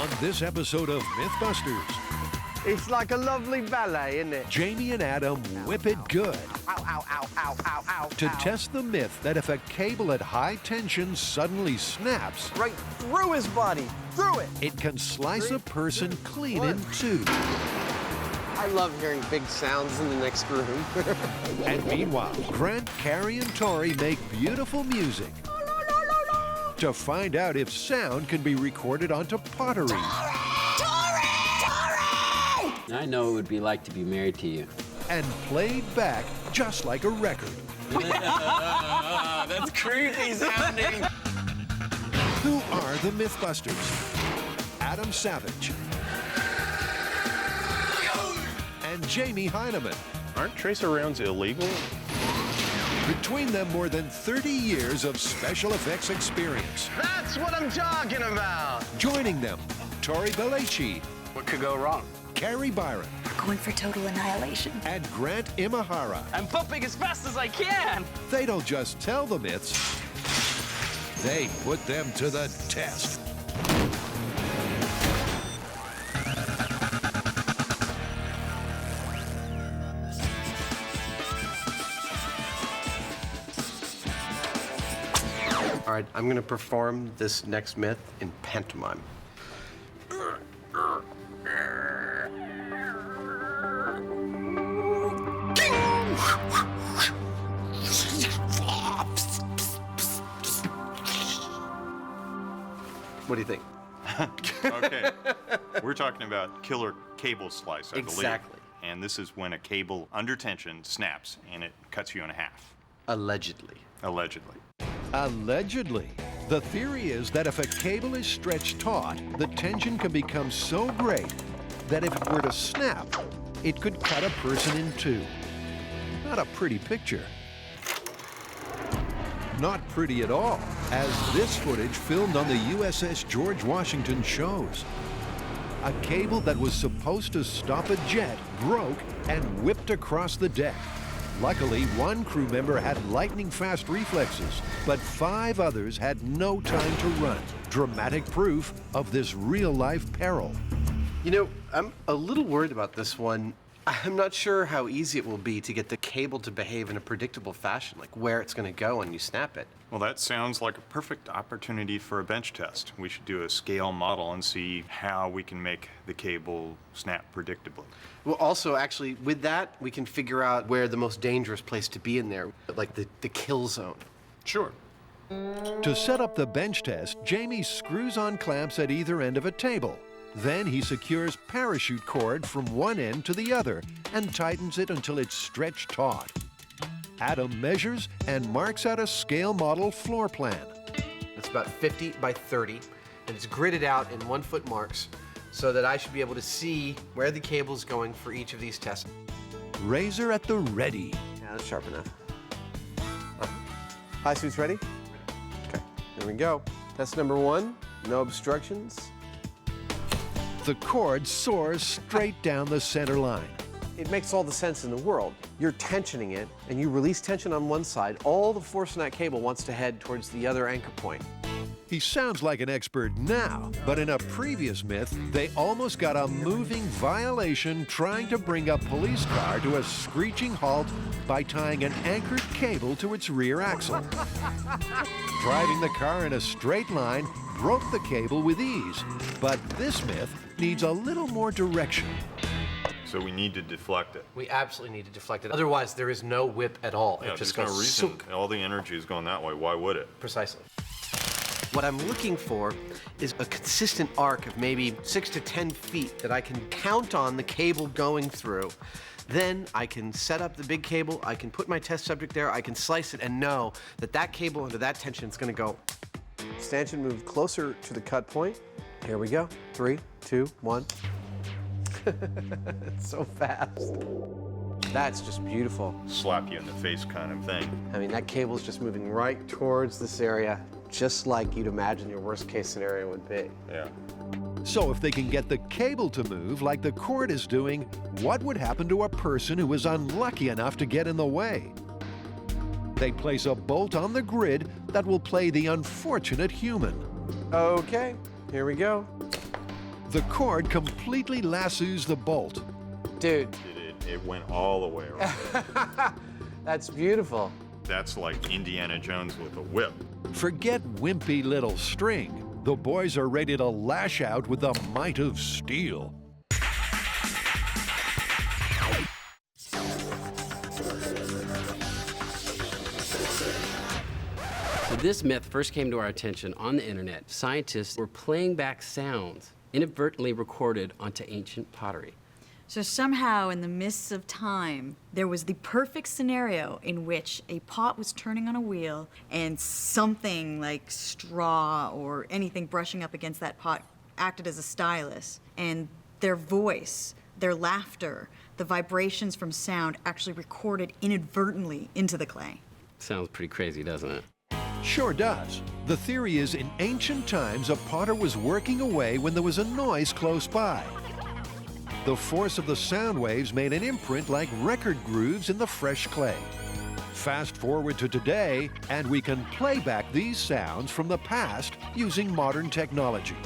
On this episode of MythBusters, It's like a lovely ballet, isn't it? Jamie and Adam whip it good Ow, ow, ow, ow, ow, ow. to test the myth that if a cable at high tension suddenly snaps, Right through his body. Through it. it can slice a person clean in two. I love hearing big sounds in the next room. And meanwhile, Grant, Carrie, and Tori make beautiful music to find out if sound can be recorded onto pottery. I know it would be like to be married to you. And played back just like a record. That's creepy sounding. Who are the MythBusters? Adam Savage and Jamie Heineman. Aren't tracer rounds illegal? Between them, more than 30 years of special effects experience. That's what I'm talking about. Joining them, Tori Belleci, What could go wrong? Carrie Byron, We're going for total annihilation. and Grant Imahara. I'm pumping as fast as I can. They don't just tell the myths, they put them to the test. All right, I'm going to perform this next myth in pantomime. What do you think? Okay. We're talking about killer cable slice, I believe. Exactly. And this is when a cable under tension snaps and it cuts you in half, Allegedly. allegedly. Allegedly. The theory is that if a cable is stretched taut, the tension can become so great that if it were to snap, it could cut a person in two. Not a pretty picture. Not pretty at all, as this footage filmed on the USS George Washington shows. A cable that was supposed to stop a jet broke and whipped across the deck. Luckily, one crew member had lightning-fast reflexes, but 5 others had no time to run. Dramatic proof of this real-life peril. You know, I'm a little worried about this one. I'm not sure how easy it will be to get the cable to behave in a predictable fashion, like where it's going to go when you snap it. Well, that sounds like a perfect opportunity for a bench test. We should do a scale model and see how we can make the cable snap predictably. Well, also, actually, with that, we can figure out where the most dangerous place to be in there, like the kill zone. Sure. To set up the bench test, Jamie screws on clamps at either end of a table. Then he secures parachute cord from one end to the other and tightens it until it's stretched taut. Adam measures and marks out a scale model floor plan. It's about 50 by 30, and it's gridded out in 1-foot marks so that I should be able to see where the cable's going for each of these tests. Razor at the ready. Yeah, that's sharp enough. High suits ready? Okay, here we go. Test number 1, no obstructions. The cord soars straight down the center line. It makes all the sense in the world. You're tensioning it, and you release tension on one side. All the force in that cable wants to head towards the other anchor point. He sounds like an expert now, but in a previous myth, they almost got a moving violation trying to bring a police car to a screeching halt by tying an anchored cable to its rear axle. Driving the car in a straight line broke the cable with ease, but this myth needs a little more direction. So we need to deflect it. We absolutely need to deflect it. Otherwise, there is no whip at all. Yeah, It just there's no goes reason. sook. All the energy is going that way. Why would it? Precisely. What I'm looking for is a consistent arc of maybe 6 to 10 feet that I can count on the cable going through. Then I can set up the big cable, I can put my test subject there, I can slice it and know that that cable under that tension is going to go. Stanchion moved closer to the cut point. Here we go. 3, 2, 1. It's so fast. That's just beautiful. Slap you in the face kind of thing. I mean, that cable is just moving right towards this area, just like you'd imagine your worst case scenario would be. Yeah. So if they can get the cable to move like the cord is doing, what would happen to a person who is unlucky enough to get in the way? They place a bolt on the grid that will play the unfortunate human. Okay, here we go. The cord completely lassos the bolt. Dude, It went all the way around. that's beautiful. That's like Indiana Jones with a whip. Forget wimpy little string. The boys are ready to lash out with the might of steel. So this myth first came to our attention on the internet. Scientists were playing back sounds inadvertently recorded onto ancient pottery. So somehow, in the mists of time, there was the perfect scenario in which a pot was turning on a wheel and something like straw or anything brushing up against that pot acted as a stylus. And their voice, their laughter, the vibrations from sound actually recorded inadvertently into the clay. Sounds pretty crazy, doesn't it? Sure does. The theory is in ancient times, a potter was working away when there was a noise close by. The force of the sound waves made an imprint like record grooves in the fresh clay. Fast forward to today, and we can play back these sounds from the past using modern technology.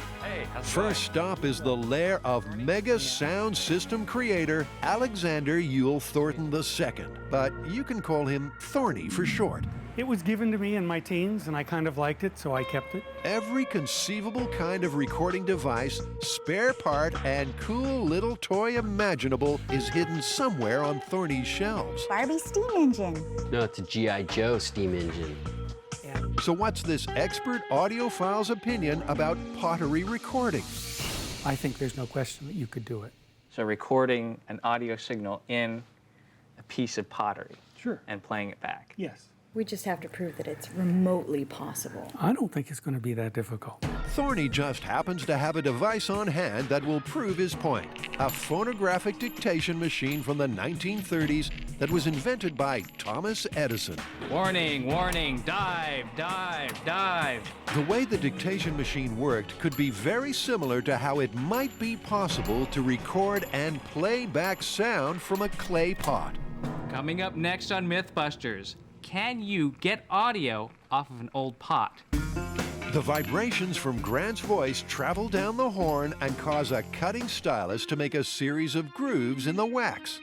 First stop is the lair of mega sound system creator Alexander Yule Thornton II, but you can call him Thorny for short. It was given to me in my teens, and I kind of liked it, so I kept it. Every conceivable kind of recording device, spare part, and cool little toy imaginable is hidden somewhere on Thorny's shelves. Barbie steam engine. No, it's a G.I. Joe steam engine. So what's this expert audiophile's opinion about pottery recording? I think there's no question that you could do it. So recording an audio signal in a piece of pottery. Sure. And playing it back. Yes. We just have to prove that it's remotely possible. I don't think it's going to be that difficult. Thorny just happens to have a device on hand that will prove his point. A phonographic dictation machine from the 1930s that was invented by Thomas Edison. Warning, warning, dive, dive, dive. The way the dictation machine worked could be very similar to how it might be possible to record and play back sound from a clay pot. Coming up next on MythBusters, can you get audio off of an old pot? The vibrations from Grant's voice travel down the horn and cause a cutting stylus to make a series of grooves in the wax.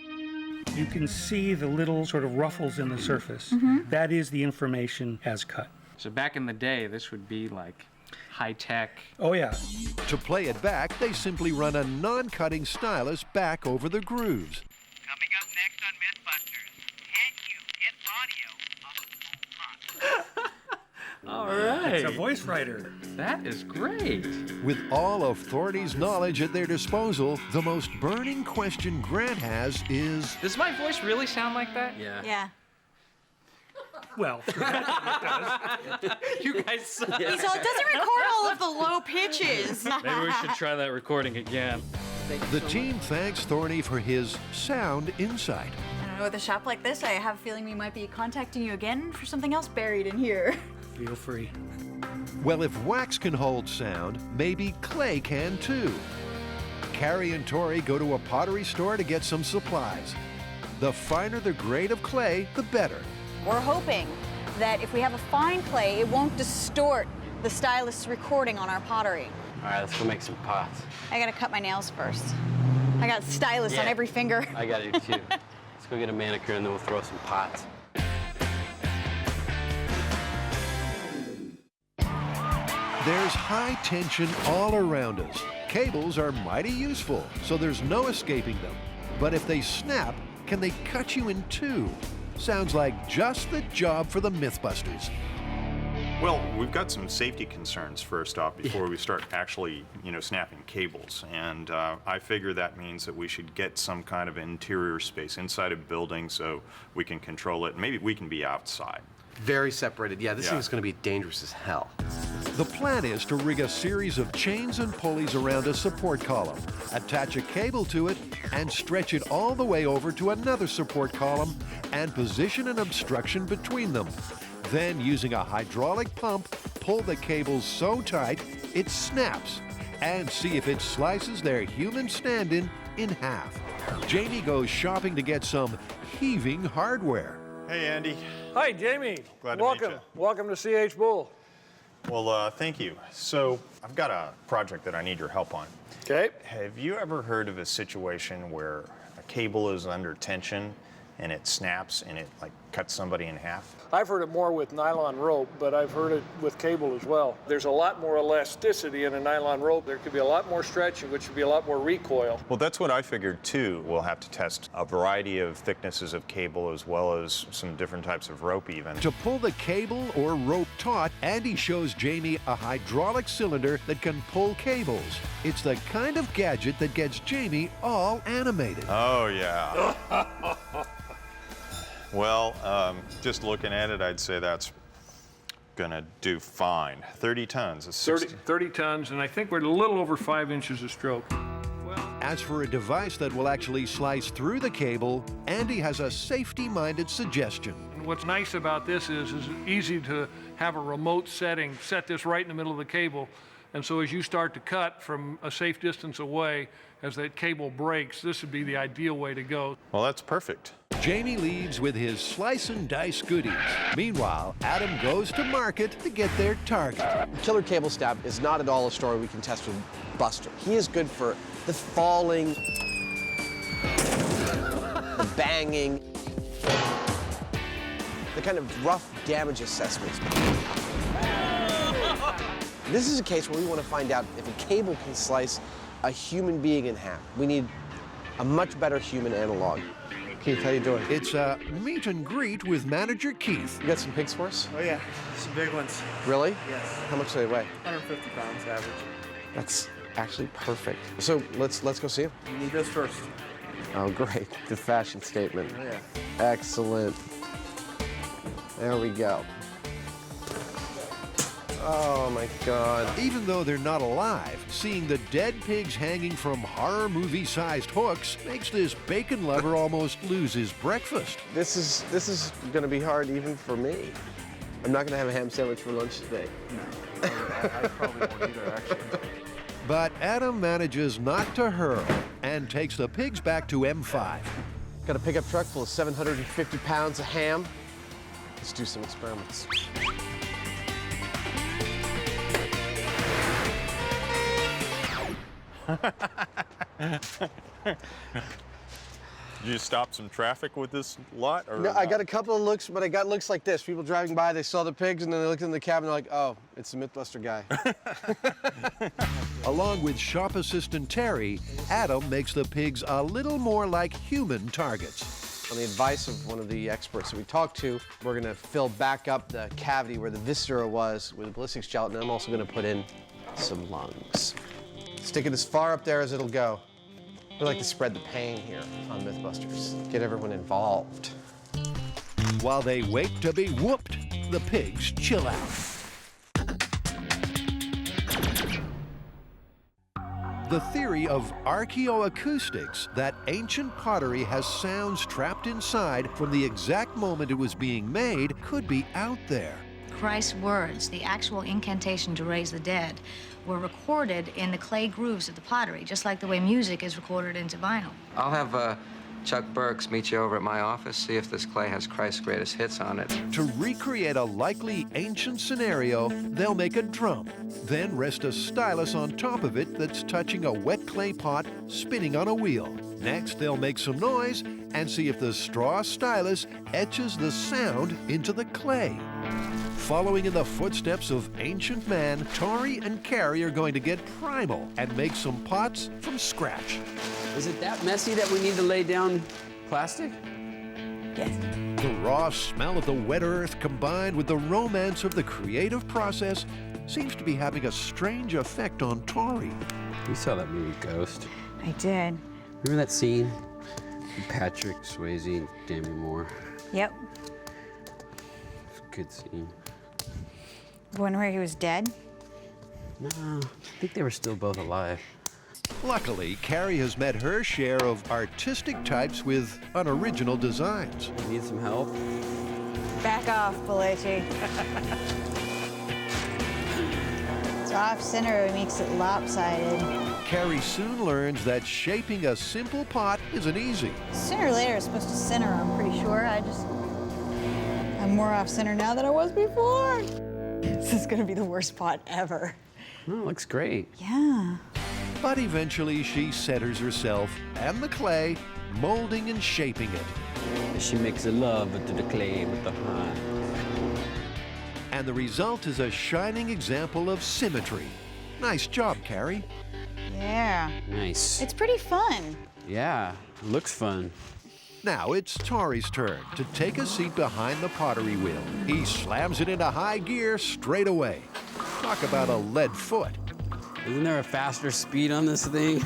You can see the little sort of ruffles in the surface. That is the information as cut. So back in the day, this would be like high-tech. Oh, yeah. To play it back, they simply run a non-cutting stylus back over the grooves. Coming up next on MythBusters, can you get audio off of an old pot? All right. It's a voice writer. That is great. With all of Thorny's knowledge at their disposal, the most burning question Grant has is, Does my voice really sound like that? Yeah. Yeah. Well, You guys suck. So it doesn't record all of the low pitches. Maybe we should try that recording again. the team thanks Thorny for his sound insight. I don't know, with a shop like this, I have a feeling we might be contacting you again for something else buried in here. feel free. Well, if wax can hold sound, maybe clay can too. Carrie and Tori go to a pottery store to get some supplies. The finer the grade of clay, the better. We're hoping that if we have a fine clay, it won't distort the stylus recording on our pottery. All right, let's go make some pots. I gotta cut my nails first. I got stylus on Yeah. every finger. I got it too. Let's go get a manicure and then we'll throw some pots. There's high tension all around us. Cables are mighty useful, so there's no escaping them. But if they snap, can they cut you in two? Sounds like just the job for the MythBusters. Well, we've got some safety concerns first off before we start actually, snapping cables. And I figure that means that we should get some kind of interior space inside a building so we can control it. Maybe we can be outside. Very separated. Yeah, this Yeah. thing's going to be dangerous as hell. The plan is to rig a series of chains and pulleys around a support column, attach a cable to it, and stretch it all the way over to another support column and position an obstruction between them. Then, using a hydraulic pump, pull the cables so tight it snaps, and see if it slices their human stand-in half. Jamie goes shopping to get some heaving hardware. Hey, Andy. Hi, Jamie. Glad to meet Welcome. you. Welcome to CH Bull. Well, thank you. So I've got a project that I need your help on. Okay. Have you ever heard of a situation where a cable is under tension and it snaps and it like cuts somebody in half? I've heard it more with nylon rope, but I've heard it with cable as well. There's a lot more elasticity in a nylon rope. There could be a lot more stretching, which would be a lot more recoil. Well, that's what I figured too. We'll have to test a variety of thicknesses of cable as well as some different types of rope even. To pull the cable or rope taut, Andy shows Jamie a hydraulic cylinder that can pull cables. It's the kind of gadget that gets Jamie all animated. Oh, yeah. Well, just looking at it, I'd say that's gonna do fine. 30 tons. 30 tons, and I think we're a little over 5 inches of stroke. As for a device that will actually slice through the cable, Andy has a safety-minded suggestion. And what's nice about this is it's easy to have a remote setting, set this right in the middle of the cable, and so as you start to cut from a safe distance away, as that cable breaks, this would be the ideal way to go. Well, that's perfect. Jamie leaves with his slice and dice goodies. Meanwhile, Adam goes to market to get their target. Killer cable stab is not at all a story we can test with Buster. He is good for the falling, the banging, the kind of rough damage assessments. This is a case where we want to find out if a cable can slice a human being in half. We need a much better human analog. Keith, how you doing? It's a meet and greet with manager Keith. You got some pigs for us? Oh yeah, some big ones. Really? Yes. How much do they weigh? 150 pounds average. That's actually perfect. So let's go see them. You need this first. Oh, great. The fashion statement. Oh yeah. Excellent. There we go. Oh my God. Even though they're not alive, seeing the dead pigs hanging from horror movie-sized hooks makes this bacon lover almost lose his breakfast. This is gonna be hard even for me. I'm not gonna have a ham sandwich for lunch today. No, I probably won't either, actually. But Adam manages not to hurl and takes the pigs back to M5. Got a pickup truck full of 750 pounds of ham. Let's do some experiments. Did you stop some traffic with this lot? Or No, I got a couple of looks, but I got looks like this. People driving by, they saw the pigs, and then they looked in the cab and they're like, oh, it's the MythBuster guy. Along with shop assistant Terry, Adam makes the pigs a little more like human targets. On the advice of one of the experts that we talked to, we're gonna fill back up the cavity where the viscera was with ballistics gelatin. I'm also gonna put in some lungs. Stick it as far up there as it'll go. We like to spread the pain here on MythBusters. Get everyone involved. While they wait to be whooped, the pigs chill out. The theory of archaeoacoustics, that ancient pottery has sounds trapped inside from the exact moment it was being made, could be out there. Christ's words, the actual incantation to raise the dead, were recorded in the clay grooves of the pottery, just like the way music is recorded into vinyl. I'll have Chuck Burks meet you over at my office, see if this clay has Christ's greatest hits on it. To recreate a likely ancient scenario, they'll make a drum, then rest a stylus on top of it that's touching a wet clay pot spinning on a wheel. Next, they'll make some noise and see if the straw stylus etches the sound into the clay. Following in the footsteps of ancient man, Tori and Carrie are going to get primal and make some pots from scratch. Is it that messy that we need to lay down plastic? Yes. The raw smell of the wet earth combined with the romance of the creative process seems to be having a strange effect on Tori. We saw that movie Ghost. I did. Remember that scene? With Patrick Swayze and Demi Moore. Yep. It's a good scene. The one where he was dead? No, I think they were still both alive. Luckily, Carrie has met her share of artistic types with unoriginal designs. Need some help? Back off, Paletti. It's off center, it makes it lopsided. Carrie soon learns that shaping a simple pot isn't easy. Sooner or later, it's supposed to center, I'm pretty sure. I'm more off center now than I was before. This is gonna be the worst pot ever. Oh, looks great. Yeah. But eventually she centers herself and the clay, molding and shaping it. She makes a love to the clay with the hand. And the result is a shining example of symmetry. Nice job, Carrie. Yeah. Nice. It's pretty fun. Yeah, looks fun. Now it's Tori's turn to take a seat behind the pottery wheel. He slams it into high gear straight away. Talk about a lead foot. Isn't there a faster speed on this thing?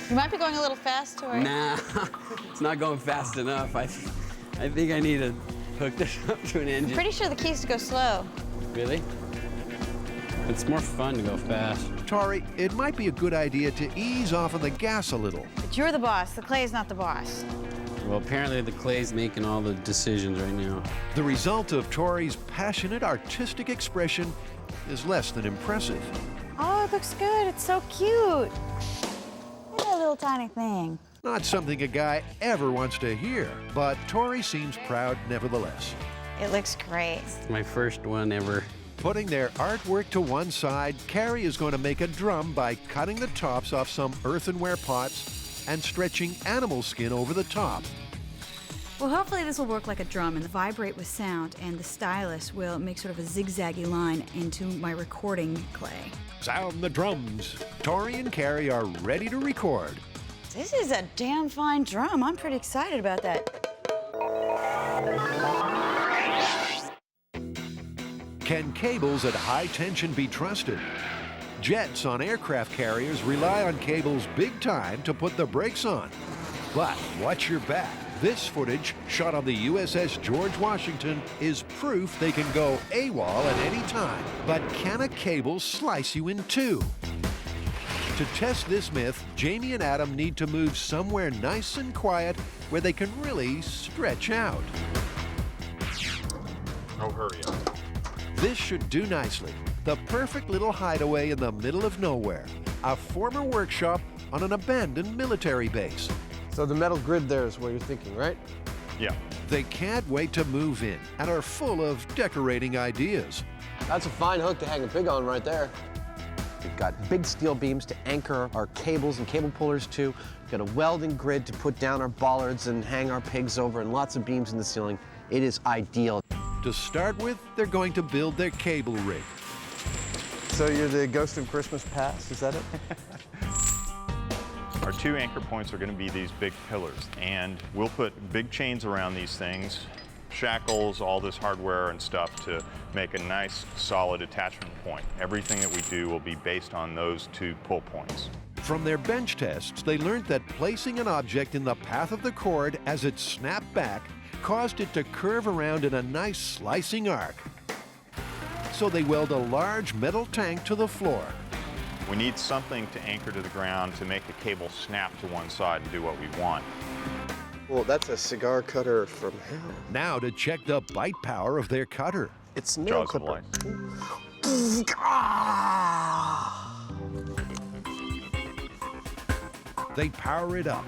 You might be going a little fast, Tori. Nah, it's not going fast enough. I think I need to hook this up to an engine. I'm pretty sure the key is to go slow. Really? It's more fun to go fast. Tori, it might be a good idea to ease off on the gas a little. But you're the boss. The clay is not the boss. Well, apparently the clay's making all the decisions right now. The result of Tori's passionate artistic expression is less than impressive. Oh, it looks good. It's so cute. Look at that little tiny thing. Not something a guy ever wants to hear, but Tori seems proud nevertheless. It looks great. It's my first one ever. Putting their artwork to one side, Carrie is going to make a drum by cutting the tops off some earthenware pots and stretching animal skin over the top. Well, hopefully this will work like a drum and vibrate with sound, and the stylus will make sort of a zigzaggy line into my recording clay. Sound the drums. Tori and Carrie are ready to record. This is a damn fine drum. I'm pretty excited about that. Can cables at high tension be trusted? Jets on aircraft carriers rely on cables big time to put the brakes on. But watch your back. This footage, shot on the USS George Washington, is proof they can go AWOL at any time. But can a cable slice you in two? To test this myth, Jamie and Adam need to move somewhere nice and quiet where they can really stretch out. Oh, hurry up. This should do nicely. The perfect little hideaway in the middle of nowhere. A former workshop on an abandoned military base. So the metal grid there is what you're thinking, right? Yeah. They can't wait to move in and are full of decorating ideas. That's a fine hook to hang a pig on right there. We've got big steel beams to anchor our cables and cable pullers to. We've got a welding grid to put down our bollards and hang our pigs over, and lots of beams in the ceiling. It is ideal. To start with, they're going to build their cable rig. So you're the ghost of Christmas past, is that it? Our two anchor points are going to be these big pillars, and we'll put big chains around these things, shackles, all this hardware and stuff to make a nice solid attachment point. Everything that we do will be based on those two pull points. From their bench tests, they learned that placing an object in the path of the cord as it snapped back caused it to curve around in a nice slicing arc. So they weld a large metal tank to the floor. We need something to anchor to the ground to make the cable snap to one side and do what we want. Well, that's a cigar cutter from hell. Now to check the bite power of their cutter. It's nail Jaws of clipper. They power it up.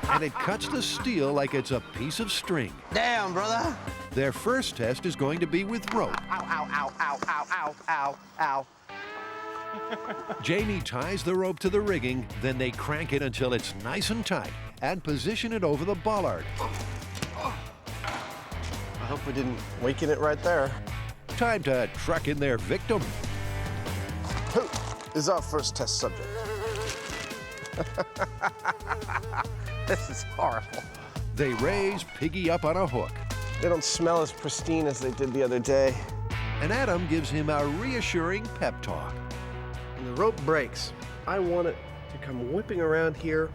And it cuts the steel like it's a piece of string. Damn, brother. Their first test is going to be with rope. Ow, ow, ow, ow, ow, ow, ow, ow. Jamie ties the rope to the rigging, then they crank it until it's nice and tight and position it over the bollard. I hope we didn't weaken it right there. Time to truck in their victim. Who is our first test subject? This is horrible. They raise Piggy up on a hook. They don't smell as pristine as they did the other day. And Adam gives him a reassuring pep talk. When the rope breaks, I want it to come whipping around here.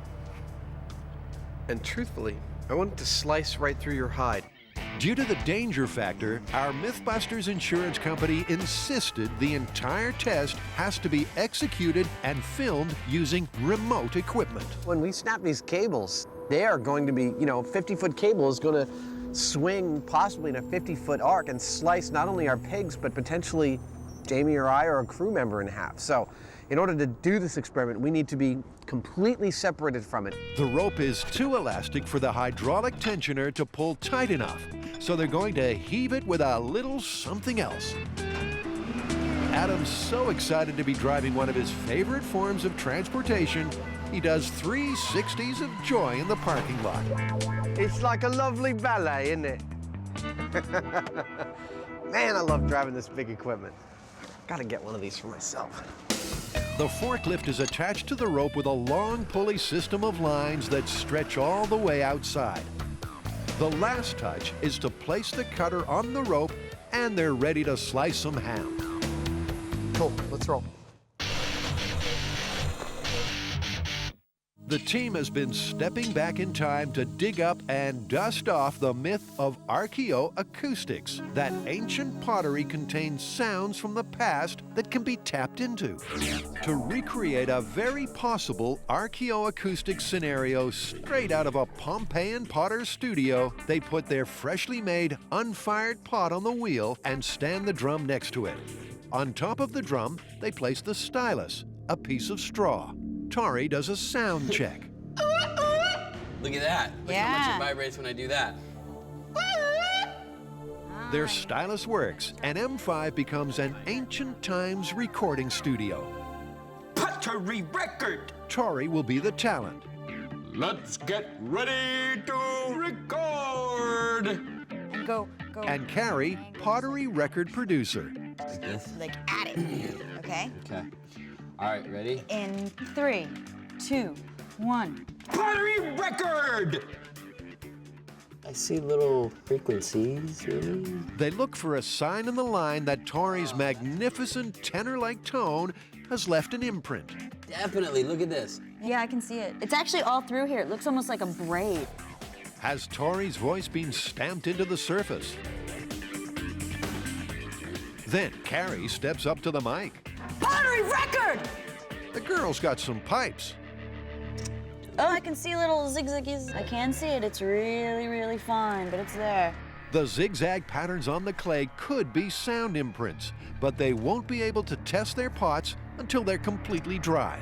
And truthfully, I want it to slice right through your hide. Due to the danger factor, our MythBusters insurance company insisted the entire test has to be executed and filmed using remote equipment. When we snap these cables, they are going to be, a 50-foot cable is going to swing possibly in a 50-foot arc and slice not only our pigs, but potentially Jamie or I or a crew member in half. So in order to do this experiment, we need to be completely separated from it. The rope is too elastic for the hydraulic tensioner to pull tight enough, so they're going to heave it with a little something else. Adam's so excited to be driving one of his favorite forms of transportation, he does 360s of joy in the parking lot. It's like a lovely ballet, isn't it? Man, I love driving this big equipment. Gotta get one of these for myself. The forklift is attached to the rope with a long pulley system of lines that stretch all the way outside. The last touch is to place the cutter on the rope, and they're ready to slice some ham. Cool, let's roll. The team has been stepping back in time to dig up and dust off the myth of archaeoacoustics. That ancient pottery contains sounds from the past that can be tapped into. To recreate a very possible archaeoacoustic scenario straight out of a Pompeian potter's studio, they put their freshly made, unfired pot on the wheel and stand the drum next to it. On top of the drum, they place the stylus, a piece of straw. Tori does a sound check. Look at that. Look how much it vibrates when I do that. Their stylus works, and M5 becomes an ancient times recording studio. Pottery record! Tori will be the talent. Let's get ready to record! And go. And Carrie, pottery record producer. Like this? Like at it. Okay? Okay. All right, ready? In 3, 2, 1. Pottery record! I see little frequencies, maybe? They look for a sign in the line that Tori's magnificent tenor-like tone has left an imprint. Definitely, look at this. Yeah, I can see it. It's actually all through here. It looks almost like a braid. Has Tori's voice been stamped into the surface? Then Carrie steps up to the mic. Pottery record! The girl's got some pipes. Oh, I can see little zigzaggies. I can see it. It's really, really fine, but it's there. The zigzag patterns on the clay could be sound imprints, but they won't be able to test their pots until they're completely dry.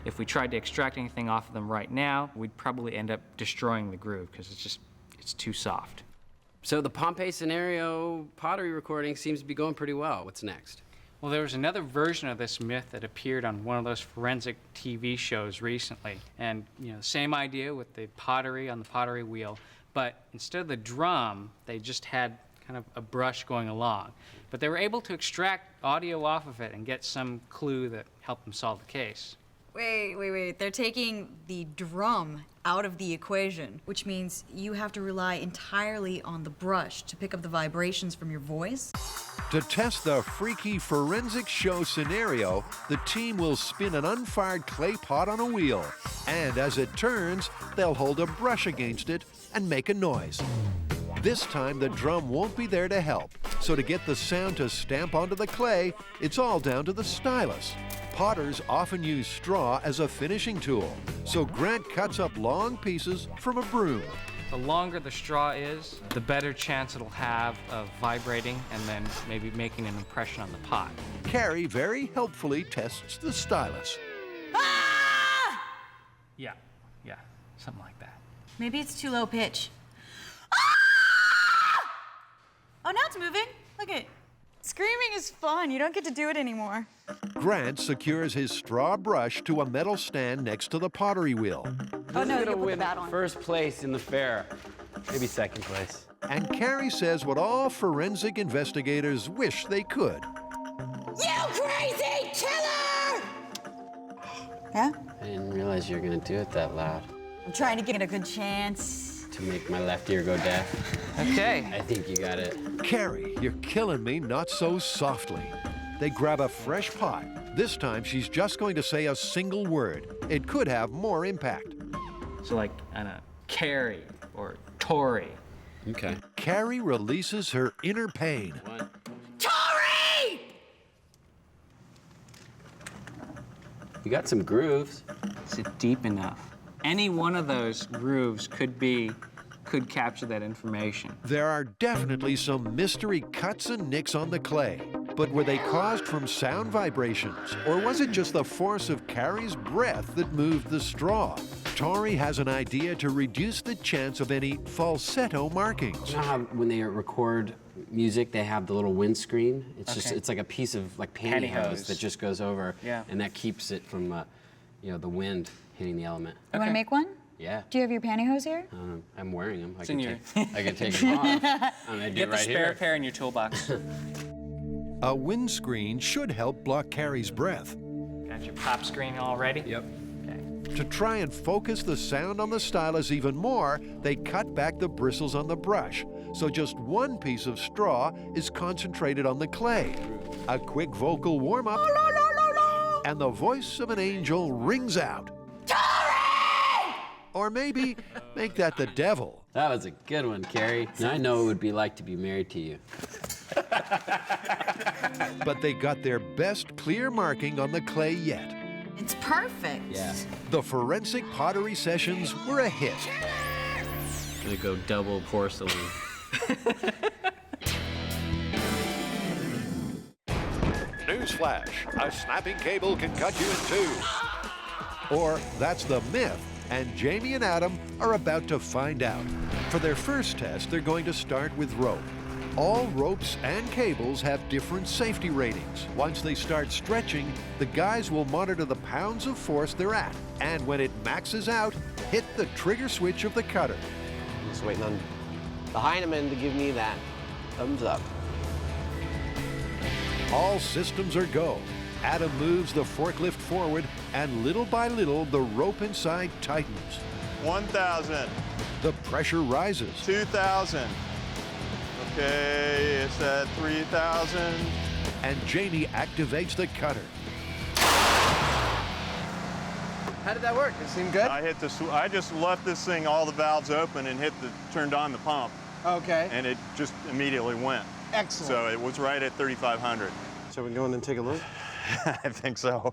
If we tried to extract anything off of them right now, we'd probably end up destroying the groove because it's too soft. So the Pompeii scenario pottery recording seems to be going pretty well. What's next? Well, there was another version of this myth that appeared on one of those forensic TV shows recently. And, same idea with the pottery on the pottery wheel, but instead of the drum, they just had kind of a brush going along. But they were able to extract audio off of it and get some clue that helped them solve the case. Wait. They're taking the drum out of the equation, which means you have to rely entirely on the brush to pick up the vibrations from your voice. To test the freaky forensic show scenario, the team will spin an unfired clay pot on a wheel. And as it turns, they'll hold a brush against it and make a noise. This time, the drum won't be there to help. So to get the sound to stamp onto the clay, it's all down to the stylus. Potters often use straw as a finishing tool, so Grant cuts up long pieces from a broom. The longer the straw is, the better chance it'll have of vibrating and then maybe making an impression on the pot. Carrie very helpfully tests the stylus. Ah! Yeah, something like that. Maybe it's too low pitch. Ah! Oh, now it's moving. Look at it. Screaming is fun. You don't get to do it anymore. Grant secures his straw brush to a metal stand next to the pottery wheel. Oh, no, you gonna put the win bat on. first place in the fair. Maybe second place. And Carrie says what all forensic investigators wish they could. You crazy killer! Yeah? I didn't realize you were gonna do it that loud. I'm trying to get a good chance. To make my left ear go deaf. Okay. I think you got it. Carrie, you're killing me not so softly. They grab a fresh pot. This time she's just going to say a single word. It could have more impact. So like, Carrie or Tory. Okay. Carrie releases her inner pain. Tori! You got some grooves. Is it deep enough? Any one of those grooves could capture that information. There are definitely some mystery cuts and nicks on the clay, But were they caused from sound vibrations, or was it just the force of Carrie's breath that moved the straw? Tori has an idea to reduce the chance of any falsetto markings. You know how when they record music, they have the little windscreen? It's just, Okay. it's like a piece of like Pantyhose. pantyhose that just goes over, Yeah. and that keeps it from, you know, the wind hitting the element. You want to make one? Yeah. Do you have your pantyhose here? I'm wearing them. I It's can in your- I can take them off. I'm gonna do Get it the right spare here. pair in your toolbox. A windscreen should help block Carrie's breath. Got your pop screen all ready? Yep. To try and focus the sound on the stylus even more, they cut back the bristles on the brush, so just one piece of straw is concentrated on the clay. A quick vocal warm-up, and the voice of an angel rings out. Or maybe make that the devil. That was a good one, Carrie. Now I know what it would be like to be married to you. But they got their best clear marking on the clay yet. It's perfect. Yeah. The forensic pottery sessions were a hit. Gonna go double porcelain. Newsflash, a snapping cable can cut you in two. Or that's the myth, and Jamie and Adam are about to find out. For their first test, they're going to start with rope. All ropes and cables have different safety ratings. Once they start stretching, the guys will monitor the pounds of force they're at. And when it maxes out, hit the trigger switch of the cutter. I'm just waiting on the Heineman to give me that thumbs up. All systems are go. Adam moves the forklift forward, and little by little, the rope inside tightens. 1,000. The pressure rises. 2,000. Okay, it's at 3,000. And Jamie activates the cutter. How did that work? It seemed good? I just left this thing, all the valves open, and turned on the pump. Okay. And it just immediately went. Excellent. So it was right at 3,500. Shall we go in and take a look? I think so.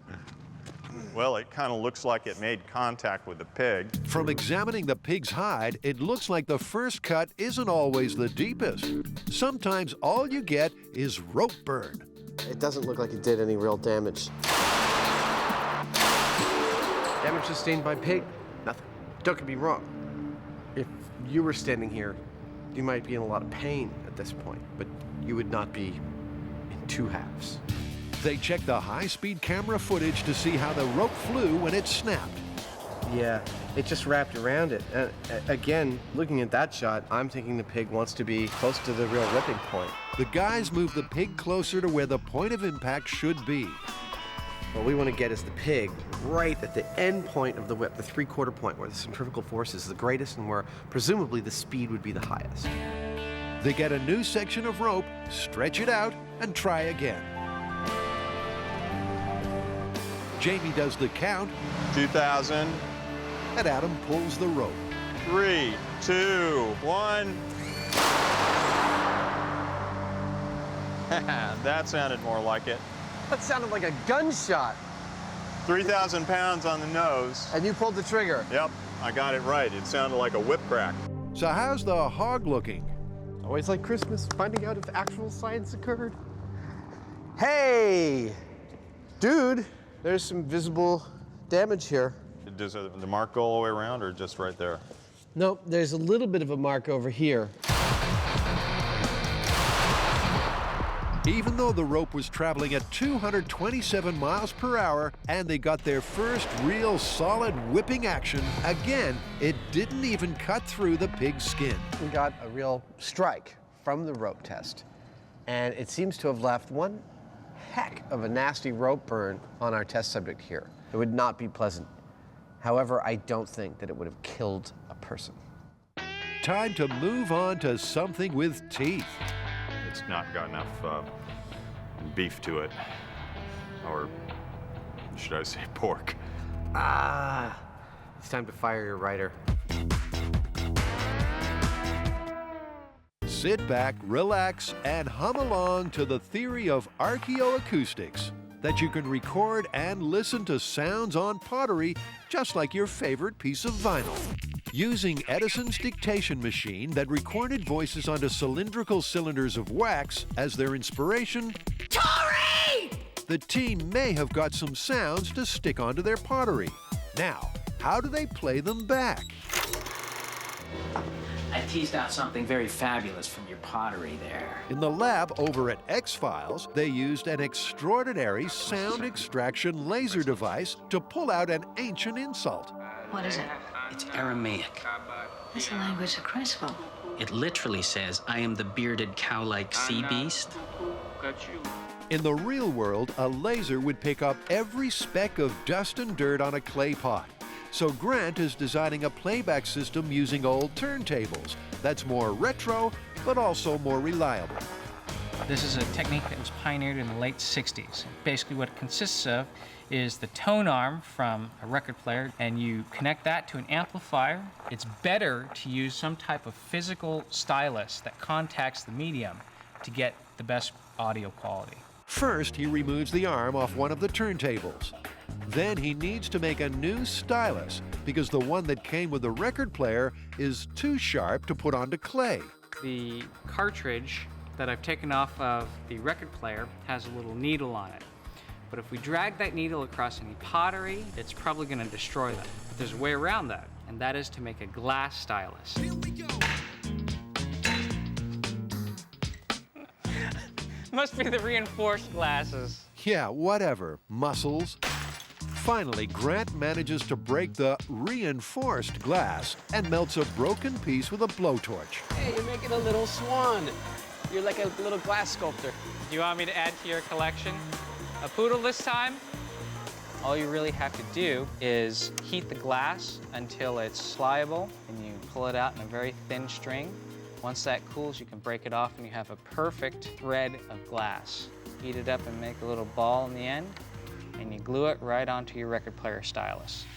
Well, it kind of looks like it made contact with the pig. From examining the pig's hide, it looks like the first cut isn't always the deepest. Sometimes all you get is rope burn. It doesn't look like it did any real damage. Damage sustained by pig? Nothing. Don't get me wrong. If you were standing here, you might be in a lot of pain at this point, but you would not be in two halves. They check the high-speed camera footage to see how the rope flew when it snapped. Yeah, it just wrapped around it. Again, looking at that shot, I'm thinking the pig wants to be close to the real whipping point. The guys move the pig closer to where the point of impact should be. What we want to get is the pig right at the end point of the whip, the three-quarter point, where the centrifugal force is the greatest and where presumably the speed would be the highest. They get a new section of rope, stretch it out, and try again. Jamie does the count. 2,000. And Adam pulls the rope. 3, 2, 1. That sounded more like it. That sounded like a gunshot. 3,000 pounds on the nose. And you pulled the trigger. Yep, I got it right. It sounded like a whip crack. So how's the hog looking? Always like Christmas, finding out if actual science occurred. Hey, dude, there's some visible damage here. Does the mark go all the way around or just right there? Nope, there's a little bit of a mark over here. Even though the rope was traveling at 227 miles per hour and they got their first real solid whipping action, again, it didn't even cut through the pig's skin. We got a real strike from the rope test, and it seems to have left one heck of a nasty rope burn on our test subject here. It would not be pleasant. However, I don't think that it would have killed a person. Time to move on to something with teeth. It's not got enough beef to it. Or should I say pork? Ah, it's time to fire your writer. Sit back, relax, and hum along to the theory of archaeoacoustics, that you can record and listen to sounds on pottery just like your favorite piece of vinyl. Using Edison's dictation machine that recorded voices onto cylindrical cylinders of wax as their inspiration, Pottery! the team may have got some sounds to stick onto their pottery. Now, how do they play them back? I teased out something very fabulous from your pottery there. In the lab over at X-Files, they used an extraordinary sound extraction laser device to pull out an ancient insult. What is it? It's Aramaic. That's the language of Crespo. It literally says, I am the bearded cow-like sea beast. In the real world, a laser would pick up every speck of dust and dirt on a clay pot. So Grant is designing a playback system using old turntables that's more retro, but also more reliable. This is a technique that was pioneered in the late 60s. Basically what it consists of is the tone arm from a record player, and you connect that to an amplifier. It's better to use some type of physical stylus that contacts the medium to get the best audio quality. First, he removes the arm off one of the turntables. Then he needs to make a new stylus because the one that came with the record player is too sharp to put onto clay. The cartridge that I've taken off of the record player has a little needle on it. But if we drag that needle across any pottery, it's probably going to destroy them. But there's a way around that, and that is to make a glass stylus. Here we go. Must be the reinforced glasses. Yeah, whatever. Muscles. Finally, Grant manages to break the reinforced glass and melts a broken piece with a blowtorch. Hey, you're making a little swan. You're like a little glass sculptor. Do you want me to add to your collection? A poodle this time? All you really have to do is heat the glass until it's pliable, and you pull it out in a very thin string. Once that cools, you can break it off and you have a perfect thread of glass. Heat it up and make a little ball in the end, and you glue it right onto your record player stylus.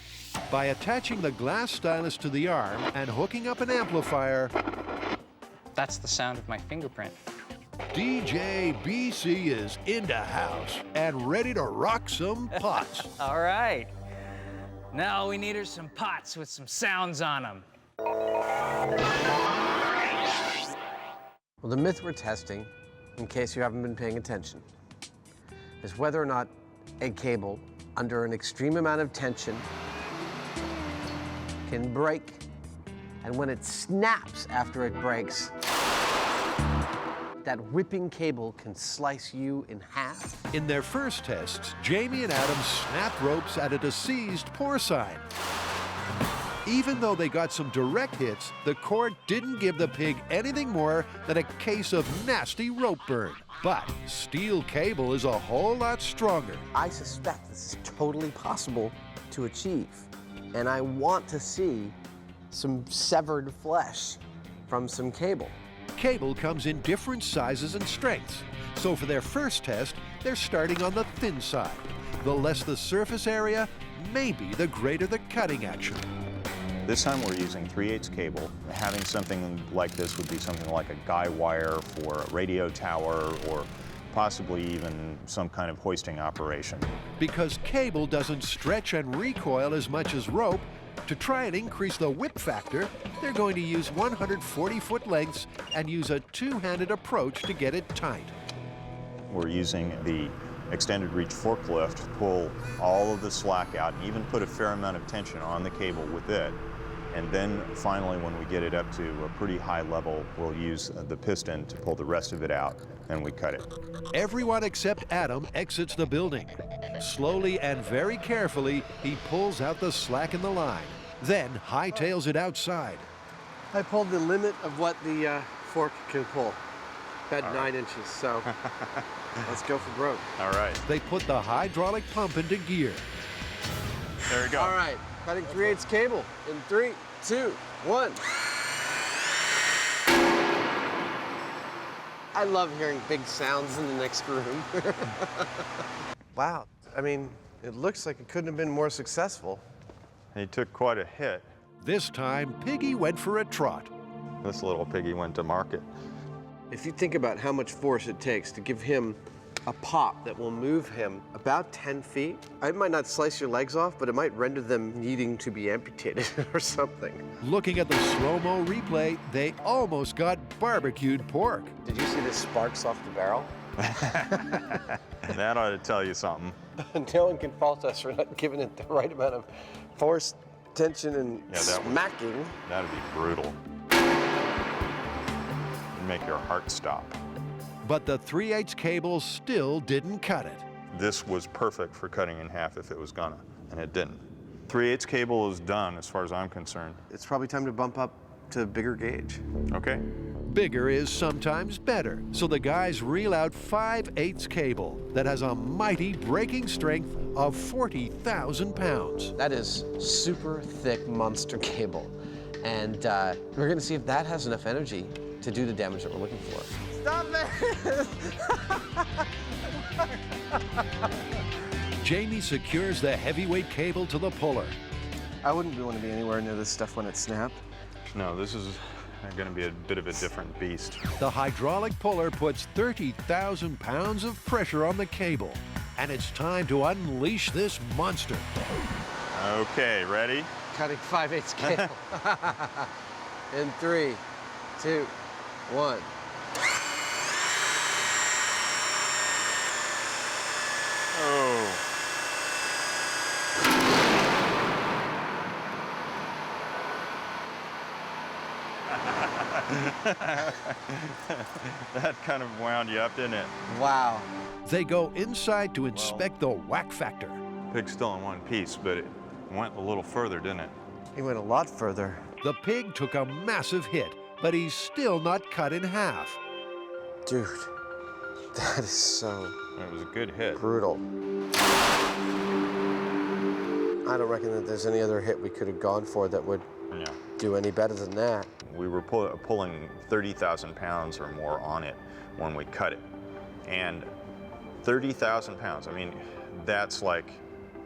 By attaching the glass stylus to the arm and hooking up an amplifier, that's the sound of my fingerprint. DJ BC is in the house and ready to rock some pots. All right. Now we need her some pots with some sounds on them. Well, the myth we're testing, in case you haven't been paying attention, is whether or not a cable under an extreme amount of tension can break, and when it snaps after it breaks, that whipping cable can slice you in half. In their first tests, Jamie and Adam snapped ropes at a deceased porcine. Even though they got some direct hits, the court didn't give the pig anything more than a case of nasty rope burn. But steel cable is a whole lot stronger. I suspect this is totally possible to achieve, and I want to see some severed flesh from some cable. Cable comes in different sizes and strengths, so for their first test, they're starting on the thin side. The less the surface area, maybe the greater the cutting action. This time we're using 3/8 cable. Having something like this would be something like a guy wire for a radio tower or possibly even some kind of hoisting operation. Because cable doesn't stretch and recoil as much as rope, to try and increase the whip factor, they're going to use 140-foot lengths and use a two-handed approach to get it tight. We're using the extended reach forklift to pull all of the slack out and even put a fair amount of tension on the cable with it. And then finally, when we get it up to a pretty high level, we'll use the piston to pull the rest of it out, and we cut it. Everyone except Adam exits the building. Slowly and very carefully, he pulls out the slack in the line, then hightails it outside. I pulled the limit of what the fork can pull, about 9 inches, so let's go for broke. All right. They put the hydraulic pump into gear. There we go. All right, cutting 3/8 cable in 3, 2, 1. I love hearing big sounds in the next room. Wow, I mean, it looks like it couldn't have been more successful. He took quite a hit. This time, Piggy went for a trot. This little piggy went to market. If you think about how much force it takes to give him a pop that will move him about 10 feet. It might not slice your legs off, but it might render them needing to be amputated or something. Looking at the slow-mo replay, they almost got barbecued pork. Did you see the sparks off the barrel? That ought to tell you something. No one can fault us for not giving it the right amount of force, tension, and smacking. That'd be brutal. It'd make your heart stop. But the 3/8 cable still didn't cut it. This was perfect for cutting in half if it was gonna, and it didn't. 3/8 cable is done as far as I'm concerned. It's probably time to bump up to bigger gauge. Okay. Bigger is sometimes better, so the guys reel out 5/8 cable that has a mighty breaking strength of 40,000 pounds. That is super thick monster cable. And we're gonna see if that has enough energy to do the damage that we're looking for. Stop it! Jamie secures the heavyweight cable to the puller. I wouldn't want to be anywhere near this stuff when it snapped. No, this is going to be a bit of a different beast. The hydraulic puller puts 30,000 pounds of pressure on the cable, and it's time to unleash this monster. Okay, ready? Cutting 5/8 cable. In 3, 2, 1. Oh. That kind of wound you up, didn't it? Wow. They go inside to inspect the whack factor. Pig's still in one piece, but it went a little further, didn't it? He went a lot further. The pig took a massive hit, but he's still not cut in half. Dude, that is so... It was a good hit. Brutal. I don't reckon that there's any other hit we could have gone for that would do any better than that. We were pulling 30,000 pounds or more on it when we cut it. And 30,000 pounds, I mean, that's like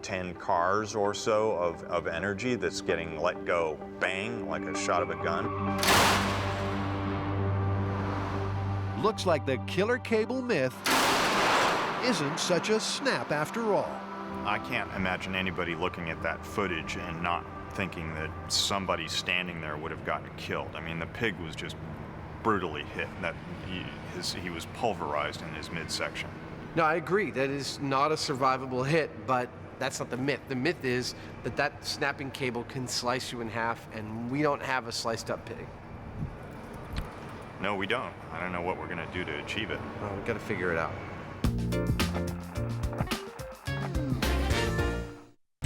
10 cars or so of energy that's getting let go, bang, like a shot of a gun. Looks like the killer cable myth isn't such a snap after all. I can't imagine anybody looking at that footage and not thinking that somebody standing there would have gotten killed. I mean, the pig was just brutally hit. That he was pulverized in his midsection. No, I agree. That is not a survivable hit, but that's not the myth. The myth is that that snapping cable can slice you in half, and we don't have a sliced up pig. No, we don't. I don't know what we're going to do to achieve it. Well, we've got to figure it out.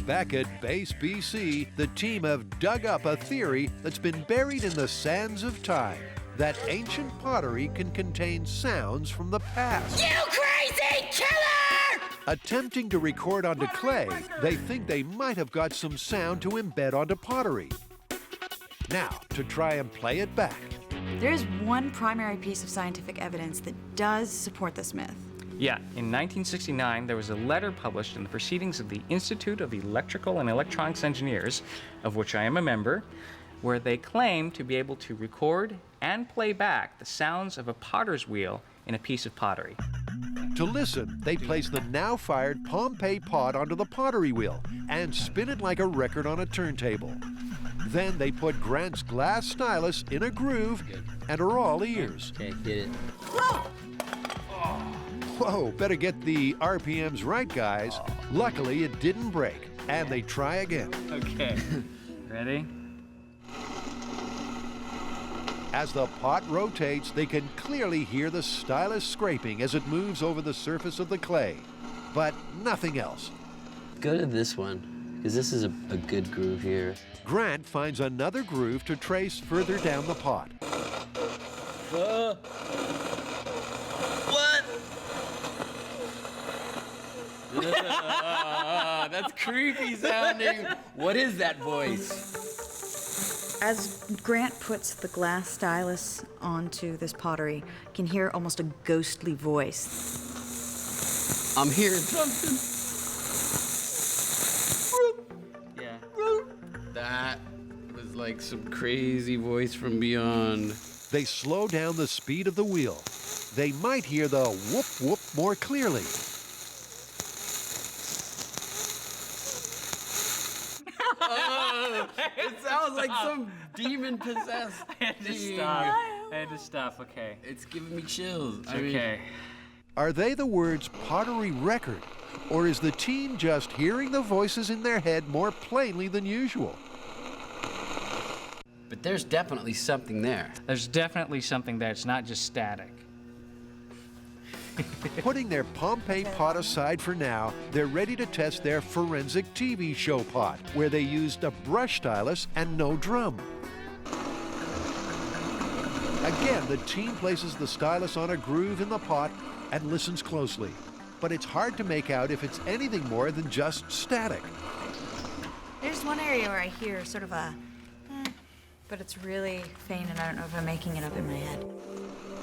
Back at Base BC, the team have dug up a theory that's been buried in the sands of time, that ancient pottery can contain sounds from the past. You crazy killer! Attempting to record onto clay, they think they might have got some sound to embed onto pottery. Now, to try and play it back. There is one primary piece of scientific evidence that does support this myth. Yeah, in 1969, there was a letter published in the Proceedings of the Institute of Electrical and Electronics Engineers, of which I am a member, where they claim to be able to record and play back the sounds of a potter's wheel in a piece of pottery. To listen, they place the now-fired Pompeii pot onto the pottery wheel and spin it like a record on a turntable. Then they put Grant's glass stylus in a groove and are all ears. Okay, get it. Whoa, better get the RPMs right, guys. Luckily, it didn't break, and they try again. Okay, ready? As the pot rotates, they can clearly hear the stylus scraping as it moves over the surface of the clay, but nothing else. Go to this one, because this is a good groove here. Grant finds another groove to trace further down the pot. What? That's creepy sounding. What is that voice? As Grant puts the glass stylus onto this pottery, you can hear almost a ghostly voice. I'm hearing something. Yeah. That was like some crazy voice from beyond. They slow down the speed of the wheel. they might hear the whoop whoop more clearly. It sounds like some demon possessed. I had to stop. I had to stop. Okay. It's giving me chills. Okay. Are they the words Pottery record, or is the team just hearing the voices in their head more plainly than usual? But there's definitely something there. There's definitely something there. It's not just static. Putting their Pompeii pot aside for now, they're ready to test their forensic TV show pot, where they used a brush stylus and no drum. Again, the team places the stylus on a groove in the pot and listens closely. But it's hard to make out if it's anything more than just static. There's one area where I hear sort of a, but it's really faint and I don't know if I'm making it up in my head.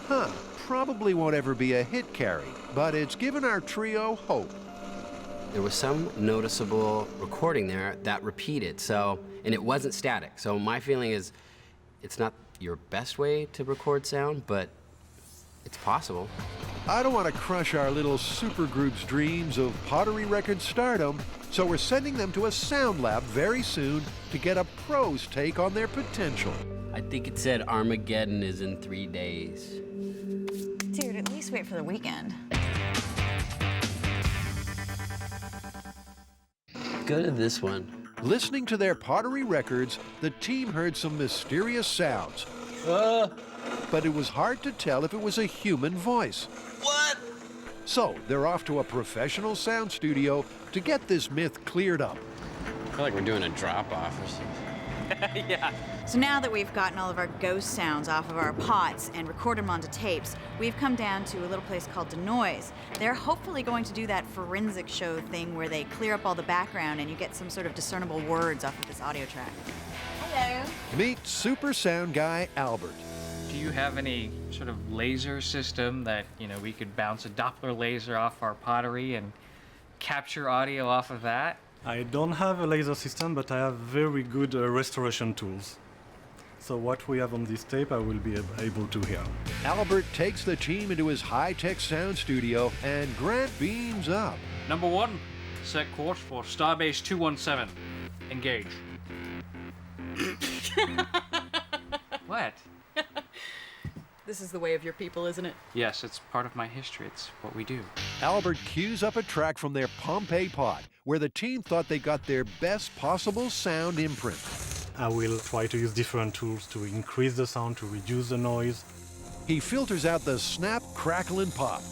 Huh, probably won't ever be a hit carry, but it's given our trio hope. There was some noticeable recording there that repeated, and it wasn't static. So my feeling is it's not your best way to record sound, but it's possible. I don't want to crush our little supergroup's dreams of Pottery record stardom, so we're sending them to a sound lab very soon to get a pro's take on their potential. I think it said Armageddon is in 3 days. Dude, at least wait for the weekend. Go to this one. Listening to their Pottery records, the team heard some mysterious sounds. But it was hard to tell if it was a human voice. What? So they're off to a professional sound studio to get this myth cleared up. I feel like we're doing a drop-off or something. Yeah. So now that we've gotten all of our ghost sounds off of our pots and recorded them onto tapes, we've come down to a little place called Dyno. They're hopefully going to do that forensic show thing where they clear up all the background and you get some sort of discernible words off of this audio track. Hello. Meet super sound guy Albert. Do you have any sort of laser system that, we could bounce a Doppler laser off our pottery and capture audio off of that? I don't have a laser system, but I have very good restoration tools. So what we have on this tape, I will be able to hear. Albert takes the team into his high-tech sound studio, and Grant beams up. Number 1, set course for Starbase 217. Engage. What? This is the way of your people, isn't it? Yes, it's part of my history. It's what we do. Albert cues up a track from their Pompeii pot, where the team thought they got their best possible sound imprint. I will try to use different tools to increase the sound, to reduce the noise. He filters out the snap, crackle, and pop.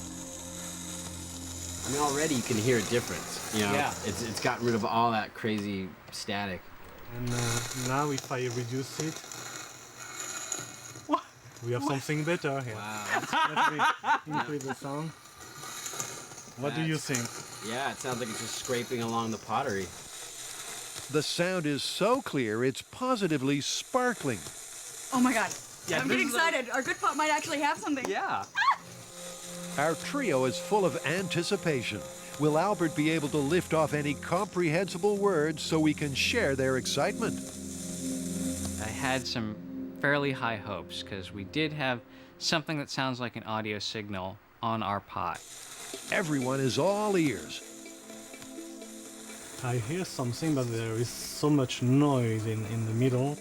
I mean, already you can hear a difference. Yeah. It's gotten rid of all that crazy static. And now if I reduce it, we have something better here. Wow. Let me increase the sound. What do you think? Yeah, it sounds like it's just scraping along the pottery. The sound is so clear, it's positively sparkling. Oh my God. Yeah, I'm getting excited. Our good pot might actually have something. Yeah. Our trio is full of anticipation. Will Albert be able to lift off any comprehensible words so we can share their excitement? I had some fairly high hopes because we did have something that sounds like an audio signal on our pot. Everyone is all ears. I hear something, but there is so much noise in the middle.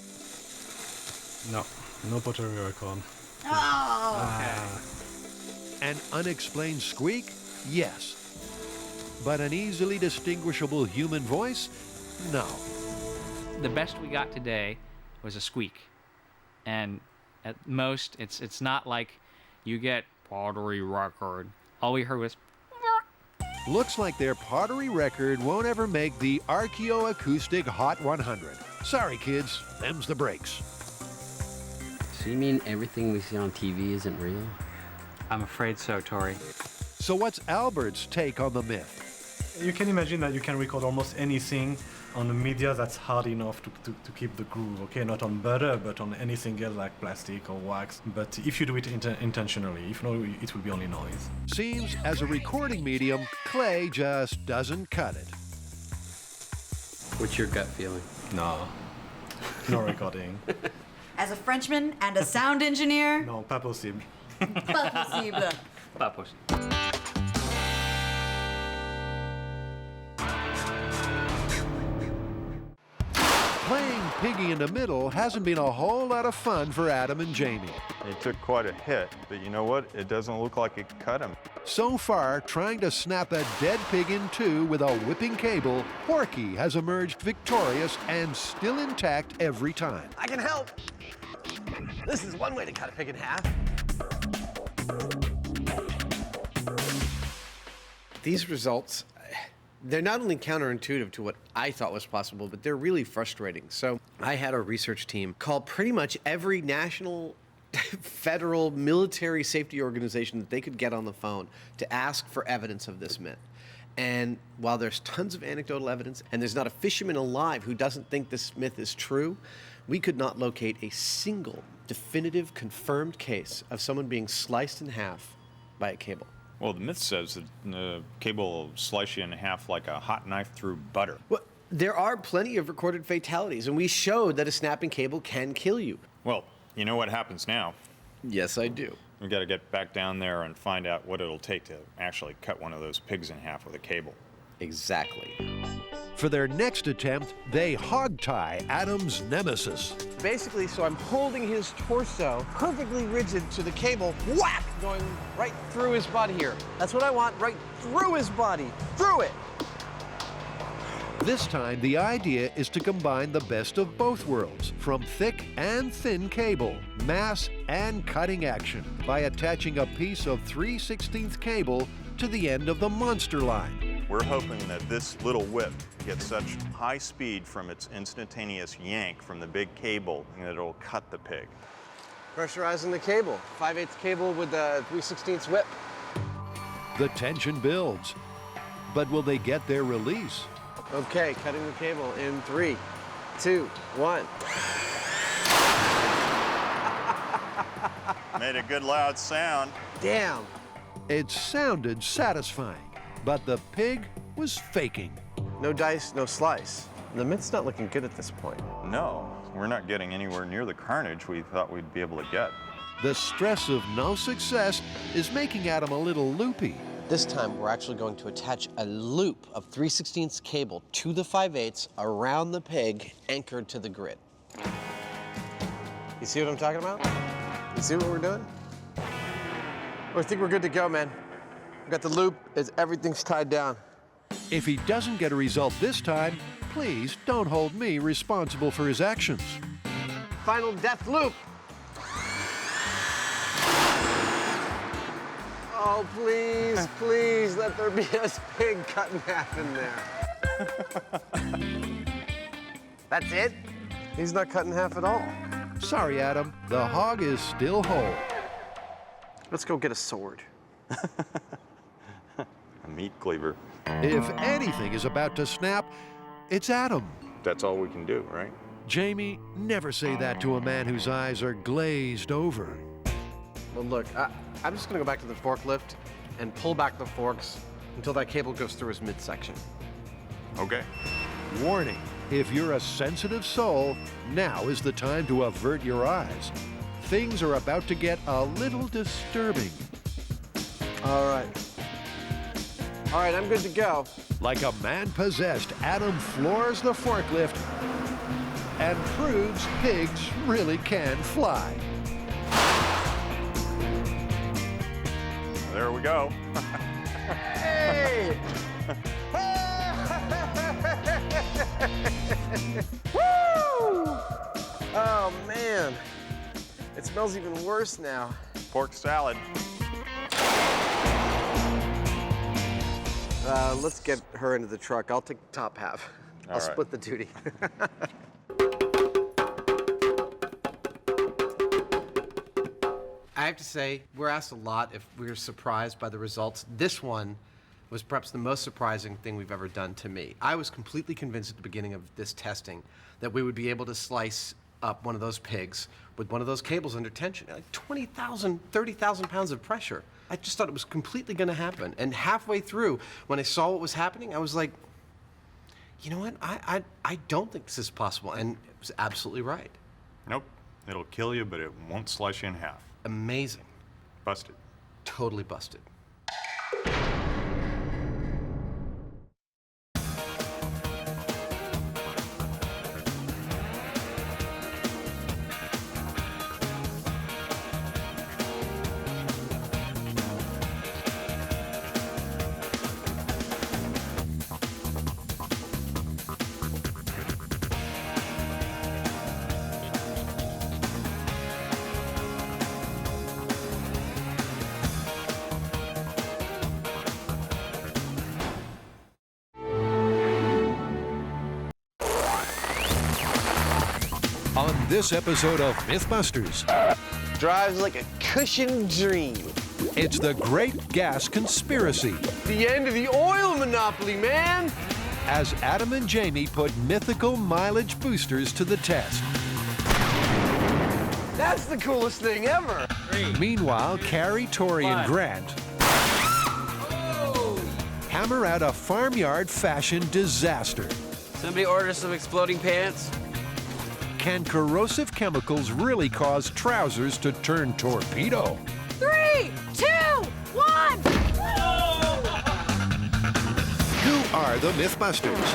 No pottery record. Oh! An unexplained squeak? Yes. But an easily distinguishable human voice? No. The best we got today was a squeak. And at most, it's not like you get pottery record. All we heard was... Looks like their Pottery record won't ever make the Archaeoacoustic Hot 100. Sorry, kids. Them's the breaks. So you mean everything we see on TV isn't real? I'm afraid so, Tori. So what's Albert's take on the myth? You can imagine that you can record almost anything on a media that's hard enough to keep the groove, okay? Not on butter, but on anything else like plastic or wax. But if you do it intentionally, if not, it will be only noise. Seems as a recording medium, clay just doesn't cut it. What's your gut feeling? No recording. As a Frenchman and a sound engineer, No, pas possible. Pas possible. Pas possible. Playing piggy in the middle hasn't been a whole lot of fun for Adam and Jamie. He took quite a hit, but you know what? It doesn't look like it cut him. So far, trying to snap a dead pig in two with a whipping cable, Porky has emerged victorious and still intact every time. I can help. This is one way to cut a pig in half. These results, they're not only counterintuitive to what I thought was possible, but they're really frustrating. So I had a research team call pretty much every national, federal, military safety organization that they could get on the phone to ask for evidence of this myth. And while there's tons of anecdotal evidence, and there's not a fisherman alive who doesn't think this myth is true, we could not locate a single definitive, confirmed case of someone being sliced in half by a cable. Well, the myth says that the cable will slice you in half like a hot knife through butter. Well, there are plenty of recorded fatalities, and we showed that a snapping cable can kill you. Well, you know what happens now? Yes, I do. We've got to get back down there and find out what it'll take to actually cut one of those pigs in half with a cable. Exactly. For their next attempt, they hogtie Adam's nemesis. Basically, so I'm holding his torso perfectly rigid to the cable, whack, going right through his body here. That's what I want, right through his body, through it. This time, the idea is to combine the best of both worlds, from thick and thin cable, mass and cutting action, by attaching a piece of 3/16 cable to the end of the monster line. We're hoping that this little whip gets such high speed from its instantaneous yank from the big cable that it'll cut the pig. Pressurizing the cable, 5/8 cable with the 3/16 whip. The tension builds. But will they get their release? Okay, cutting the cable in 3, 2, 1. Made a good loud sound. Damn. It sounded satisfying, but the pig was faking. No dice, no slice. The myth's not looking good at this point. No, we're not getting anywhere near the carnage we thought we'd be able to get. The stress of no success is making Adam a little loopy. This time, we're actually going to attach a loop of 3/16 cable to the 5/8 around the pig, anchored to the grid. You see what I'm talking about? You see what we're doing? I think we're good to go, man. We've got the loop, everything's tied down. If he doesn't get a result this time, please don't hold me responsible for his actions. Final death loop. Oh, please, please, let there be a pig cut in half in there. That's it? He's not cut in half at all. Sorry, Adam. The hog is still whole. Let's go get a sword. A meat cleaver. If anything is about to snap, it's Adam. That's all we can do, right? Jamie, never say that to a man whose eyes are glazed over. Well, look, I'm just gonna go back to the forklift and pull back the forks until that cable goes through his midsection. Okay. Warning, if you're a sensitive soul, now is the time to avert your eyes. Things are about to get a little disturbing. All right, I'm good to go. Like a man possessed, Adam floors the forklift and proves pigs really can fly. There we go. Hey! Woo! Oh, man. It smells even worse now. Pork salad. Let's get her into the truck. I'll take the top half. I'll right. split the duty. I have to say, we're asked a lot if we're surprised by the results. This one was perhaps the most surprising thing we've ever done to me. I was completely convinced at the beginning of this testing that we would be able to slice up one of those pigs with one of those cables under tension, like 20,000, 30,000 pounds of pressure. I just thought it was completely gonna happen. And halfway through, when I saw what was happening, I was like, you know what, I don't think this is possible. And it was absolutely right. Nope. It'll kill you, but it won't slice you in half. Amazing. Busted. Totally busted. On this episode of MythBusters, Drives like a cushioned dream. it's the Great Gas Conspiracy. The end of the oil monopoly, man! As Adam and Jamie put mythical mileage boosters to the test. That's the coolest thing ever! Meanwhile, Carrie, Tori, and Grant hammer out a farmyard fashion disaster. Somebody order some exploding pants? Can corrosive chemicals really cause trousers to turn torpedo? 3, 2, 1! Who are the MythBusters?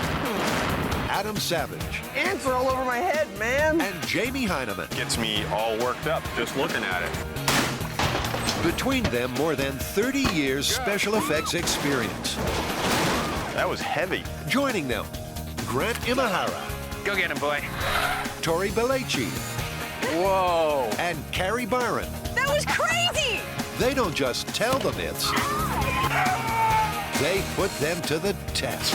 Adam Savage Ants are all over my head, man! and Jamie Heineman. Gets me all worked up just looking at it. Between them, more than 30 years special effects experience. That was heavy. Joining them, Grant Imahara, Go get him, boy. Tori Belleci, Whoa! and Carrie Byron. That was crazy! They don't just tell the myths, they put them to the test.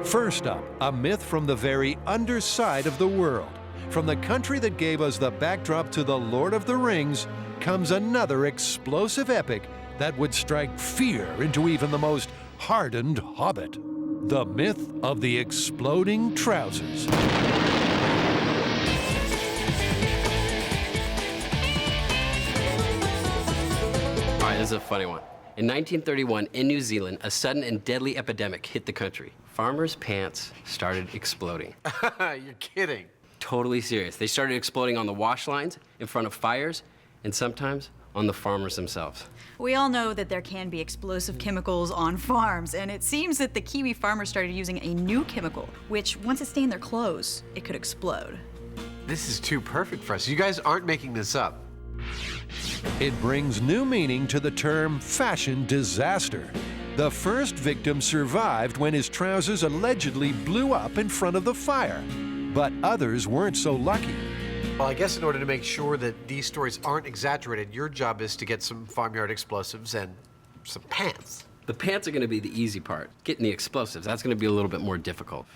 First up, a myth from the very underside of the world. From the country that gave us the backdrop to The Lord of the Rings comes another explosive epic that would strike fear into even the most hardened hobbit. The myth of the exploding trousers. All right, this is a funny one. In 1931, in New Zealand, a sudden and deadly epidemic hit the country. Farmers' pants started exploding. You're kidding. Totally serious. They started exploding on the wash lines, in front of fires, and sometimes on the farmers themselves. We all know that there can be explosive chemicals on farms, and it seems that the Kiwi farmers started using a new chemical, which, once it stained their clothes, it could explode. This is too perfect for us. You guys aren't making this up. It brings new meaning to the term fashion disaster. The first victim survived when his trousers allegedly blew up in front of the fire, but others weren't so lucky. Well, I guess in order to make sure that these stories aren't exaggerated, your job is to get some farmyard explosives and some pants. The pants are going to be the easy part. Getting the explosives, that's going to be a little bit more difficult.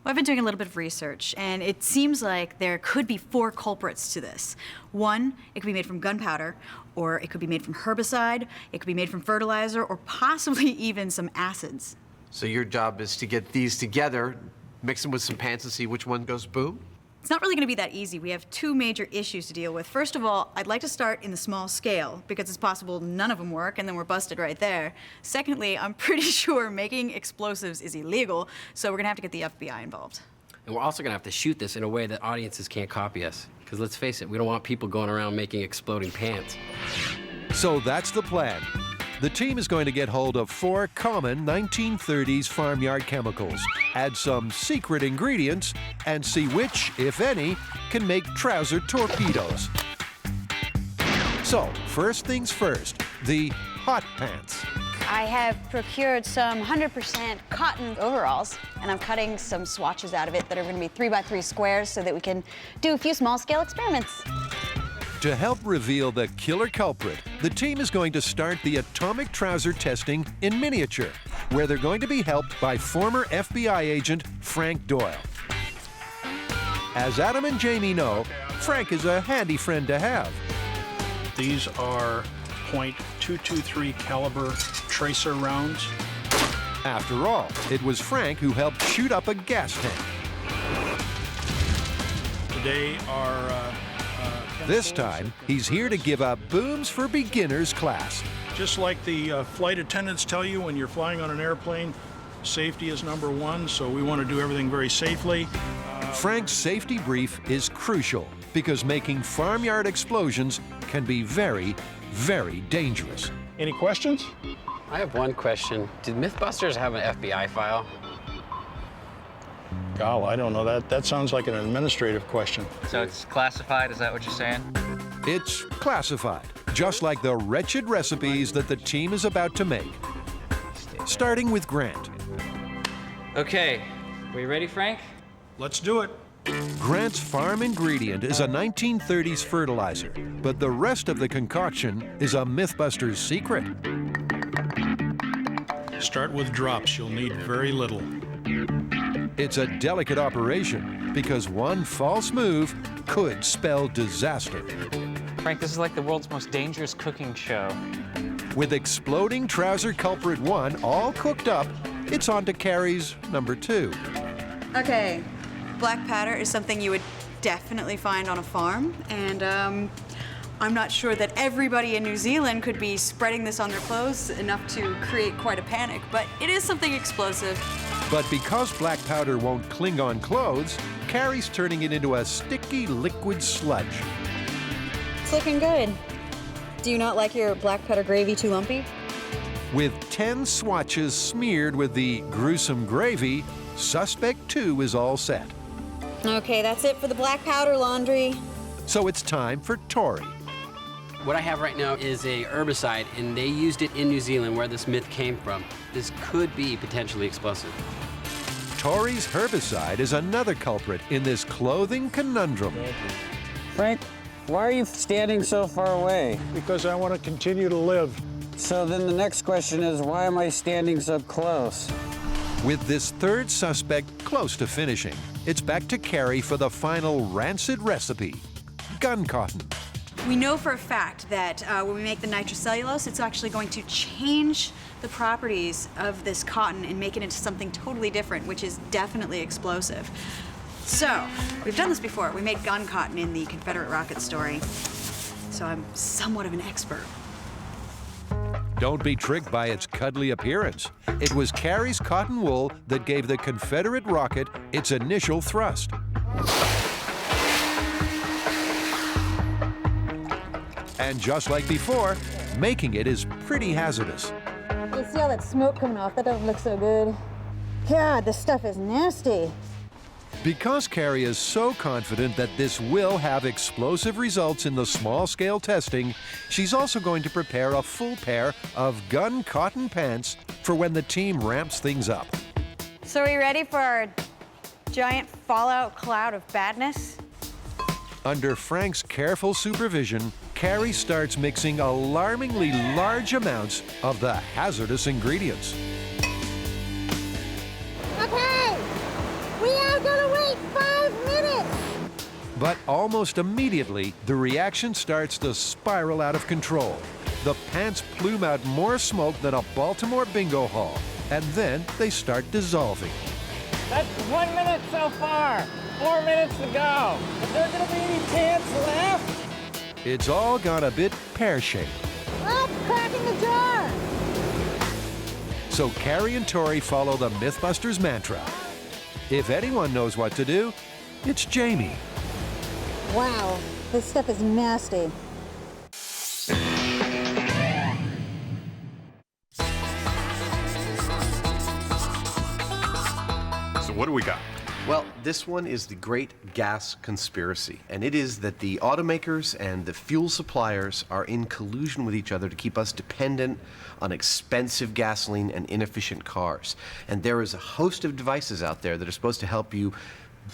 Well, I've been doing a little bit of research, and it seems like there could be 4 culprits to this. 1, it could be made from gunpowder, or it could be made from herbicide, it could be made from fertilizer, or possibly even some acids. So your job is to get these together, mix them with some pants and see which one goes boom? It's not really going to be that easy. We have 2 major issues to deal with. First of all, I'd like to start in the small scale, because it's possible none of them work, and then we're busted right there. Secondly, I'm pretty sure making explosives is illegal, so we're going to have to get the FBI involved. And we're also going to have to shoot this in a way that audiences can't copy us. Because let's face it, we don't want people going around making exploding pants. So that's the plan. The team is going to get hold of 4 common 1930s farmyard chemicals, add some secret ingredients, and see which, if any, can make trouser torpedoes. So, first things first, the hot pants. I have procured some 100% cotton overalls, and I'm cutting some swatches out of it that are going to be 3x3 squares so that we can do a few small-scale experiments. To help reveal the killer culprit, the team is going to start the atomic trouser testing in miniature, where they're going to be helped by former FBI agent Frank Doyle. As Adam and Jamie know, Frank is a handy friend to have. These are .223 caliber tracer rounds. After all, it was Frank who helped shoot up a gas tank. Today are This time, he's here to give a Booms for Beginners class. just like the flight attendants tell you when you're flying on an airplane, safety is #1, so we want to do everything very safely. Frank's safety brief is crucial because making farmyard explosions can be very, very dangerous. Any questions? I have one question. Did MythBusters have an FBI file? Gal, I don't know. That sounds like an administrative question. So it's classified, is that what you're saying? It's classified, just like the wretched recipes that the team is about to make. Starting with Grant. Okay, we ready, Frank? Let's do it. Grant's farm ingredient is a 1930s fertilizer, but the rest of the concoction is a MythBusters secret. Start with drops. You'll need very little. It's a delicate operation because one false move could spell disaster. Frank, this is like the world's most dangerous cooking show. With exploding Trouser culprit 1 all cooked up, it's on to Carrie's number 2. Okay, black powder is something you would definitely find on a farm, and I'm not sure that everybody in New Zealand could be spreading this on their clothes enough to create quite a panic, but it is something explosive. But because black powder won't cling on clothes, Carrie's turning it into a sticky liquid sludge. It's looking good. Do you not like your black powder gravy too lumpy? With 10 swatches smeared with the gruesome gravy, suspect 2 is all set. Okay, that's it for the black powder laundry. So it's time for Tori. What I have right now is a herbicide, and they used it in New Zealand where this myth came from. This could be potentially explosive. Tori's herbicide is another culprit in this clothing conundrum. Frank, why are you standing so far away? Because I want to continue to live. So then the next question is, why am I standing so close? With this third suspect close to finishing, it's back to Carrie for the final rancid recipe, gun cotton. We know for a fact that when we make the nitrocellulose, it's actually going to change the properties of this cotton and make it into something totally different, which is definitely explosive. So, we've done this before. We made gun cotton in the Confederate rocket story. So I'm somewhat of an expert. Don't be tricked by its cuddly appearance. It was Carrie's cotton wool that gave the Confederate rocket its initial thrust. And just like before, making it is pretty hazardous. You see all that smoke coming off? That doesn't look so good. God, this stuff is nasty. Because Carrie is so confident that this will have explosive results in the small-scale testing, she's also going to prepare a full pair of gun cotton pants for when the team ramps things up. So are we ready for our giant fallout cloud of badness? Under Frank's careful supervision, Carrie starts mixing alarmingly large amounts of the hazardous ingredients. Okay, we are gonna wait 5 minutes. But almost immediately, the reaction starts to spiral out of control. The pants plume out more smoke than a Baltimore bingo hall, and then they start dissolving. That's 1 minute so far. 4 minutes to go. Is there gonna be any pants left? It's all gone a bit pear-shaped. I'm cracking the jar. So Carrie and Tori follow the MythBusters mantra. If anyone knows what to do, it's Jamie. Wow, this stuff is nasty. So what do we got? Well, this one is the Great Gas Conspiracy, and it is that the automakers and the fuel suppliers are in collusion with each other to keep us dependent on expensive gasoline and inefficient cars. And there is a host of devices out there that are supposed to help you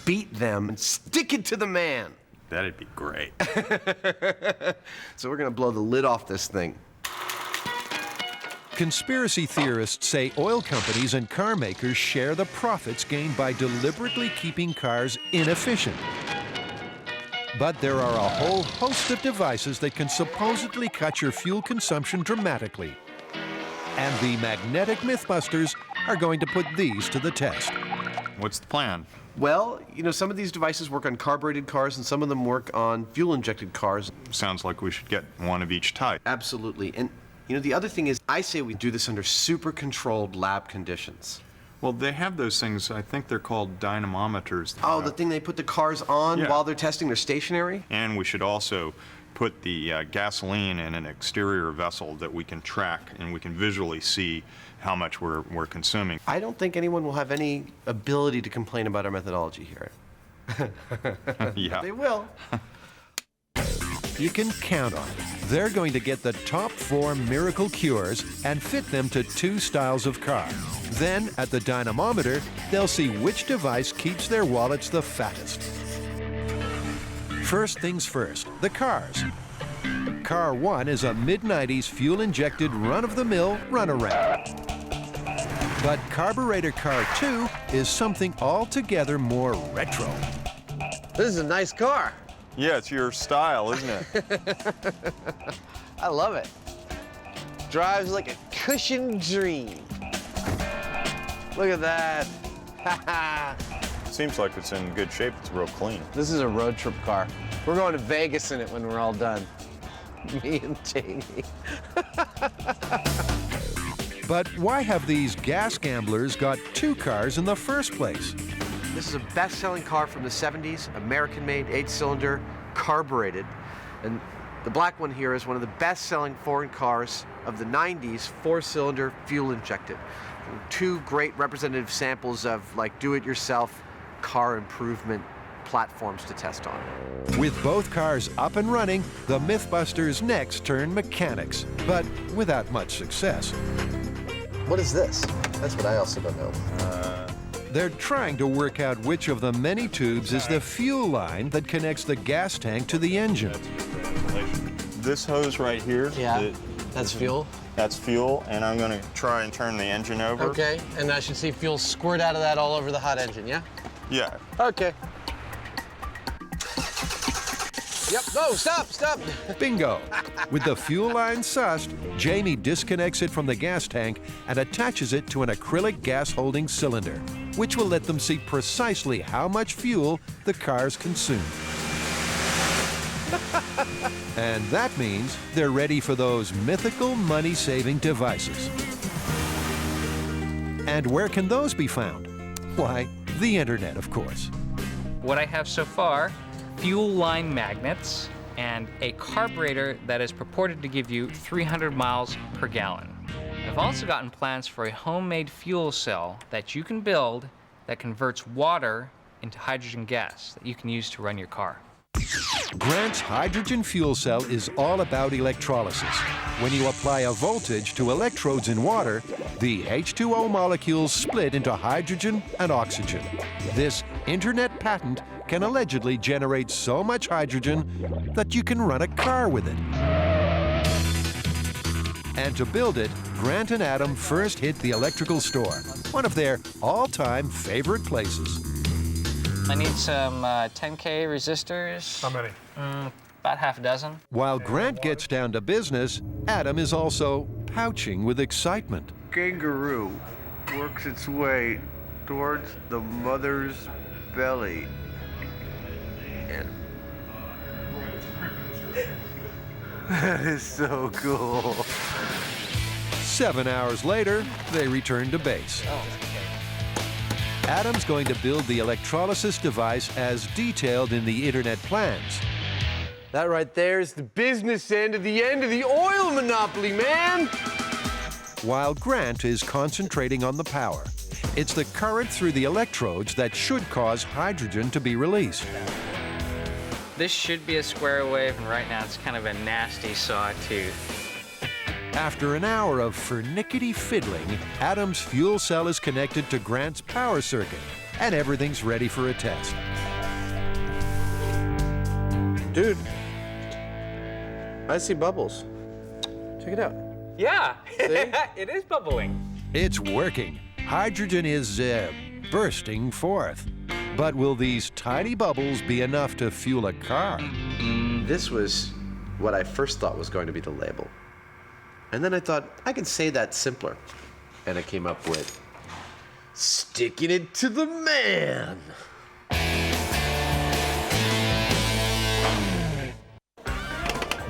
beat them and stick it to the man. That'd be great. So we're gonna blow the lid off this thing. Conspiracy theorists say oil companies and car makers share the profits gained by deliberately keeping cars inefficient. But there are a whole host of devices that can supposedly cut your fuel consumption dramatically. And the magnetic MythBusters are going to put these to the test. What's the plan? Well, you know, some of these devices work on carbureted cars and some of them work on fuel-injected cars. Sounds like we should get one of each type. Absolutely. And you know, the other thing is, I say we do this under super controlled lab conditions. Well, they have those things, I think they're called dynamometers. Oh, the thing they put the cars on Yeah. while they're testing, they're stationary? And we should also put the gasoline in an exterior vessel that we can track and we can visually see how much we're consuming. I don't think anyone will have any ability to complain about our methodology here. Yeah. They will. You can count on it. They're going to get the top 4 miracle cures and fit them to 2 styles of car. Then, at the dynamometer, they'll see which device keeps their wallets the fattest. First things first, the cars. Car 1 is a mid-90s fuel-injected run-of-the-mill runaround. But carburetor car 2 is something altogether more retro. This is a nice car. Yeah, it's your style, isn't it? I love it. Drives like a cushioned dream. Look at that. Seems like it's in good shape. It's real clean. This is a road trip car. We're going to Vegas in it when we're all done. Me and Jamie. But why have these gas gamblers got 2 cars in the first place? This is a best-selling car from the 70s, American-made, 8-cylinder, carbureted. And the black one here is one of the best-selling foreign cars of the 90s, 4-cylinder, fuel-injected. 2 great representative samples of, like, do-it-yourself car improvement platforms to test on. With both cars up and running, the MythBusters next turn mechanics, but without much success. What is this? That's what I also don't know. They're trying to work out which of the many tubes is the fuel line that connects the gas tank to the engine. This hose right here. Yeah, that's fuel? That's fuel, and I'm going to try and turn the engine over. Okay, and I should see fuel squirt out of that all over the hot engine, yeah? Yeah. Okay. Yep, no, stop. Bingo! With the fuel line sussed, Jamie disconnects it from the gas tank and attaches it to an acrylic gas-holding cylinder, which will let them see precisely how much fuel the cars consume. And that means they're ready for those mythical money-saving devices. And where can those be found? Why, the internet, of course. What I have so far, fuel line magnets and a carburetor that is purported to give you 300 miles per gallon. I've also gotten plans for a homemade fuel cell that you can build that converts water into hydrogen gas that you can use to run your car. Grant's hydrogen fuel cell is all about electrolysis. When you apply a voltage to electrodes in water, the H2O molecules split into hydrogen and oxygen. This internet patent can allegedly generate so much hydrogen that you can run a car with it. And to build it, Grant and Adam first hit the electrical store, one of their all-time favorite places. I need some 10K resistors. How many? About half a dozen. While Grant gets down to business, Adam is also pouching with excitement. Kangaroo works its way towards the mother's belly. And that is so cool. 7 hours later, they return to base. Adam's going to build the electrolysis device as detailed in the internet plans. That right there is the business end of the oil monopoly, man! While Grant is concentrating on the power. It's the current through the electrodes that should cause hydrogen to be released. This should be a square wave, and right now it's kind of a nasty sawtooth. After an hour of fernickety fiddling, Adam's fuel cell is connected to Grant's power circuit, and everything's ready for a test. Dude, I see bubbles. Check it out. Yeah, See? it is bubbling. It's working. Hydrogen is bursting forth. But will these tiny bubbles be enough to fuel a car? This was what I first thought was going to be the label. And then I thought, I can say that simpler. And I came up with, sticking it to the man.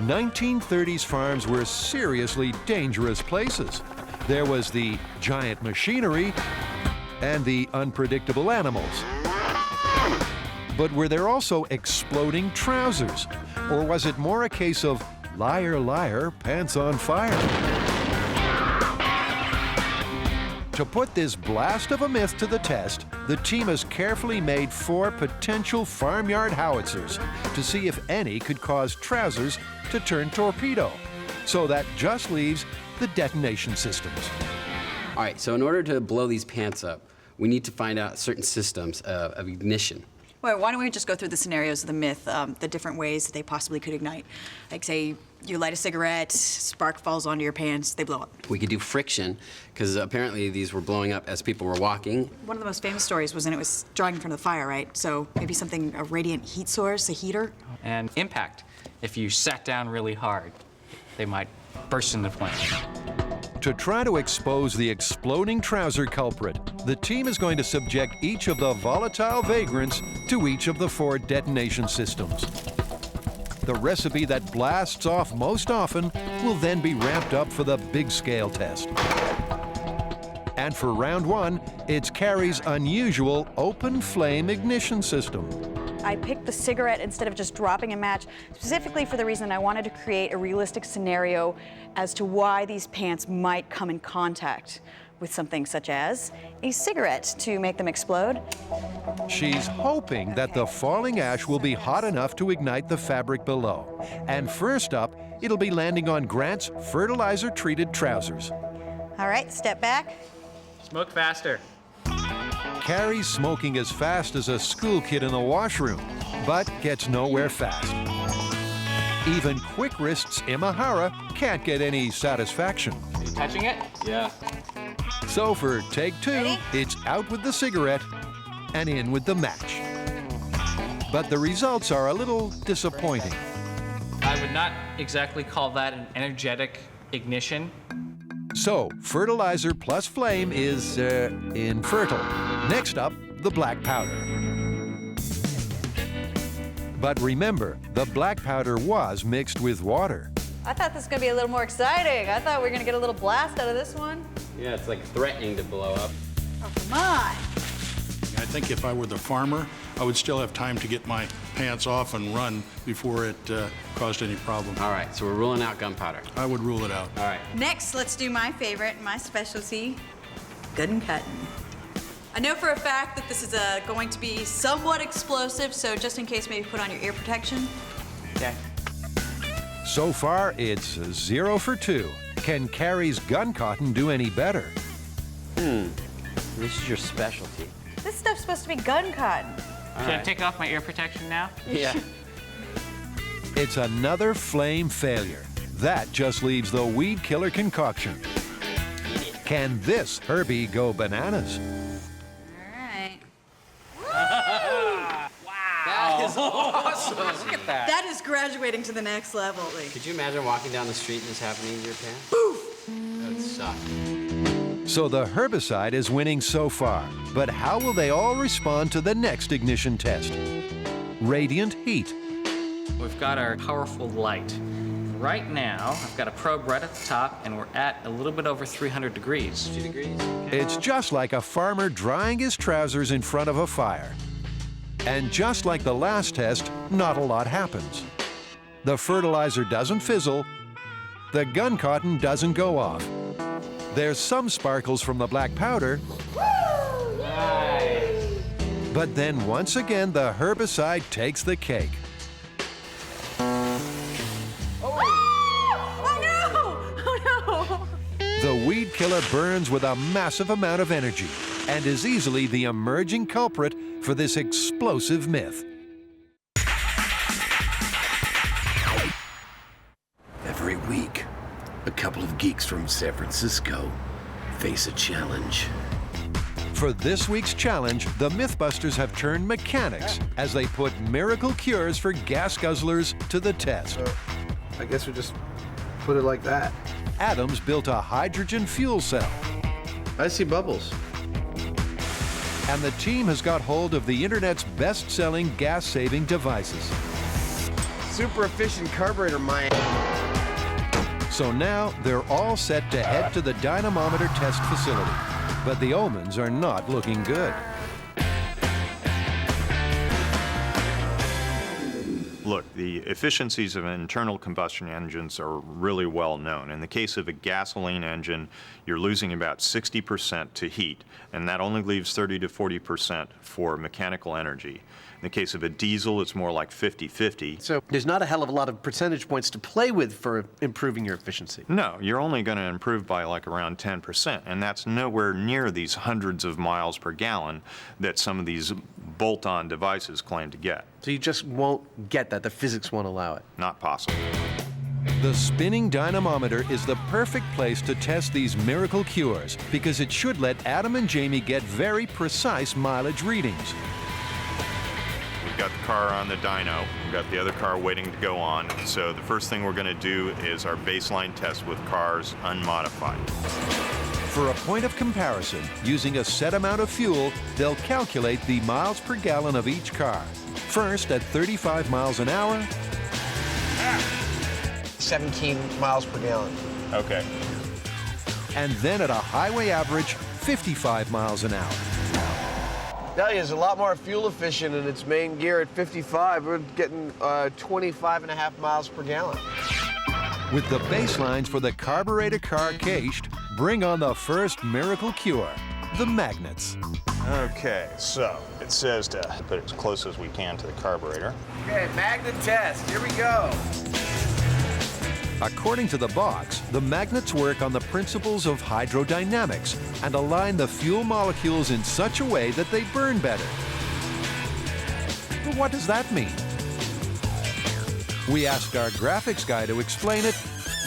'30s farms were seriously dangerous places. There was the giant machinery and the unpredictable animals. But were there also exploding trousers? Or was it more a case of liar, liar, pants on fire? To put this blast of a myth to the test, the team has carefully made 4 potential farmyard howitzers to see if any could cause trousers to turn torpedo. So that just leaves the detonation systems. All right, so in order to blow these pants up, we need to find out certain systems of ignition. Well, why don't we just go through the scenarios of the myth, the different ways that they possibly could ignite. Like, say, you light a cigarette, spark falls onto your pants, they blow up. We could do friction, because apparently these were blowing up as people were walking. One of the most famous stories was when it was drawing in front of the fire, right? So maybe something, a radiant heat source, a heater? And impact. If you sat down really hard, they might burst into flames. To try to expose the exploding trouser culprit, the team is going to subject each of the volatile vagrants to each of the 4 detonation systems. The recipe that blasts off most often will then be ramped up for the big scale test. And for round 1, it's Carrie's unusual open flame ignition system. I picked the cigarette instead of just dropping a match, specifically for the reason I wanted to create a realistic scenario as to why these pants might come in contact with something such as a cigarette to make them explode. She's hoping that the falling ash will be hot enough to ignite the fabric below. And first up, it'll be landing on Grant's fertilizer-treated trousers. All right, step back. Smoke faster. Carrie's smoking as fast as a school kid in the washroom, but gets nowhere fast. Even quick wrists Imahara can't get any satisfaction. Are you touching it? Yeah. So for take 2, it's out with the cigarette and in with the match. But the results are a little disappointing. I would not exactly call that an energetic ignition. So, fertilizer plus flame is, infertile. Next up, the black powder. But remember, the black powder was mixed with water. I thought this was gonna be a little more exciting. I thought we were gonna get a little blast out of this one. Yeah, it's like threatening to blow up. Oh, come on. I think if I were the farmer, I would still have time to get my pants off and run before it caused any problem. All right, so we're ruling out gunpowder. I would rule it out. All right. Next, let's do my favorite, my specialty, gun cutting. I know for a fact that this is going to be somewhat explosive, so just in case, maybe put on your ear protection. Okay. So far, it's 0 for 2. Can Carrie's gun cotton do any better? This is your specialty. This stuff's supposed to be gun cotton. Should I take off my ear protection now? Yeah. It's another flame failure. That just leaves the weed killer concoction. Can this Herbie go bananas? That is awesome. Look at that. That is graduating to the next level. Like. Could you imagine walking down the street and this happening to your pants? Poof! That would suck. So the herbicide is winning so far, but how will they all respond to the next ignition test? Radiant heat. We've got our powerful light. Right now, I've got a probe right at the top, and we're at a little bit over 300 degrees. 2 degrees? It's just like a farmer drying his trousers in front of a fire. And just like the last test, not a lot happens. The fertilizer doesn't fizzle, the gun cotton doesn't go off. There's some sparkles from the black powder. Nice. But then once again, the herbicide takes the cake. The weed killer burns with a massive amount of energy and is easily the emerging culprit for this explosive myth. Every week, a couple of geeks from San Francisco face a challenge. For this week's challenge, the MythBusters have turned mechanics as they put miracle cures for gas guzzlers to the test. I guess we just put it like that. Adams built a hydrogen fuel cell. I see bubbles. And the team has got hold of the internet's best-selling gas-saving devices. Super efficient carburetor, my. So now they're all set to head to the dynamometer test facility. But the omens are not looking good. Look, the efficiencies of internal combustion engines are really well known. In the case of a gasoline engine, you're losing about 60% to heat, and that only leaves 30 to 40% for mechanical energy. In the case of a diesel, it's more like 50-50. So there's not a hell of a lot of percentage points to play with for improving your efficiency. No, you're only going to improve by like around 10%, and that's nowhere near these hundreds of miles per gallon that some of these bolt-on devices claim to get. So you just won't get that. The physics won't allow it. Not possible. The spinning dynamometer is the perfect place to test these miracle cures because it should let Adam and Jamie get very precise mileage readings. We've got the car on the dyno. We've got the other car waiting to go on. So the first thing we're going to do is our baseline test with cars unmodified. For a point of comparison, using a set amount of fuel, they'll calculate the miles per gallon of each car. First at 35 miles an hour. 17 miles per gallon. Okay. And then at a highway average, 55 miles an hour. Tell you, it's a lot more fuel efficient in its main gear at 55. We're getting 25.5 miles per gallon. With the baselines for the carburetor car cached, bring on the first miracle cure, the magnets. Okay, so it says to put it as close as we can to the carburetor. Okay, magnet test. Here we go. According to the box, the magnets work on the principles of hydrodynamics and align the fuel molecules in such a way that they burn better. But what does that mean? We asked our graphics guy to explain it,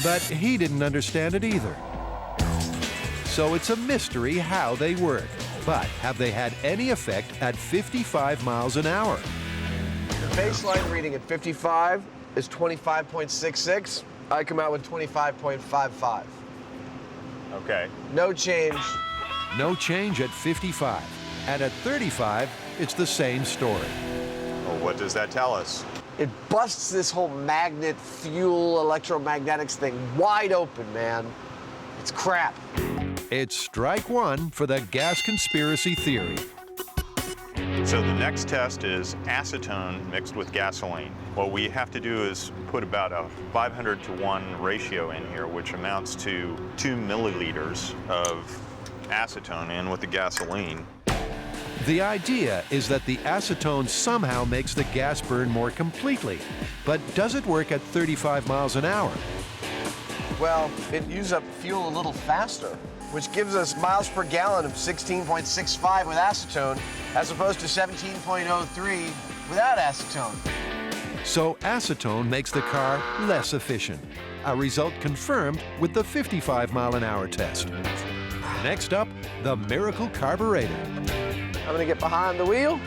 but he didn't understand it either. So it's a mystery how they work. But have they had any effect at 55 miles an hour? The baseline reading at 55 is 25.66. I come out with 25.55. Okay. No change. No change at 55. And at 35, it's the same story. Well, what does that tell us? It busts this whole magnet, fuel, electromagnetics thing wide open, man. It's crap. It's strike one for the gas conspiracy theory. So the next test is acetone mixed with gasoline. What we have to do is put about a 500-to-1 ratio in here, which amounts to 2 milliliters of acetone in with the gasoline. The idea is that the acetone somehow makes the gas burn more completely. But does it work at 35 miles an hour? Well, it uses up fuel a little faster, which gives us miles per gallon of 16.65 with acetone, as opposed to 17.03 without acetone. So acetone makes the car less efficient, a result confirmed with the 55 mile an hour test. Next up, the miracle carburetor. I'm gonna get behind the wheel.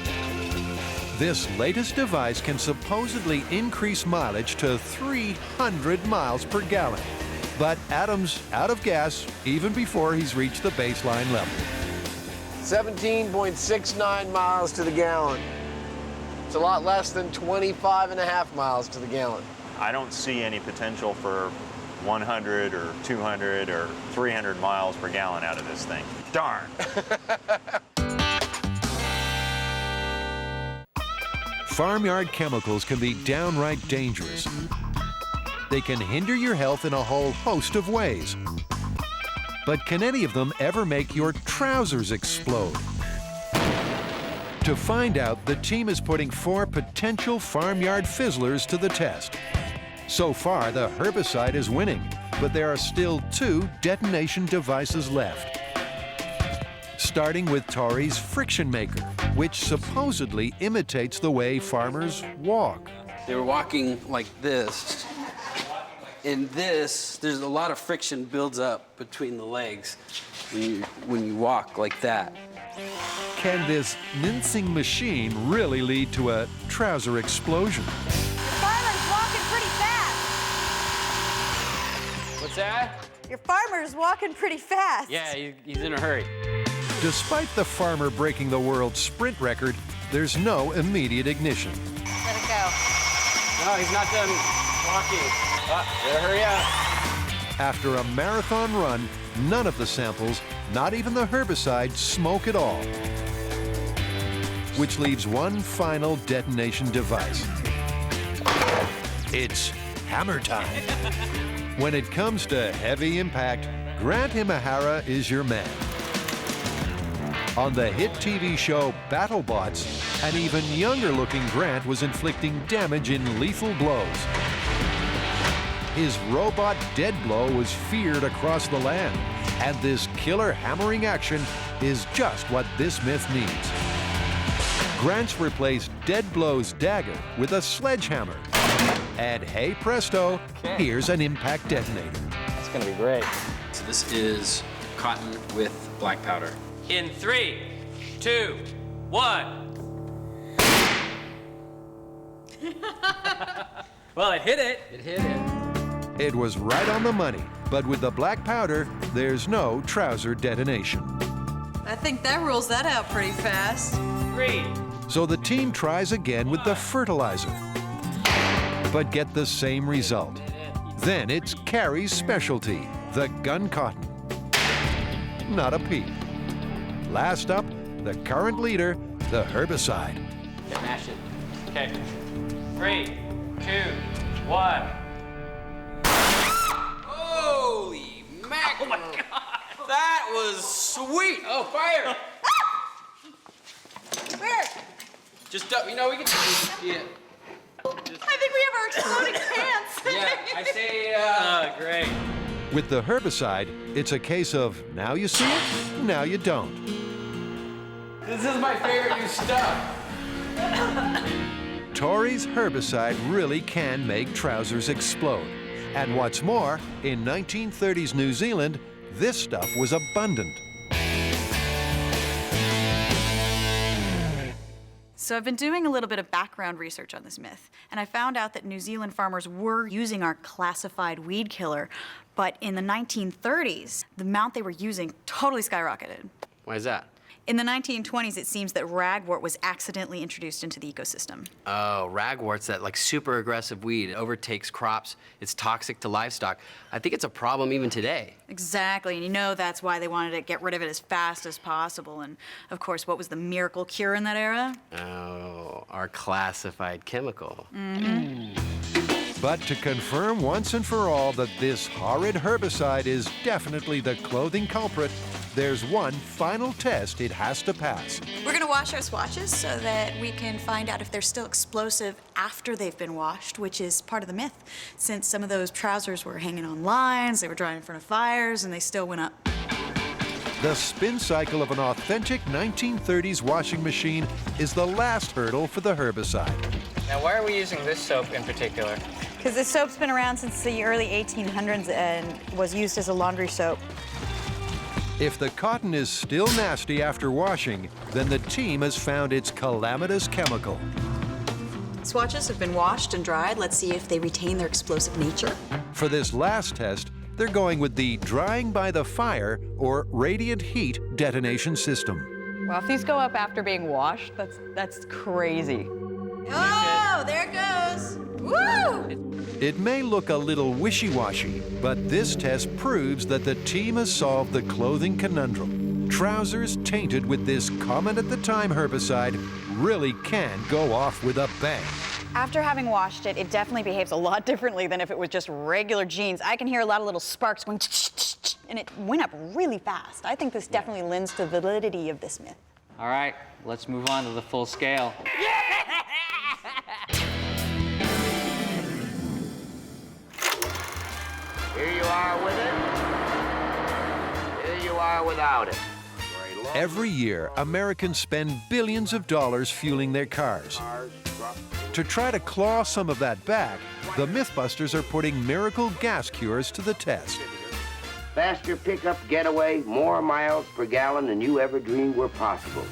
This latest device can supposedly increase mileage to 300 miles per gallon. But Adam's out of gas even before he's reached the baseline level. 17.69 miles to the gallon. It's a lot less than 25.5 miles to the gallon. I don't see any potential for 100 or 200 or 300 miles per gallon out of this thing. Darn. Farmyard chemicals can be downright dangerous. They can hinder your health in a whole host of ways. But can any of them ever make your trousers explode? To find out, the team is putting 4 potential farmyard fizzlers to the test. So far, the herbicide is winning, but there are still 2 detonation devices left. Starting with Tori's friction maker, which supposedly imitates the way farmers walk. They were walking like this. In this, there's a lot of friction builds up between the legs when you walk like that. Can this mincing machine really lead to a trouser explosion? Your farmer's walking pretty fast. What's that? Your farmer's walking pretty fast. Yeah, he's in a hurry. Despite the farmer breaking the world sprint record, there's no immediate ignition. Let it go. No, he's not done walking. Better hurry up. After a marathon run, none of the samples, not even the herbicide, smoke at all. Which leaves one final detonation device. It's hammer time. When it comes to heavy impact, Grant Imahara is your man. On the hit TV show BattleBots, an even younger-looking Grant was inflicting damage in lethal blows. His robot dead blow was feared across the land, and this killer hammering action is just what this myth needs. Grant's replaced Dead Blow's dagger with a sledgehammer. And hey presto, here's an impact detonator. That's gonna be great. So this is cotton with black powder. In 3, 2, 1. Well, it hit it. It hit it. It was right on the money, but with the black powder, there's no trouser detonation. I think that rules that out pretty fast. 3. So the team tries again with the fertilizer, but get the same result. Then it's Carrie's specialty, the gun cotton. Not a peep. Last up, the current leader, the herbicide. Mash it. Okay. 3, 2, 1. Holy mackerel! Oh my God! That was sweet. Oh, fire! Where? Just we can just yeah. I think we have our exploding pants. Yeah, I say. Great. With the herbicide, it's a case of now you see it, now you don't. This is my favorite new stuff. Tory's herbicide really can make trousers explode. And what's more, in 1930s New Zealand, this stuff was abundant. So I've been doing a little bit of background research on this myth, and I found out that New Zealand farmers were using our classified weed killer, but in the 1930s, the amount they were using totally skyrocketed. Why is that? In the 1920s, it seems that ragwort was accidentally introduced into the ecosystem. Oh, ragwort's that like super aggressive weed. It overtakes crops. It's toxic to livestock. I think it's a problem even today. Exactly, and you know that's why they wanted to get rid of it as fast as possible. And of course, what was the miracle cure in that era? Oh, our classified chemical. But to confirm once and for all that this horrid herbicide is definitely the clothing culprit, there's one final test it has to pass. We're gonna wash our swatches so that we can find out if they're still explosive after they've been washed, which is part of the myth, since some of those trousers were hanging on lines, they were drying in front of fires, and they still went up. The spin cycle of an authentic 1930s washing machine is the last hurdle for the herbicide. Now, why are we using this soap in particular? Because this soap's been around since the early 1800s and was used as a laundry soap. If the cotton is still nasty after washing, then the team has found its calamitous chemical. Swatches have been washed and dried. Let's see if they retain their explosive nature. For this last test, they're going with the drying by the fire or radiant heat detonation system. Well, if these go up after being washed, that's crazy. Oh, there it goes. Woo! It may look a little wishy-washy, but this test proves that the team has solved the clothing conundrum. Trousers tainted with this common-at-the-time herbicide really can go off with a bang. After having washed it, it definitely behaves a lot differently than if it was just regular jeans. I can hear a lot of little sparks going, and it went up really fast. I think this definitely lends to the validity of this myth. All right, let's move on to the full scale. Here you are with it. Here you are without it. Every year, Americans spend billions of dollars fueling their cars. To try to claw some of that back, the MythBusters are putting miracle gas cures to the test. Faster pickup getaway, more miles per gallon than you ever dreamed were possible.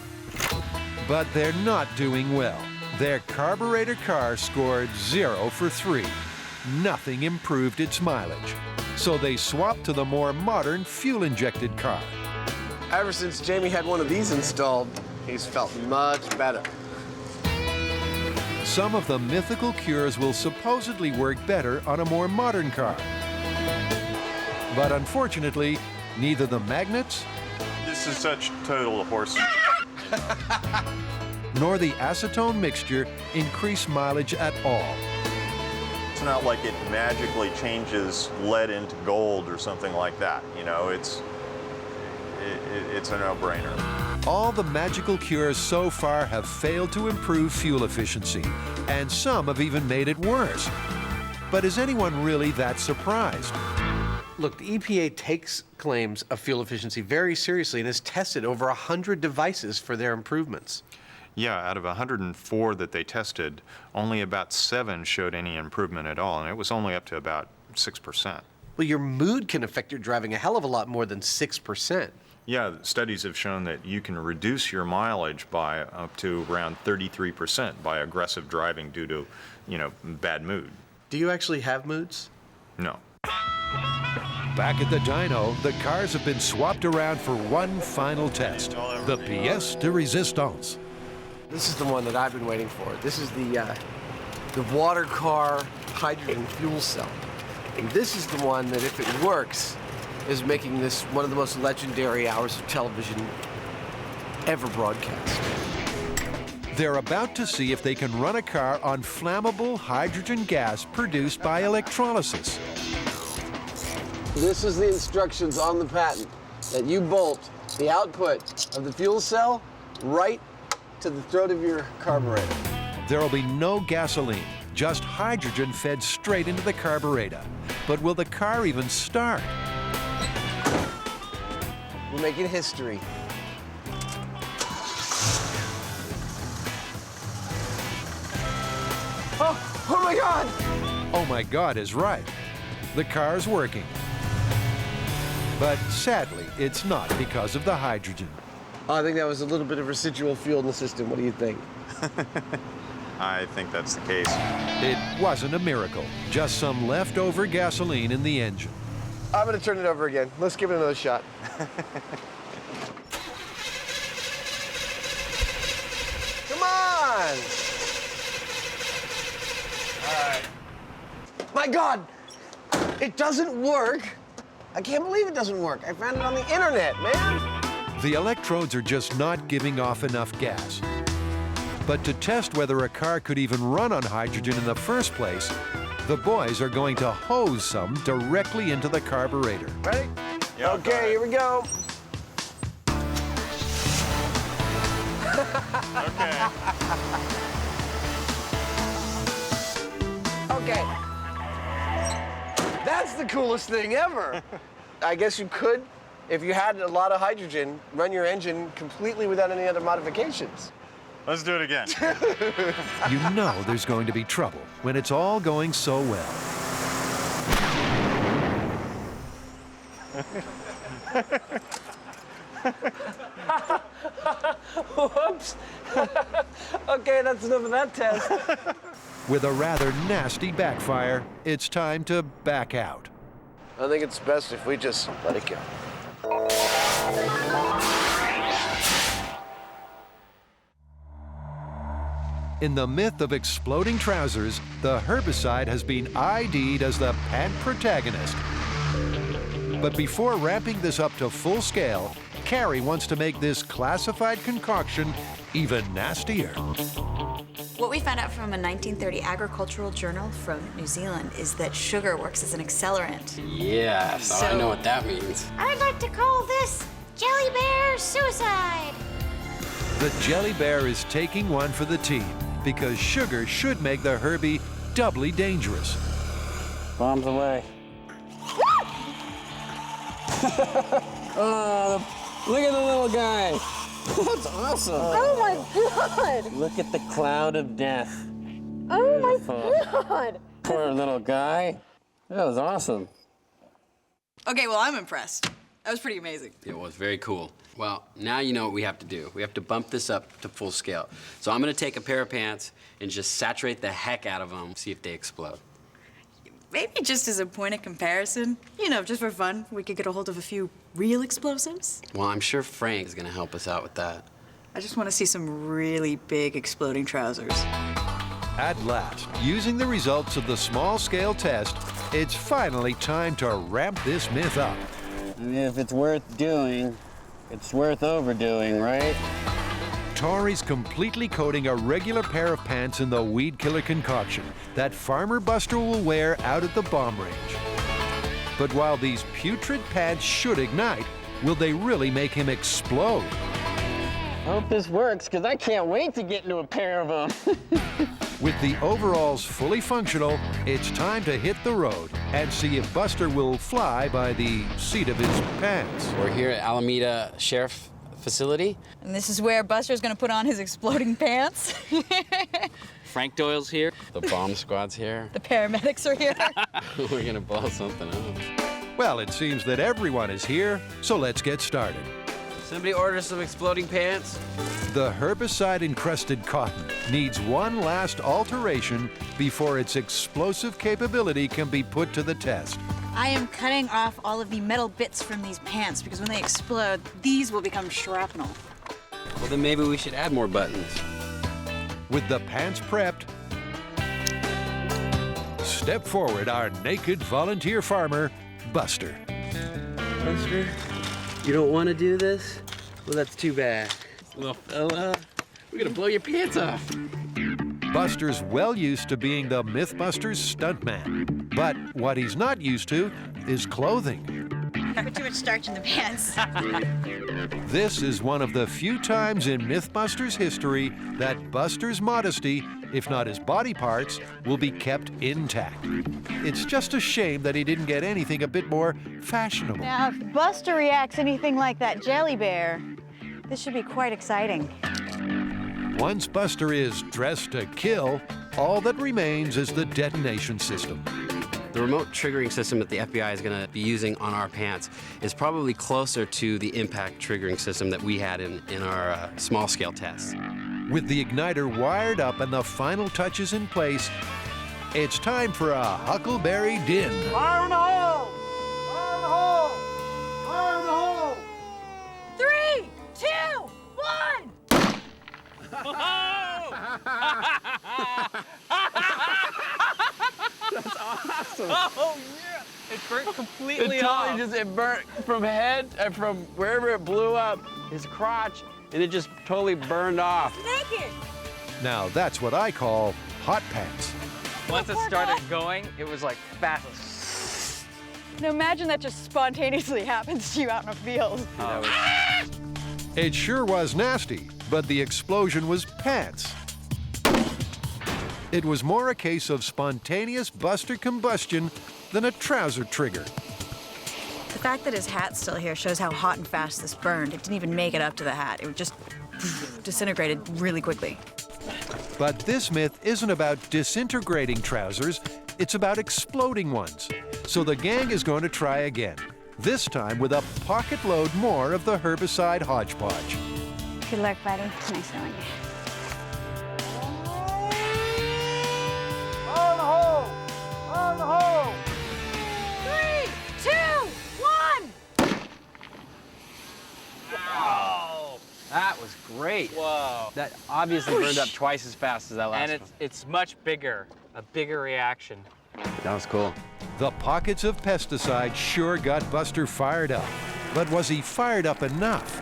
But they're not doing well. Their carburetor car scored 0 for 3. Nothing improved its mileage. So they swapped to the more modern fuel-injected car. Ever since Jamie had one of these installed, he's felt much better. Some of the mythical cures will supposedly work better on a more modern car. But unfortunately, neither the magnets This is such total horse. nor the acetone mixture increase mileage at all. It's not like it magically changes lead into gold or something like that. You know, it's a no-brainer. All the magical cures so far have failed to improve fuel efficiency, and some have even made it worse. But is anyone really that surprised? Look, the EPA takes claims of fuel efficiency very seriously and has tested over 100 devices for their improvements. Yeah, out of 104 that they tested, only about 7 showed any improvement at all, and it was only up to about 6%. Well, your mood can affect your driving a hell of a lot more than 6%. Yeah, studies have shown that you can reduce your mileage by up to around 33% by aggressive driving due to, you know, bad mood. Do you actually have moods? No. Back at the dyno, the cars have been swapped around for one final test, the pièce de résistance. This is the one that I've been waiting for. This is the water car hydrogen fuel cell. And this is the one that, if it works, is making this one of the most legendary hours of television ever broadcast. They're about to see if they can run a car on flammable hydrogen gas produced by electrolysis. This is the instructions on the patent, that you bolt the output of the fuel cell right to the throat of your carburetor. There'll be no gasoline, just hydrogen fed straight into the carburetor. But will the car even start? We're making history. Oh my God! Oh my God is right. The car's working. But sadly, it's not because of the hydrogen. Oh, I think that was a little bit of residual fuel in the system. What do you think? I think that's the case. It wasn't a miracle, just some leftover gasoline in the engine. I'm gonna turn it over again. Let's give it another shot. Come on! All right. My God! It doesn't work! I can't believe it doesn't work. I found it on the internet, man! The electrodes are just not giving off enough gas. But to test whether a car could even run on hydrogen in the first place, the boys are going to hose some directly into the carburetor. Ready? Yeah, okay, here we go. Okay. Okay. That's the coolest thing ever. I guess you could, if you had a lot of hydrogen, run your engine completely without any other modifications. Let's do it again. You know there's going to be trouble when it's all going so well. Whoops. Okay, that's enough of that test. With a rather nasty backfire, it's time to back out. I think it's best if we just let it go. In the myth of exploding trousers, the herbicide has been ID'd as the pant protagonist. But before ramping this up to full scale, Carrie wants to make this classified concoction even nastier. What we found out from a 1930 agricultural journal from New Zealand is that sugar works as an accelerant. Yeah, so I know what that means. I'd like to call this Jelly Bear Suicide. The Jelly Bear is taking one for the team because sugar should make the Herbie doubly dangerous. Bombs away. Oh, look at the little guy. That's awesome. Oh my God. Look at the cloud of death. Oh my God. Poor little guy. That was awesome. Okay, well, I'm impressed. That was pretty amazing. It was very cool. Well, now you know what we have to do. We have to bump this up to full scale. So I'm gonna take a pair of pants and just saturate the heck out of them, see if they explode. Maybe just as a point of comparison, you know, just for fun, we could get a hold of a few real explosives. Well, I'm sure Frank is gonna help us out with that. I just want to see some really big exploding trousers. At last, using the results of the small-scale test, It's finally time to ramp this myth up. I mean, if it's worth doing, it's worth overdoing, right? Tori's completely coating a regular pair of pants in the weed killer concoction that Farmer Buster will wear out at the bomb range. But while these putrid pants should ignite, will they really make him explode? I hope this works, because I can't wait to get into a pair of them. With the overalls fully functional, it's time to hit the road and see if Buster will fly by the seat of his pants. We're here at Alameda Sheriff Facility. And this is where Buster's gonna put on his exploding pants. Frank Doyle's here. The bomb squad's here. The paramedics are here. We're gonna blow something up. Well, it seems that everyone is here, so let's get started. Somebody order some exploding pants? The herbicide-encrusted cotton needs one last alteration before its explosive capability can be put to the test. I am cutting off all of the metal bits from these pants because when they explode, these will become shrapnel. Well, then maybe we should add more buttons. With the pants prepped, step forward our naked volunteer farmer, Buster. Buster, you don't want to do this? Well, that's too bad. Little fella, we're gonna blow your pants off. Buster's well used to being the MythBusters stuntman, but what he's not used to is clothing. Put too much starch in the pants. This is one of the few times in MythBusters history that Buster's modesty, if not his body parts, will be kept intact. It's just a shame that he didn't get anything a bit more fashionable. Now, if Buster reacts anything like that jelly bear, this should be quite exciting. Once Buster is dressed to kill, all that remains is the detonation system. The remote triggering system that the FBI is going to be using on our pants is probably closer to the impact triggering system that we had in our small-scale tests. With the igniter wired up and the final touches in place, it's time for a Huckleberry Din. Fire in the hole! Fire in the hole! Fire in the hole! 3, 2, 1! That's awesome. Oh, yeah. It burnt completely off. It burnt from head, from wherever it blew up, his crotch, and it just totally burned off. Naked! Now that's what I call hot pants. Once it started going, it was like fast. Now imagine that just spontaneously happens to you out in a field. It sure was nasty, but the explosion was pants. It was more a case of spontaneous Buster combustion than a trouser trigger. The fact that his hat's still here shows how hot and fast this burned. It didn't even make it up to the hat. It just disintegrated really quickly. But this myth isn't about disintegrating trousers, it's about exploding ones. So the gang is going to try again, this time with a pocket load more of the herbicide hodgepodge. Good luck, buddy. Nice knowing you. Fire in the hole! Fire in the hole! 3, 2, 1! Wow. That was great. Whoa. That obviously burned up twice as fast as that last And one. it's much bigger, a bigger reaction. That was cool. The pockets of pesticide sure got Buster fired up. But was he fired up enough?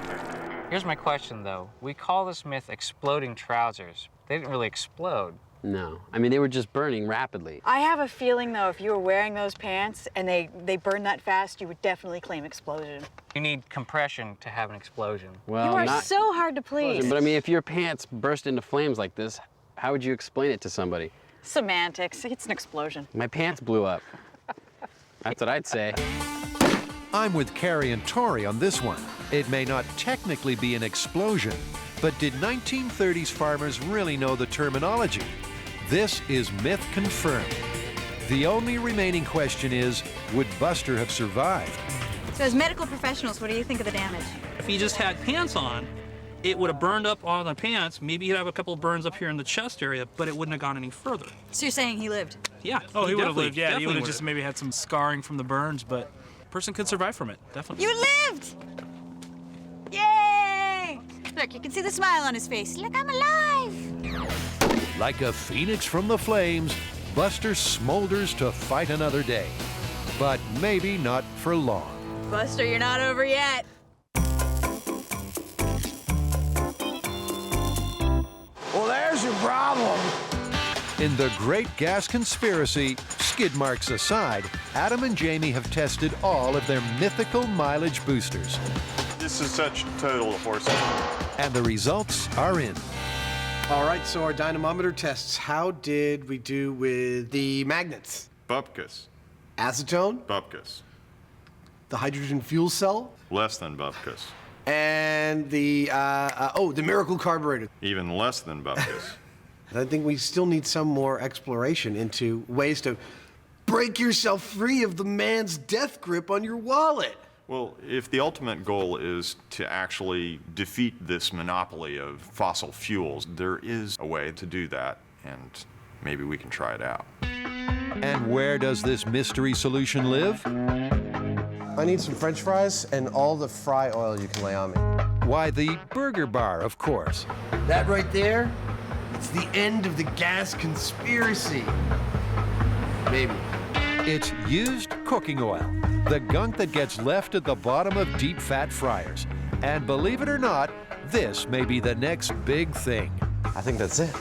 Here's my question, though. We call this myth exploding trousers. They didn't really explode. No, I mean, they were just burning rapidly. I have a feeling, though, if you were wearing those pants and they burned that fast, you would definitely claim explosion. You need compression to have an explosion. Well, You are not so hard to please. But I mean, if your pants burst into flames like this, how would you explain it to somebody? Semantics. It's an explosion. My pants blew up. That's what I'd say. I'm with Carrie and Tori on this one. It may not technically be an explosion, but did 1930s farmers really know the terminology? This is myth confirmed. The only remaining question is, would Buster have survived? So as medical professionals, what do you think of the damage? If he just had pants on, it would have burned up on the pants. Maybe he'd have a couple of burns up here in the chest area, but it wouldn't have gone any further. So you're saying he lived? Yeah. Oh, he would have definitely- lived, yeah. He definitely would have would've. just maybe had some scarring from the burns, but a person could survive from it, definitely. You lived! Yay! Look, you can see the smile on his face. Look, I'm alive! Like a phoenix from the flames, Buster smolders to fight another day. But maybe not for long. Buster, you're not over yet. Well, there's your problem. In the Great Gas Conspiracy, skid marks aside, Adam and Jamie have tested all of their mythical mileage boosters. This is such total horse. And the results are in. All right, so our dynamometer tests. How did we do with the magnets? Bupkis. Acetone? Bupkis. The hydrogen fuel cell? Less than Bupkis. And the miracle carburetor? Even less than Bupkis. I think we still need some more exploration into ways to break yourself free of the man's death grip on your wallet. Well, if the ultimate goal is to actually defeat this monopoly of fossil fuels, there is a way to do that, and maybe we can try it out. And where does this mystery solution live? I need some French fries and all the fry oil you can lay on me. Why, the burger bar, of course. That right there, it's the end of the gas conspiracy. Maybe. It's used cooking oil, the gunk that gets left at the bottom of deep fat fryers. And believe it or not, this may be the next big thing. I think that's it.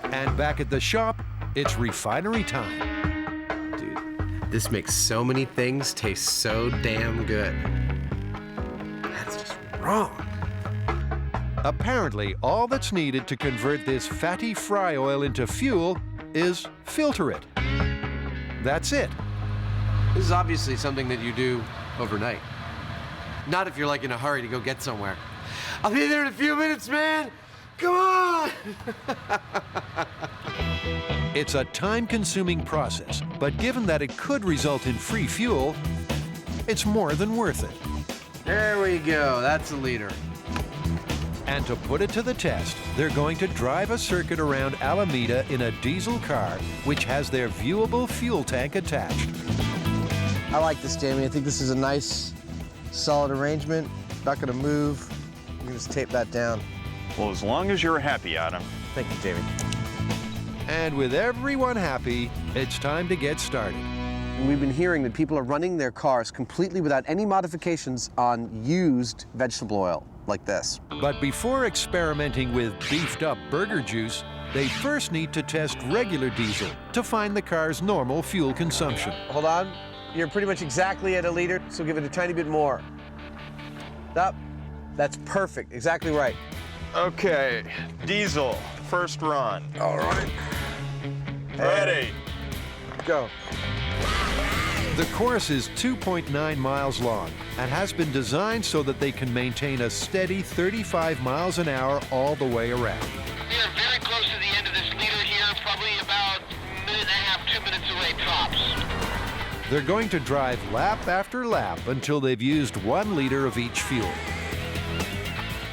And back at the shop, it's refinery time. Dude, this makes so many things taste so damn good. That's just wrong. Apparently, all that's needed to convert this fatty fry oil into fuel is filter it. That's it. This is obviously something that you do overnight. Not if you're like in a hurry to go get somewhere. I'll be there in a few minutes, man. Come on. It's a time-consuming process, but given that it could result in free fuel, it's more than worth it. There we go. That's a liter. And to put it to the test, they're going to drive a circuit around Alameda in a diesel car, which has their viewable fuel tank attached. I like this, Jamie. I think this is a nice, solid arrangement. Not gonna move. You can just tape that down. Well, as long as you're happy, Adam. Thank you, Jamie. And with everyone happy, it's time to get started. We've been hearing that people are running their cars completely without any modifications on used vegetable oil, like this. But before experimenting with beefed up burger juice, they first need to test regular diesel to find the car's normal fuel consumption. Hold on. You're pretty much exactly at a liter, so give it a tiny bit more. Up. That's perfect. Exactly right. Okay, diesel, first run. All right. Ready. Go. The course is 2.9 miles long and has been designed so that they can maintain a steady 35 miles an hour all the way around. We are very close to the end of this leader here, probably about a minute and a half, 2 minutes away tops. They're going to drive lap after lap until they've used 1 liter of each fuel.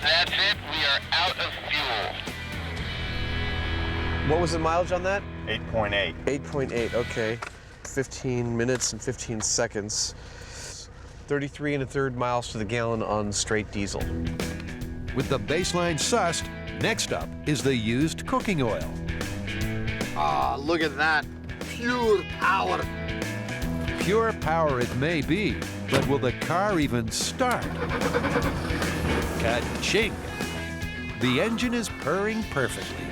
That's it, we are out of fuel. What was the mileage on that? 8.8. 8.8, okay. 15 minutes and 15 seconds. 33 1/3 miles to the gallon on straight diesel. With the baseline sussed, next up is the used cooking oil. Ah, look at that. Pure power. Pure power it may be, but will the car even start? Ka-ching! The engine is purring perfectly.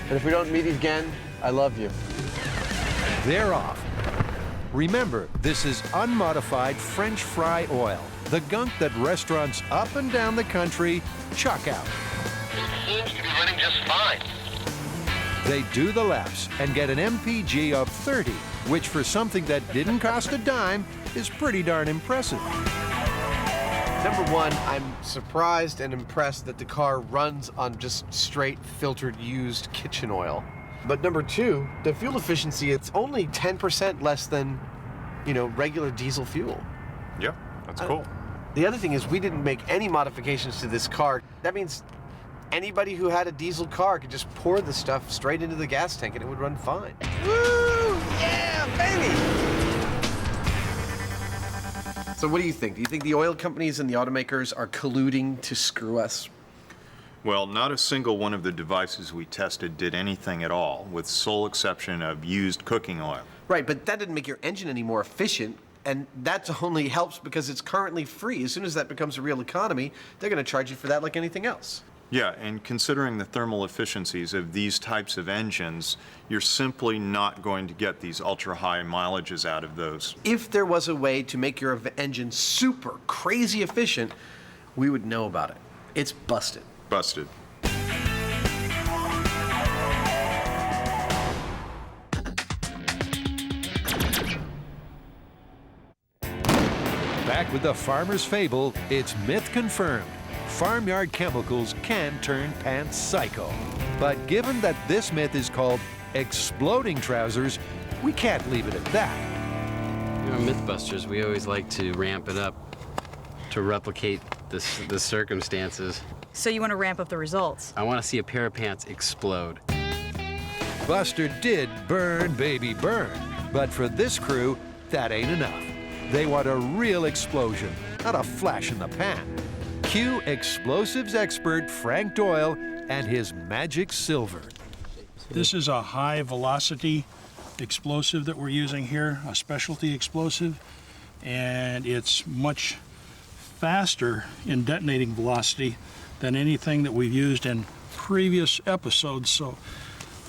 And if we don't meet again, I love you. They're off. Remember, this is unmodified French fry oil, the gunk that restaurants up and down the country chuck out. It seems to be running just fine. They do the laps and get an MPG of 30, which for something that didn't cost a dime is pretty darn impressive. Number one, I'm surprised and impressed that the car runs on just straight filtered used kitchen oil. But number two, the fuel efficiency, it's only 10% less than, regular diesel fuel. Yeah, that's cool. The other thing is we didn't make any modifications to this car. That means anybody who had a diesel car could just pour the stuff straight into the gas tank and it would run fine. Woo! Yeah, baby! So what do you think? Do you think the oil companies and the automakers are colluding to screw us? Well, not a single one of the devices we tested did anything at all, with sole exception of used cooking oil. Right, but that didn't make your engine any more efficient, and that only helps because it's currently free. As soon as that becomes a real economy, they're going to charge you for that like anything else. Yeah, and considering the thermal efficiencies of these types of engines, you're simply not going to get these ultra-high mileages out of those. If there was a way to make your engine super crazy efficient, we would know about it. It's busted. Busted. Back with the farmer's fable, it's myth confirmed. Farmyard chemicals can turn pants psycho. But given that this myth is called exploding trousers, we can't leave it at that. You know, MythBusters, we always like to ramp it up to replicate the circumstances. So you want to ramp up the results? I want to see a pair of pants explode. Buster did burn, baby, burn. But for this crew, that ain't enough. They want a real explosion, not a flash in the pan. Cue explosives expert Frank Doyle and his magic silver. This is a high velocity explosive that we're using here, a specialty explosive, and it's much faster in detonating velocity than anything that we've used in previous episodes, so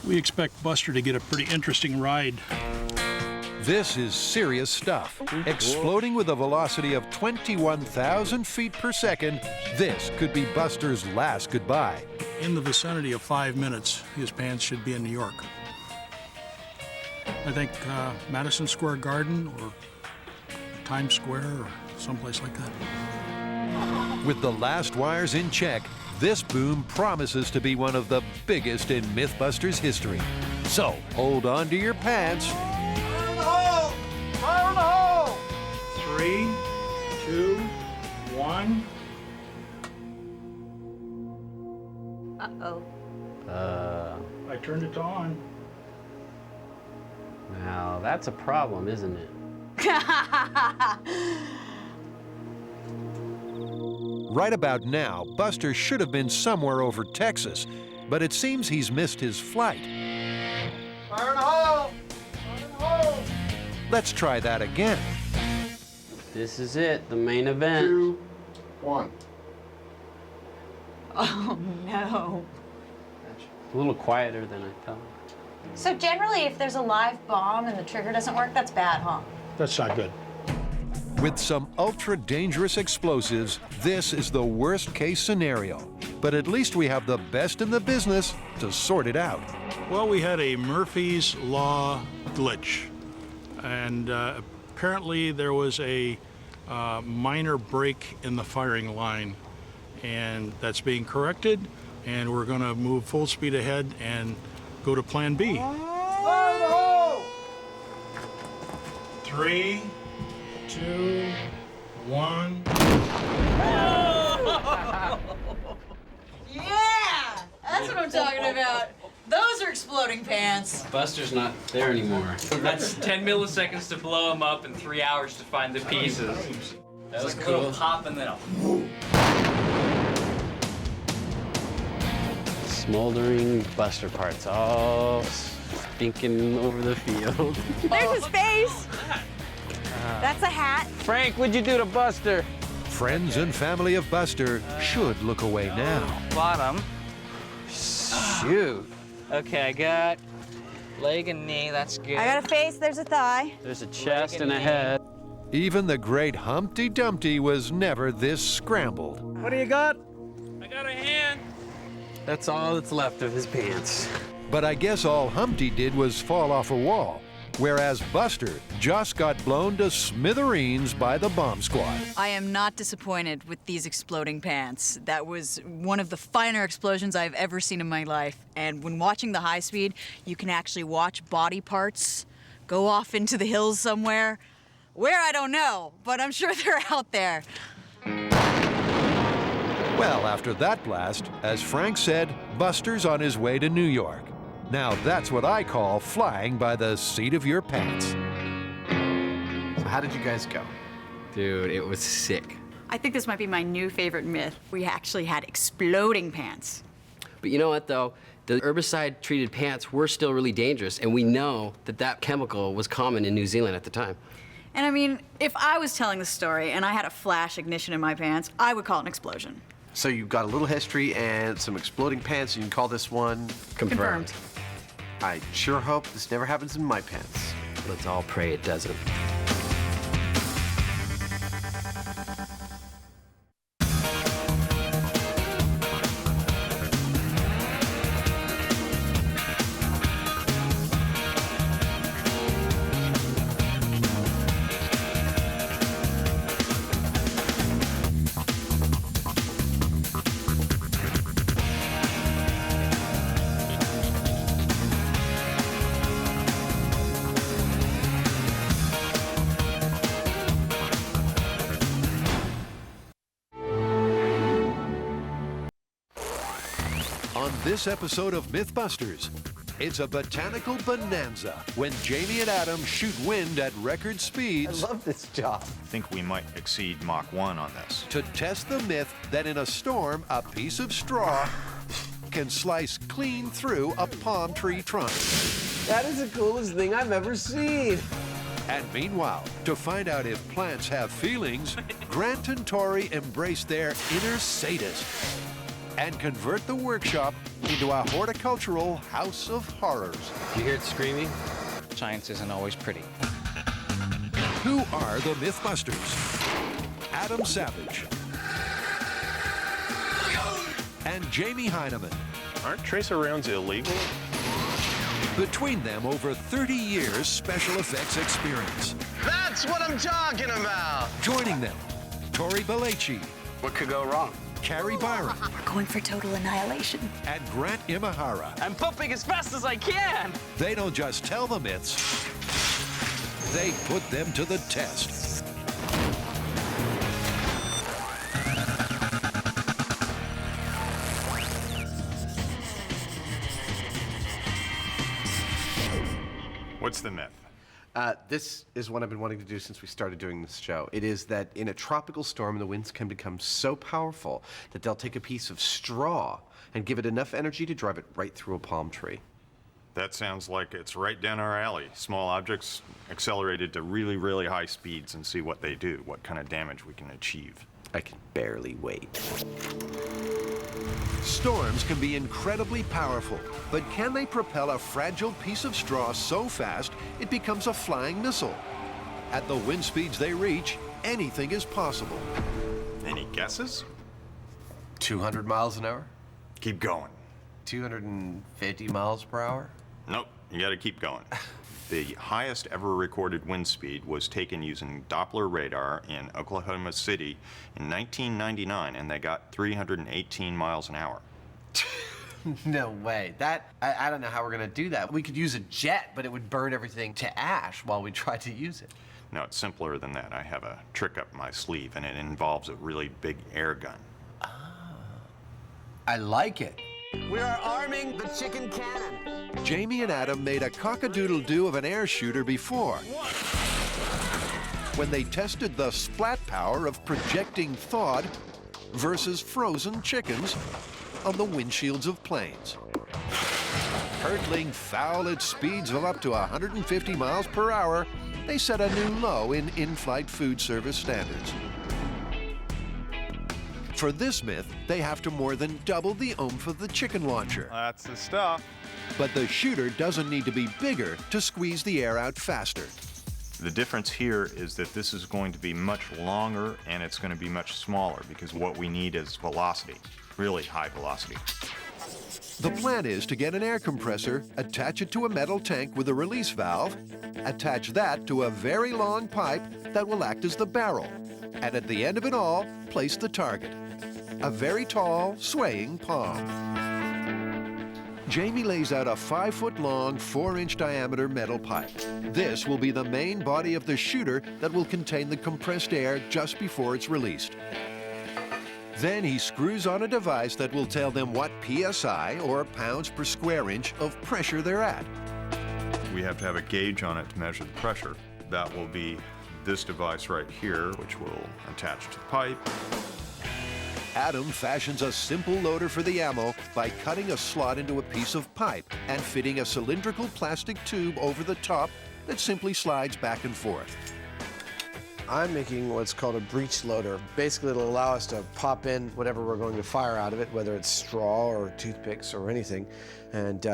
we expect Buster to get a pretty interesting ride. This is serious stuff. Exploding with a velocity of 21,000 feet per second, this could be Buster's last goodbye. In the vicinity of 5 minutes, his pants should be in New York. I think Madison Square Garden or Times Square or someplace like that. With the last wires in check, this boom promises to be one of the biggest in MythBusters history. So hold on to your pants. Fire in the hole! Fire in the hole! 3, 2, 1. Uh-oh. I turned it on. Now, that's a problem, isn't it? Right about now, Buster should have been somewhere over Texas, but it seems he's missed his flight. Fire in the hole! Fire in the hole! Let's try that again. This is it, the main event. 2, 1. Oh, no. A little quieter than I thought. So generally, if there's a live bomb and the trigger doesn't work, that's bad, huh? That's not good. With some ultra-dangerous explosives, this is the worst-case scenario. But at least we have the best in the business to sort it out. Well, we had a Murphy's Law glitch. And apparently there was a minor break in the firing line. And that's being corrected. And we're going to move full speed ahead and go to Plan B. Fire in the hole! 3, 2, 1. Yeah! That's what I'm talking about. Those are exploding pants. Buster's not there anymore. That's 10 milliseconds to blow them up and 3 hours to find the pieces. That was like cool. A little pop and then a Smoldering Buster parts all stinking over the field. There's his face. That's a hat. Frank, what'd you do to Buster? Friends and family of Buster should look away now. bottom. Shoot. Okay, I got leg and knee, that's good. I got a face, there's a thigh. There's a chest and a head. Even the great Humpty Dumpty was never this scrambled. What do you got? I got a hand. That's all that's left of his pants. But I guess all Humpty did was fall off a wall, whereas Buster just got blown to smithereens by the bomb squad. I am not disappointed with these exploding pants. That was one of the finer explosions I've ever seen in my life. And when watching the high speed, you can actually watch body parts go off into the hills somewhere. Where, I don't know, but I'm sure they're out there. Well, after that blast, as Frank said, Buster's on his way to New York. Now that's what I call flying by the seat of your pants. So how did you guys go? Dude, it was sick. I think this might be my new favorite myth. We actually had exploding pants. But you know what, though? The herbicide-treated pants were still really dangerous, and we know that that chemical was common in New Zealand at the time. And I mean, if I was telling the story and I had a flash ignition in my pants, I would call it an explosion. So you've got a little history and some exploding pants, and you can call this one... Confirmed. I sure hope this never happens in my pants. Let's all pray it doesn't. On this episode of MythBusters, it's a botanical bonanza when Jamie and Adam shoot wind at record speeds. I love this job. I think we might exceed Mach 1 on this. To test the myth that in a storm, a piece of straw can slice clean through a palm tree trunk. That is the coolest thing I've ever seen. And meanwhile, to find out if plants have feelings, Grant and Tori embrace their inner sadist and convert the workshop into a horticultural house of horrors. You hear it screaming? Science isn't always pretty. Who are the MythBusters? Adam Savage and Jamie Heineman. Aren't tracer rounds illegal? Between them, over 30 years special effects experience. That's what I'm talking about. Joining them, Tori Belleci. What could go wrong? Carrie Byron. We're going for total annihilation. And Grant Imahara. I'm pooping as fast as I can. They don't just tell the myths, they put them to the test. What's the myth? This is what I've been wanting to do since we started doing this show. It is that in a tropical storm, the winds can become so powerful that they'll take a piece of straw and give it enough energy to drive it right through a palm tree. That sounds like it's right down our alley. Small objects accelerated to really, really high speeds and see what they do, what kind of damage we can achieve. I can barely wait. Storms can be incredibly powerful, but can they propel a fragile piece of straw so fast it becomes a flying missile? At the wind speeds they reach, anything is possible. Any guesses? 200 miles an hour? Keep going. 250 miles per hour? Nope, you gotta keep going. The highest ever recorded wind speed was taken using Doppler radar in Oklahoma City in 1999, and they got 318 miles an hour. No way. I don't know how we're gonna do that. We could use a jet, but it would burn everything to ash while we tried to use it. No, it's simpler than that. I have a trick up my sleeve, and it involves a really big air gun. I like it. We are arming the chicken cannon. Jamie and Adam made a cock-a-doodle-doo of an air shooter before, when they tested the splat power of projecting thawed versus frozen chickens on the windshields of planes. Hurtling foul at speeds of up to 150 miles per hour, they set a new low in in-flight food service standards. For this myth, they have to more than double the oomph of the chicken launcher. That's the stuff. But the shooter doesn't need to be bigger to squeeze the air out faster. The difference here is that this is going to be much longer and it's going to be much smaller because what we need is velocity, really high velocity. The plan is to get an air compressor, attach it to a metal tank with a release valve, attach that to a very long pipe that will act as the barrel, and at the end of it all, place the target. A very tall, swaying palm. Jamie lays out a 5-foot-long, 4-inch diameter metal pipe. This will be the main body of the shooter that will contain the compressed air just before it's released. Then he screws on a device that will tell them what PSI, or pounds per square inch, of pressure they're at. We have to have a gauge on it to measure the pressure. That will be this device right here, which will attach to the pipe. Adam fashions a simple loader for the ammo by cutting a slot into a piece of pipe and fitting a cylindrical plastic tube over the top that simply slides back and forth. I'm making what's called a breech loader. Basically, it'll allow us to pop in whatever we're going to fire out of it, whether it's straw or toothpicks or anything, and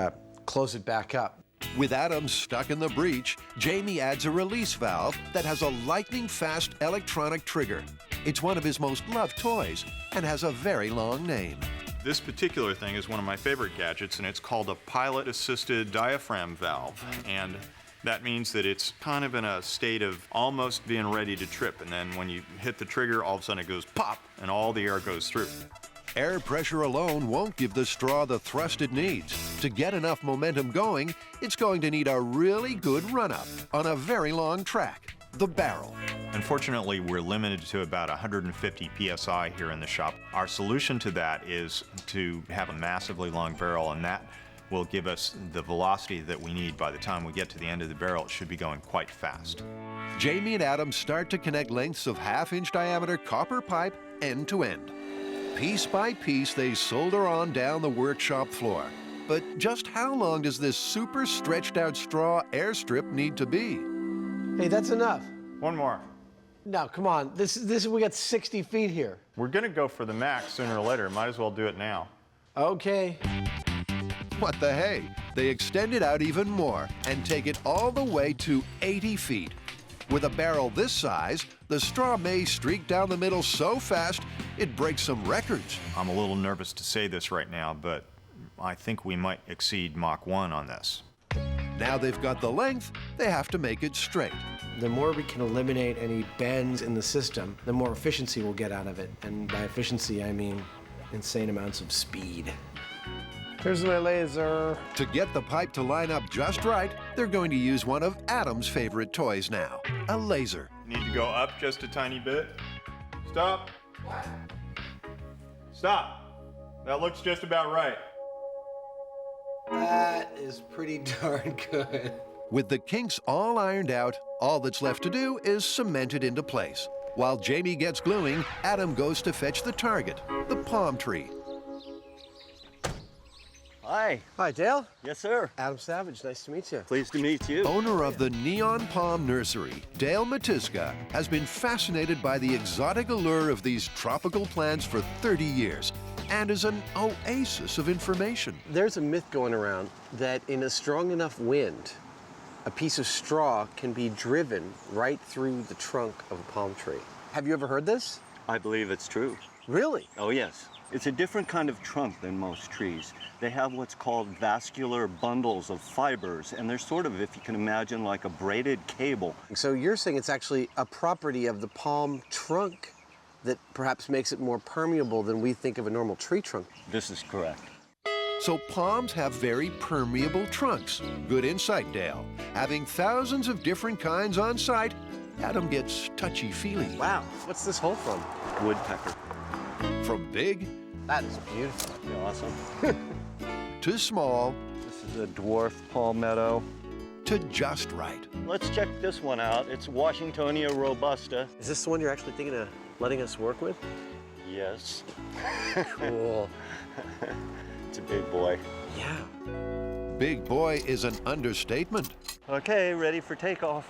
close it back up. With Adam stuck in the breech, Jamie adds a release valve that has a lightning-fast electronic trigger. It's one of his most loved toys and has a very long name. This particular thing is one of my favorite gadgets, and it's called a pilot-assisted diaphragm valve. And that means that it's kind of in a state of almost being ready to trip, and then when you hit the trigger, all of a sudden it goes pop, and all the air goes through. Air pressure alone won't give the straw the thrust it needs. To get enough momentum going, it's going to need a really good run-up on a very long track, the barrel. Unfortunately, we're limited to about 150 psi here in the shop. Our solution to that is to have a massively long barrel, and that will give us the velocity that we need. By the time we get to the end of the barrel, it should be going quite fast. Jamie and Adam start to connect lengths of half-inch diameter copper pipe end to end. Piece by piece, they solder on down the workshop floor. But just how long does this super stretched out straw airstrip need to be? Hey, that's enough. One more. No, come on. We got 60 feet here. We're gonna go for the max sooner or later. Might as well do it now. Okay. What the hey? They extend it out even more and take it all the way to 80 feet. With a barrel this size, the straw may streak down the middle so fast it breaks some records. I'm a little nervous to say this right now, but I think we might exceed Mach 1 on this. Now they've got the length, they have to make it straight. The more we can eliminate any bends in the system, the more efficiency we'll get out of it. And by efficiency, I mean insane amounts of speed. Here's my laser. To get the pipe to line up just right, they're going to use one of Adam's favorite toys now, a laser. Need to go up just a tiny bit. Stop. Stop. That looks just about right. That is pretty darn good. With the kinks all ironed out, all that's left to do is cement it into place. While Jamie gets gluing, Adam goes to fetch the target, the palm tree. Hi. Hi, Dale. Yes, sir. Adam Savage, nice to meet you. Pleased to meet you. Owner of the Neon Palm Nursery, Dale Matiska, has been fascinated by the exotic allure of these tropical plants for 30 years and is an oasis of information. There's a myth going around that in a strong enough wind, a piece of straw can be driven right through the trunk of a palm tree. Have you ever heard this? I believe it's true. Really? Oh, yes. It's a different kind of trunk than most trees. They have what's called vascular bundles of fibers, and they're sort of, if you can imagine, like a braided cable. So you're saying it's actually a property of the palm trunk that perhaps makes it more permeable than we think of a normal tree trunk? This is correct. So palms have very permeable trunks. Good insight, Dale. Having thousands of different kinds on site, Adam gets touchy-feely. Wow, what's this hole from? Woodpecker. From big... That is beautiful. Awesome. To small... This is a dwarf palmetto. To just right. Let's check this one out. It's Washingtonia robusta. Is this the one you're actually thinking of letting us work with? Yes. Cool. It's a big boy. Yeah. Big boy is an understatement. Okay, ready for takeoff.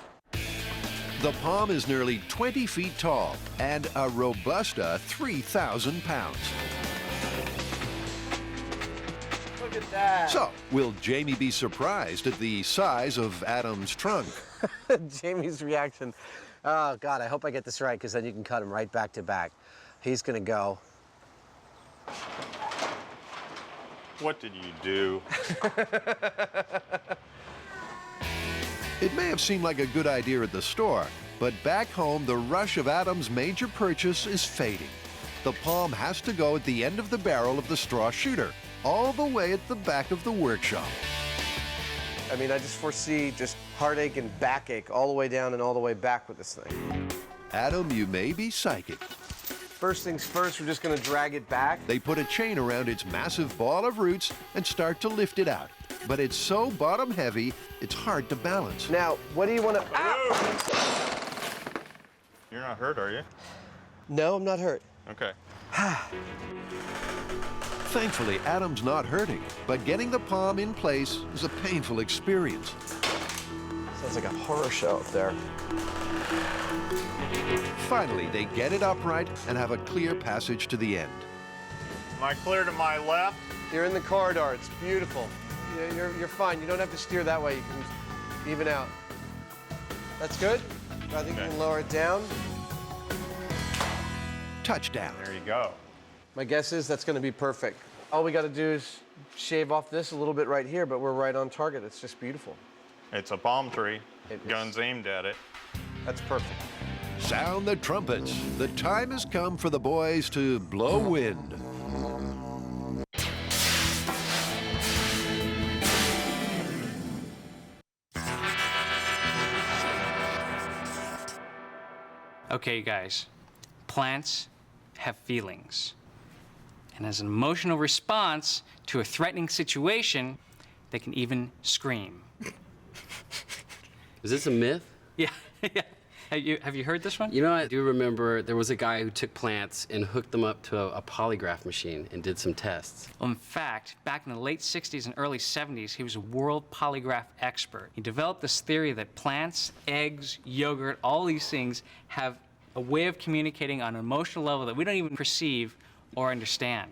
The palm is nearly 20 feet tall and a robusta 3,000 pounds. Look at that. So, will Jamie be surprised at the size of Adam's trunk? Jamie's reaction. Oh, God, I hope I get this right, because then you can cut him right back to back. He's going to go. What did you do? It may have seemed like a good idea at the store, but back home, the rush of Adam's major purchase is fading. The palm has to go at the end of the barrel of the straw shooter, all the way at the back of the workshop. I mean, I just foresee just heartache and backache all the way down and all the way back with this thing. Adam, you may be psychic. First things first, we're just going to drag it back. They put a chain around its massive ball of roots and start to lift it out. But it's so bottom heavy, it's hard to balance. Now, what do you want to... not hurt, are you? No, I'm not hurt. Okay. Thankfully, Adam's not hurting, but getting the palm in place is a painful experience. Sounds like a horror show up there. Finally, they get it upright and have a clear passage to the end. Am I clear to my left? You're in the corridor. It's beautiful. You're fine. You don't have to steer that way. You can even out. That's good. I think you can lower it down. Touchdown. There you go. My guess is that's going to be perfect. All we got to do is shave off this a little bit right here, but we're right on target. It's just beautiful. It's a palm tree. Guns aimed at it. That's perfect. Sound the trumpets. The time has come for the boys to blow wind. Okay, guys, plants have feelings. And as an emotional response to a threatening situation, they can even scream. Is this a myth? Yeah, yeah. Have you heard this one? You know, I do remember there was a guy who took plants and hooked them up to a polygraph machine and did some tests. Well, in fact, back in the late 60s and early 70s, he was a world polygraph expert. He developed this theory that plants, eggs, yogurt, all these things have a way of communicating on an emotional level that we don't even perceive or understand.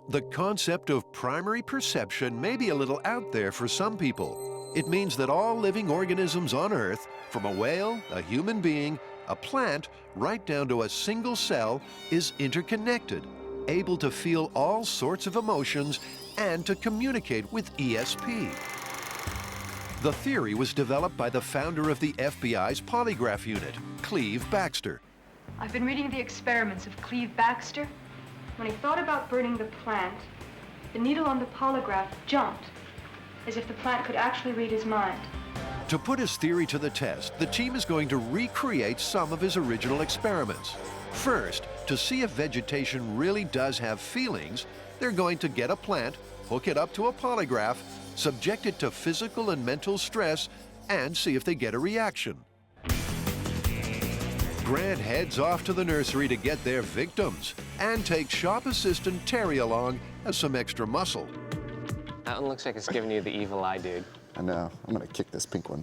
The concept of primary perception may be a little out there for some people. It means that all living organisms on Earth, from a whale, a human being, a plant, right down to a single cell, is interconnected, able to feel all sorts of emotions and to communicate with ESP. The theory was developed by the founder of the FBI's polygraph unit, Cleve Baxter. I've been reading the experiments of Cleve Baxter. When he thought about burning the plant, the needle on the polygraph jumped, as if the plant could actually read his mind. To put his theory to the test, the team is going to recreate some of his original experiments. First, to see if vegetation really does have feelings, they're going to get a plant, hook it up to a polygraph, subject it to physical and mental stress, and see if they get a reaction. Grant heads off to the nursery to get their victims and takes shop assistant Terry along as some extra muscle. That one looks like it's giving you the evil eye, dude. I know. I'm gonna kick this pink one.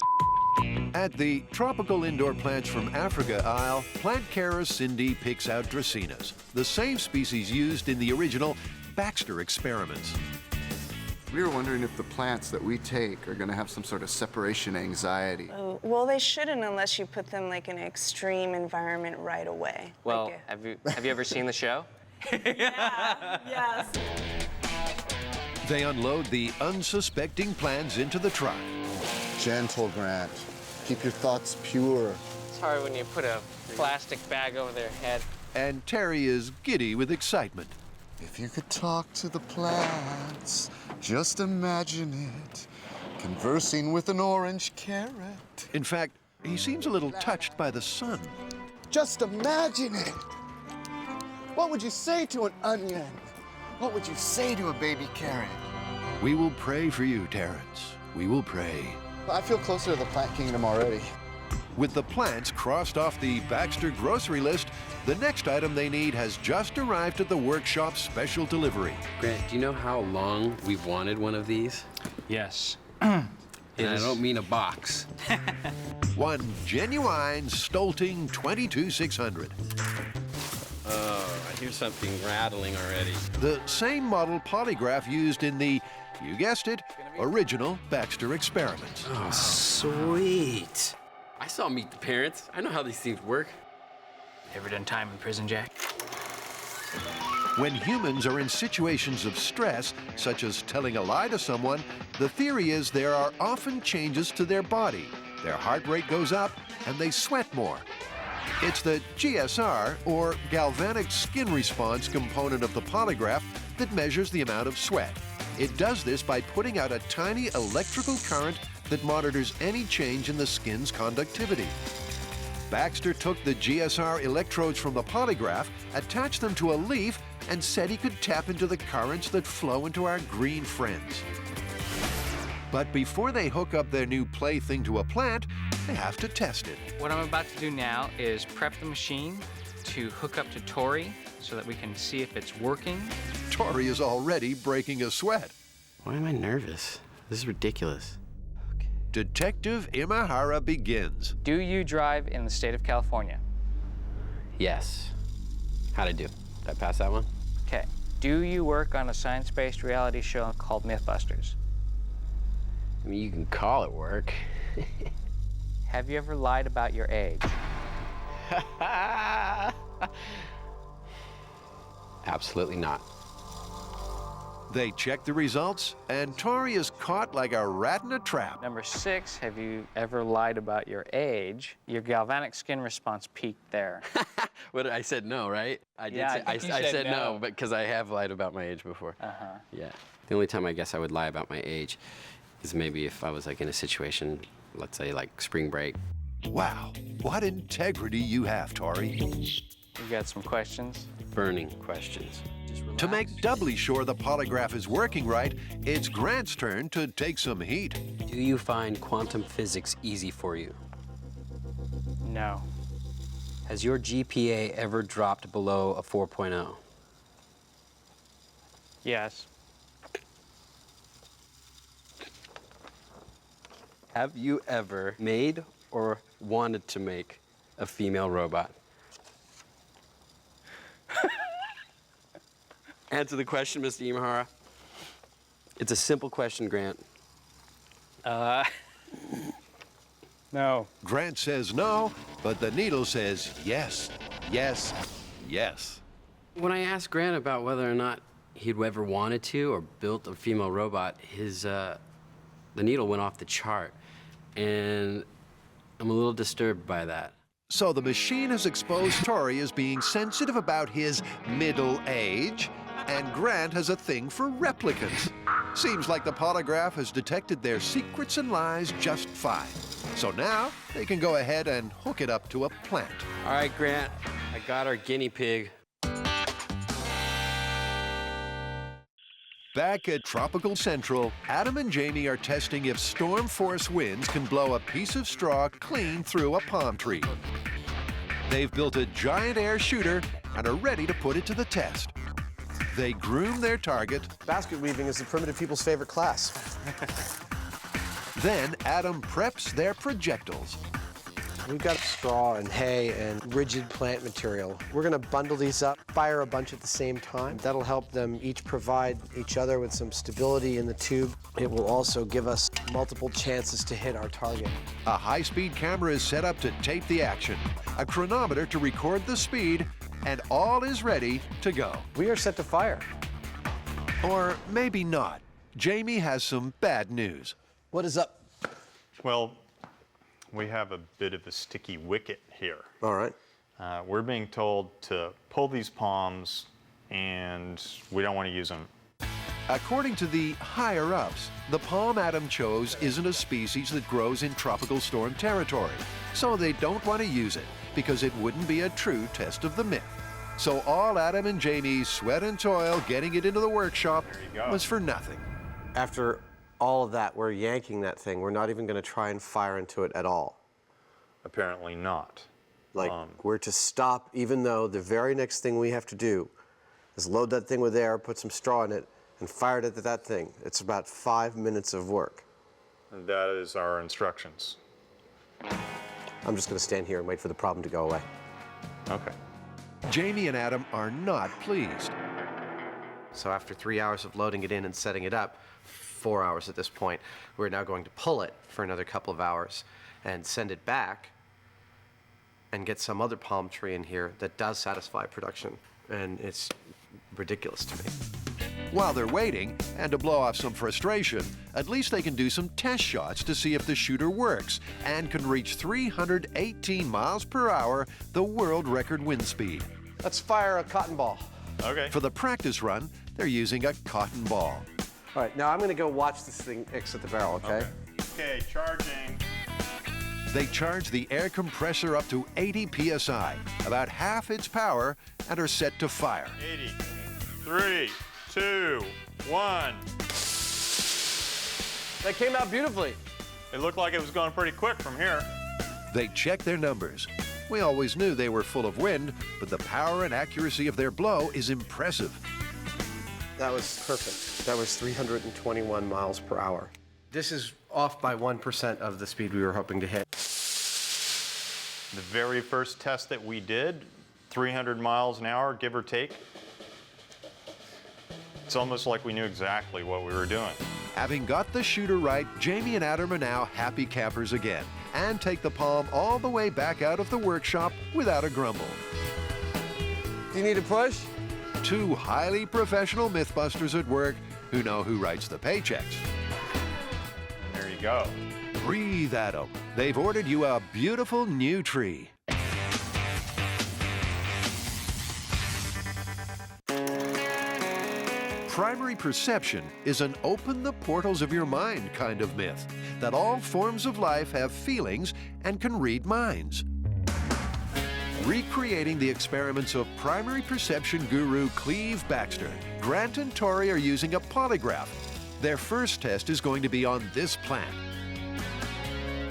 At the Tropical Indoor Plants from Africa aisle, plant carer Cindy picks out Dracaenas, the same species used in the original Baxter experiments. We were wondering if the plants that we take are gonna have some sort of separation anxiety. Oh, well, they shouldn't unless you put them like in an extreme environment right away. Well, like have you ever seen the show? Yeah, yes. They unload the unsuspecting plants into the truck. Gentle, Grant. Keep your thoughts pure. It's hard when you put a plastic bag over their head. And Terry is giddy with excitement. If you could talk to the plants, just imagine it, conversing with an orange carrot. In fact, he seems a little touched by the sun. Just imagine it. What would you say to an onion? What would you say to a baby carrot? We will pray for you, Terrence. We will pray. I feel closer to the plant kingdom already. With the plants crossed off the Baxter grocery list, the next item they need has just arrived at the workshop's special delivery. Grant, do you know how long we've wanted one of these? Yes. And I don't mean a box. One genuine Stolting 22600. Oh, I hear something rattling already. The same model polygraph used in the, you guessed it, original Baxter experiments. Oh, sweet. I saw Meet the Parents. I know how these things work. Ever done time in prison, Jack? When humans are in situations of stress, such as telling a lie to someone, the theory is there are often changes to their body. Their heart rate goes up and they sweat more. It's the GSR, or galvanic skin response component of the polygraph, that measures the amount of sweat. It does this by putting out a tiny electrical current that monitors any change in the skin's conductivity. Baxter took the GSR electrodes from the polygraph, attached them to a leaf, and said he could tap into the currents that flow into our green friends. But before they hook up their new plaything to a plant, they have to test it. What I'm about to do now is prep the machine to hook up to Pottery so that we can see if it's working. Tori is already breaking a sweat. Why am I nervous? This is ridiculous. Detective Imahara begins. Do you drive in the state of California? Yes. How'd I do? Did I pass that one? Okay. Do you work on a science-based reality show called MythBusters? I mean, you can call it work. Have you ever lied about your age? Absolutely not. They check the results, and Tori is caught like a rat in a trap. Number 6, have you ever lied about your age? Your galvanic skin response peaked there. What, I said no, right? I did. Yeah, say, I think you said said no. no, but because I have lied about my age before. Uh-huh. Yeah. The only time I guess I would lie about my age is maybe if I was like in a situation, let's say like spring break. Wow, what integrity you have, Tori. You got some questions? Burning questions. To make doubly sure the polygraph is working right, it's Grant's turn to take some heat. Do you find quantum physics easy for you? No. Has your GPA ever dropped below a 4.0? Yes. Have you ever made or wanted to make a female robot? Answer the question, Mr. Imahara. It's a simple question, Grant. No. Grant says no, but the needle says yes, yes, yes. When I asked Grant about whether or not he'd ever wanted to or built a female robot, the needle went off the chart. And I'm a little disturbed by that. So the machine has exposed Tori as being sensitive about his middle age, and Grant has a thing for replicants. Seems like the polygraph has detected their secrets and lies just fine. So now they can go ahead and hook it up to a plant. All right, Grant, I got our guinea pig. Back at Tropical Central, Adam and Jamie are testing if storm force winds can blow a piece of straw clean through a palm tree. They've built a giant air shooter and are ready to put it to the test. They groom their target. Basket weaving is the primitive people's favorite class. Then Adam preps their projectiles. We've got straw and hay and rigid plant material. We're going to bundle these up, fire a bunch at the same time. That'll help them each provide each other with some stability in the tube. It will also give us multiple chances to hit our target. A high-speed camera is set up to tape the action, a chronometer to record the speed, and all is ready to go. We are set to fire. Or maybe not. Jamie has some bad news. What is up? Well, we have a bit of a sticky wicket here. All right. We're being told to pull these palms, and we don't want to use them. According to the higher-ups, the palm Adam chose isn't a species that grows in tropical storm territory, so they don't want to use it because it wouldn't be a true test of the myth. So all Adam and Jamie's sweat and toil getting it into the workshop was for nothing. After all of that, we're yanking that thing. We're not even going to try and fire into it at all. Apparently not. Like, we're to stop, even though the very next thing we have to do is load that thing with air, put some straw in it, and fire it at that thing. It's about 5 minutes of work. And that is our instructions. I'm just going to stand here and wait for the problem to go away. Okay. Jamie and Adam are not pleased. So after 3 hours of loading it in and setting it up, 4 hours at this point, we're now going to pull it for another couple of hours and send it back and get some other palm tree in here that does satisfy production. And it's ridiculous to me. While they're waiting, and to blow off some frustration, at least they can do some test shots to see if the shooter works and can reach 318 miles per hour, the world record wind speed. Let's fire a cotton ball. Okay. For the practice run, they're using a cotton ball. All right, now I'm going to go watch this thing exit the barrel, okay? Okay, charging. They charge the air compressor up to 80 psi, about half its power, and are set to fire. 80, 3, 2, 1. That came out beautifully. It looked like it was going pretty quick from here. They check their numbers. We always knew they were full of wind, but the power and accuracy of their blow is impressive. That was perfect. That was 321 miles per hour. This is off by 1% of the speed we were hoping to hit. The very first test that we did, 300 miles an hour, give or take. It's almost like we knew exactly what we were doing. Having got the shooter right, Jamie and Adam are now happy campers again and take the Palm all the way back out of the workshop without a grumble. Do you need a push? Two highly professional MythBusters at work who know who writes the paychecks. There you go. Breathe, Adam. They've ordered you a beautiful new tree. Primary perception is an open the portals of your mind kind of myth, that all forms of life have feelings and can read minds. Recreating the experiments of primary perception guru Cleve Baxter, Grant and Tori are using a polygraph. Their first test is going to be on this plant.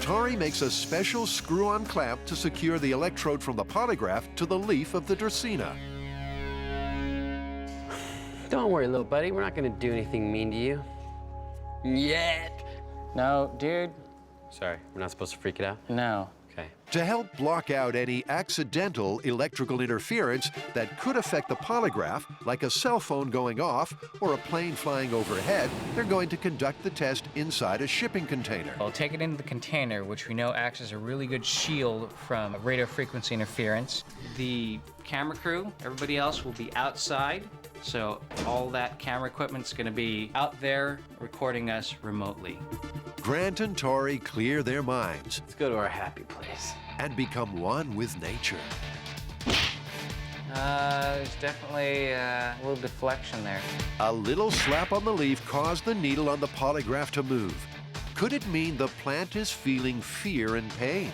Tori makes a special screw-on clamp to secure the electrode from the polygraph to the leaf of the Dracaena. Don't worry, little buddy. We're not going to do anything mean to you. Yet. No, dude. Sorry, we're not supposed to freak it out? No. Okay. To help block out any accidental electrical interference that could affect the polygraph, like a cell phone going off or a plane flying overhead, they're going to conduct the test inside a shipping container. I'll take it into the container, which we know acts as a really good shield from radio frequency interference. The camera crew, everybody else will be outside, so all that camera equipment's going to be out there recording us remotely. Grant and Tori clear their minds. Let's go to our happy place. And become one with nature. There's definitely a little deflection there. A little slap on the leaf caused the needle on the polygraph to move. Could it mean the plant is feeling fear and pain?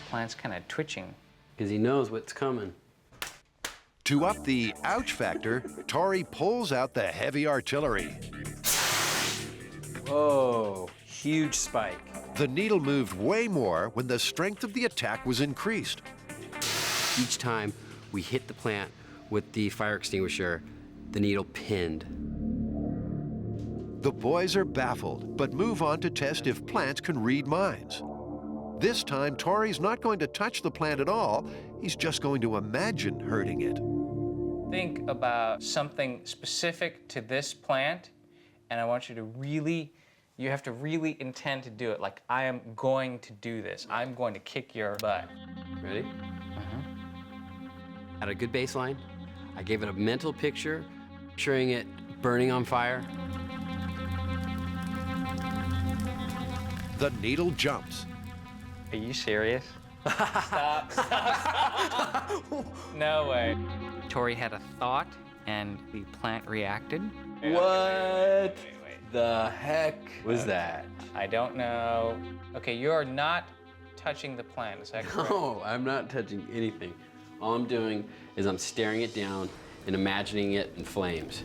Plant's kind of twitching. Because he knows what's coming. To up the ouch factor, Tori pulls out the heavy artillery. Whoa, huge spike. The needle moved way more when the strength of the attack was increased. Each time we hit the plant with the fire extinguisher, the needle pinned. The boys are baffled, but move on to test if plants can read minds. This time, Tori's not going to touch the plant at all. He's just going to imagine hurting it. Think about something specific to this plant, and I want you to really, you have to really intend to do it. Like, I am going to do this. I'm going to kick your butt. Ready? Had a good baseline. I gave it a mental picture, picturing it burning on fire. The needle jumps. Are you serious? Stop. No way. Tori had a thought, and the plant reacted. What the heck was that? I don't know. Okay, you're not touching the plant, is that correct? No, I'm not touching anything. All I'm doing is I'm staring it down and imagining it in flames.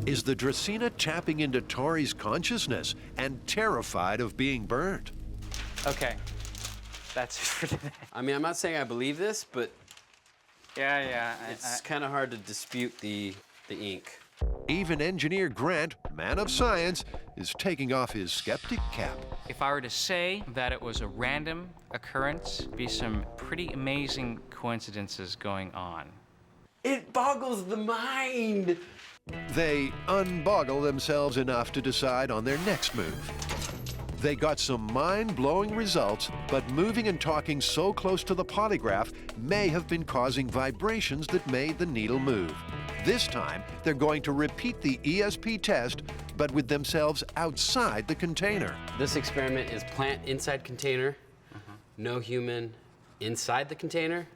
Is the Dracaena tapping into Tori's consciousness and terrified of being burnt? Okay, that's it for today. I mean, I'm not saying I believe this, but yeah, it's kind of hard to dispute the ink. Even engineer Grant, man of science, is taking off his skeptic cap. If I were to say that it was a random occurrence, be some pretty amazing coincidences going on. It boggles the mind. They unboggle themselves enough to decide on their next move. They got some mind-blowing results, but moving and talking so close to the polygraph may have been causing vibrations that made the needle move. This time, they're going to repeat the ESP test, but with themselves outside the container. This experiment is plant inside container, no human inside the container.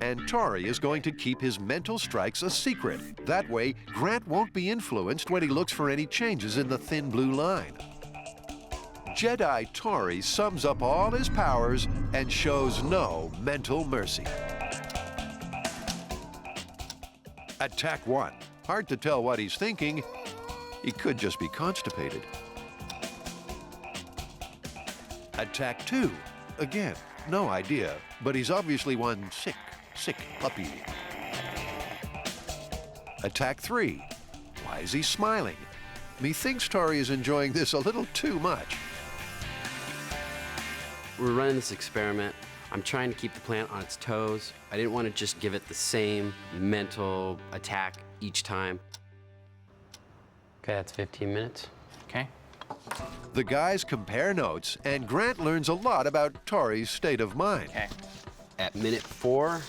And Tori is going to keep his mental strikes a secret. That way, Grant won't be influenced when he looks for any changes in the thin blue line. Jedi Tori sums up all his powers and shows no mental mercy. Attack 1. Hard to tell what he's thinking. He could just be constipated. Attack 2. Again, no idea, but he's obviously one sick puppy. Attack 3. Why is he smiling? Methinks Tori is enjoying this a little too much. We're running this experiment. I'm trying to keep the plant on its toes. I didn't want to just give it the same mental attack each time. Okay, that's 15 minutes. Okay. The guys compare notes, and Grant learns a lot about Tori's state of mind. Okay. At minute 4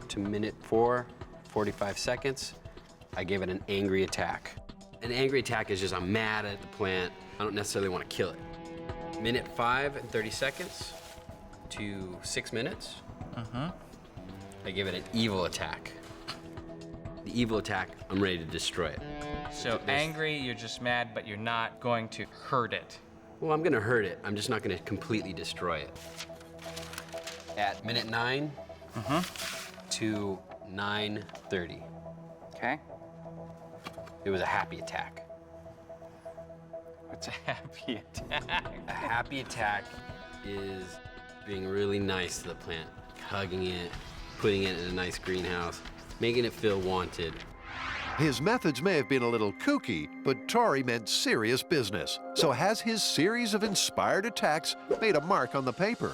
to minute 4, 45 seconds, I gave it an angry attack. An angry attack is just I'm mad at the plant. I don't necessarily want to kill it. Minute 5 and 30 seconds to 6 minutes, I give it an evil attack. The evil attack, I'm ready to destroy it. So angry, you're just mad, but you're not going to hurt it. Well, I'm gonna hurt it. I'm just not gonna completely destroy it. At minute 9 to 9:30. Okay. It was a happy attack. What's a happy attack? A happy attack is being really nice to the plant, hugging it, putting it in a nice greenhouse, making it feel wanted. His methods may have been a little kooky, but Tori meant serious business. So has his series of inspired attacks made a mark on the paper?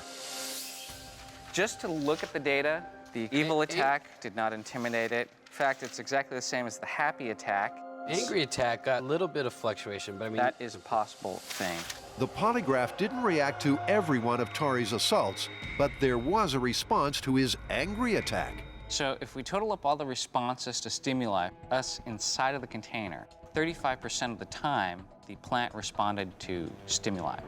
Just to look at the data, the evil attack did not intimidate it. In fact, it's exactly the same as the happy attack. Angry attack got a little bit of fluctuation, but I mean... That is a possible thing. The polygraph didn't react to every one of Tori's assaults, but there was a response to his angry attack. So if we total up all the responses to stimuli, us inside of the container, 35% of the time, the plant responded to stimuli.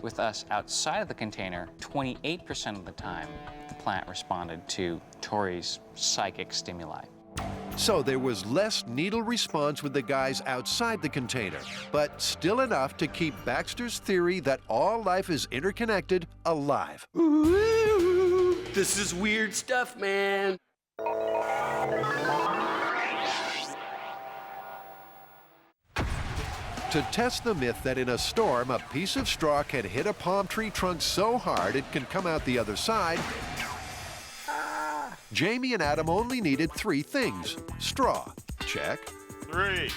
With us outside of the container, 28% of the time, the plant responded to Tori's psychic stimuli. So there was less needle response with the guys outside the container, but still enough to keep Baxter's theory that all life is interconnected alive. Ooh, this is weird stuff, man. To test the myth that in a storm, a piece of straw can hit a palm tree trunk so hard it can come out the other side, Jamie and Adam only needed 3 things. Straw, check. 3.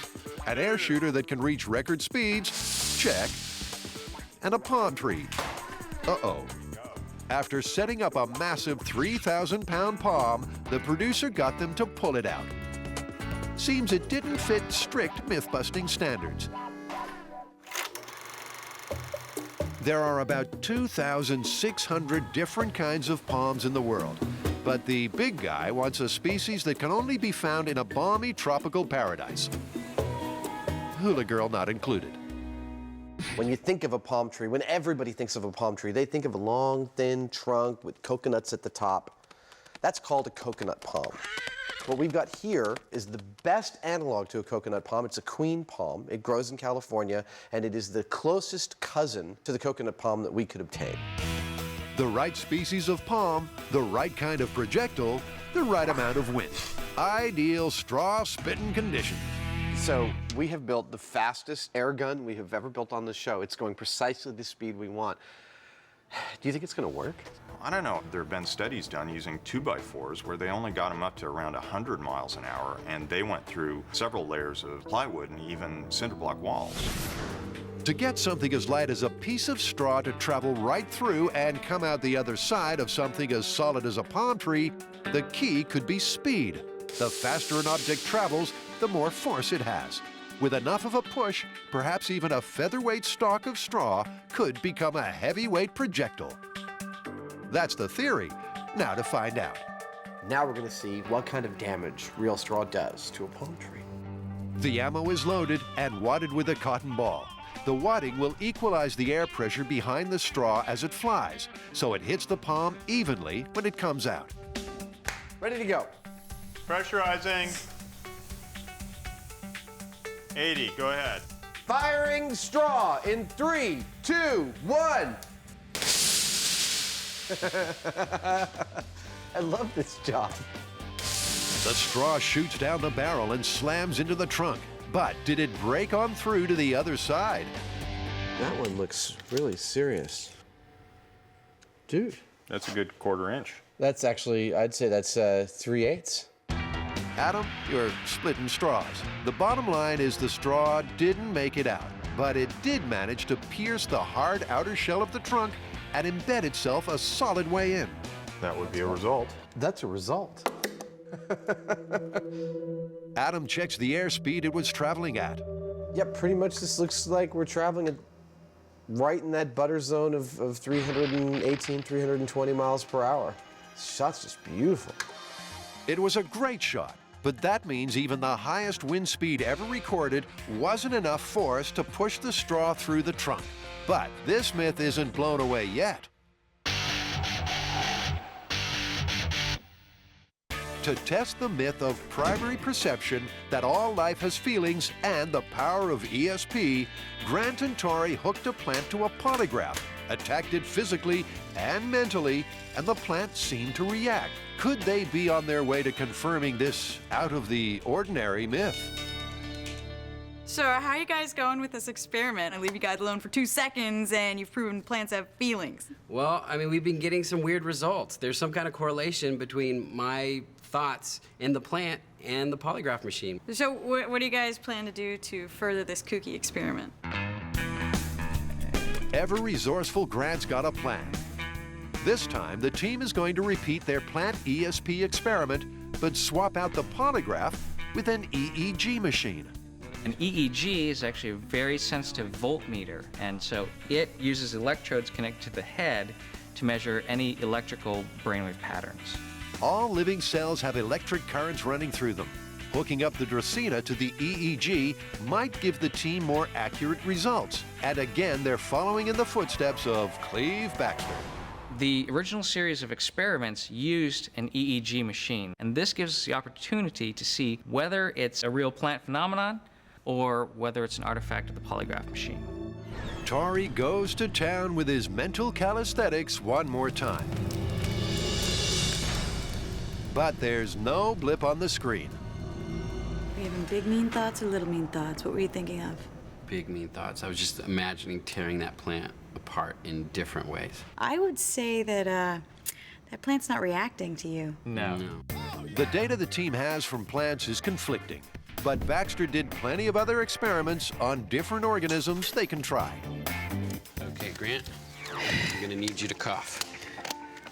An air shooter that can reach record speeds, check. And a palm tree. Uh-oh. After setting up a massive 3,000-pound palm, the producer got them to pull it out. Seems it didn't fit strict myth-busting standards. There are about 2,600 different kinds of palms in the world. But the big guy wants a species that can only be found in a balmy tropical paradise. Hula girl not included. When you think of a palm tree, when everybody thinks of a palm tree, they think of a long, thin trunk with coconuts at the top. That's called a coconut palm. What we've got here is the best analog to a coconut palm. It's a queen palm. It grows in California, and it is the closest cousin to the coconut palm that we could obtain. The right species of palm, the right kind of projectile, the right amount of wind. Ideal straw-spitting conditions. So we have built the fastest air gun we have ever built on the show. It's going precisely the speed we want. Do you think it's going to work? I don't know. There have been studies done using 2x4s where they only got them up to around 100 miles an hour, and they went through several layers of plywood and even cinder block walls. To get something as light as a piece of straw to travel right through and come out the other side of something as solid as a palm tree, the key could be speed. The faster an object travels, the more force it has. With enough of a push, perhaps even a featherweight stalk of straw could become a heavyweight projectile. That's the theory. Now to find out. Now we're going to see what kind of damage real straw does to a palm tree. The ammo is loaded and wadded with a cotton ball. The wadding will equalize the air pressure behind the straw as it flies, so it hits the palm evenly when it comes out. Ready to go. Pressurizing. 80, go ahead. Firing straw in 3, 2, 1. I love this job. The straw shoots down the barrel and slams into the trunk. But did it break on through to the other side? That one looks really serious. Dude. That's a good 1/4 inch. That's actually, I'd say that's 3/8. Adam, you're splitting straws. The bottom line is the straw didn't make it out, but it did manage to pierce the hard outer shell of the trunk and embed itself a solid way in. That would be a result. That's a result. Adam checks the airspeed it was traveling at. Yep, pretty much this looks like we're traveling at right in that butter zone of 318, 320 miles per hour. This shot's just beautiful. It was a great shot, but that means even the highest wind speed ever recorded wasn't enough force to push the straw through the trunk. But this myth isn't blown away yet. To test the myth of primary perception that all life has feelings and the power of ESP, Grant and Tori hooked a plant to a polygraph, attacked it physically and mentally, and the plant seemed to react. Could they be on their way to confirming this out-of-the-ordinary myth? So how are you guys going with this experiment? I leave you guys alone for 2 seconds and you've proven plants have feelings. Well, I mean, we've been getting some weird results. There's some kind of correlation between my thoughts in the plant and the polygraph machine. So what do you guys plan to do to further this kooky experiment? Ever resourceful Grant's got a plan. This time, the team is going to repeat their plant ESP experiment, but swap out the polygraph with an EEG machine. An EEG is actually a very sensitive voltmeter, and so it uses electrodes connected to the head to measure any electrical brainwave patterns. All living cells have electric currents running through them. Hooking up the Dracena to the EEG might give the team more accurate results. And again, they're following in the footsteps of Cleve Baxter. The original series of experiments used an EEG machine, and this gives us the opportunity to see whether it's a real plant phenomenon or whether it's an artifact of the polygraph machine. Tori goes to town with his mental calisthenics one more time. But there's no blip on the screen. Are you having big mean thoughts or little mean thoughts? What were you thinking of? Big mean thoughts. I was just imagining tearing that plant apart in different ways. I would say that that plant's not reacting to you. No. The data the team has from plants is conflicting, but Baxter did plenty of other experiments on different organisms they can try. Okay, Grant, I'm gonna need you to cough.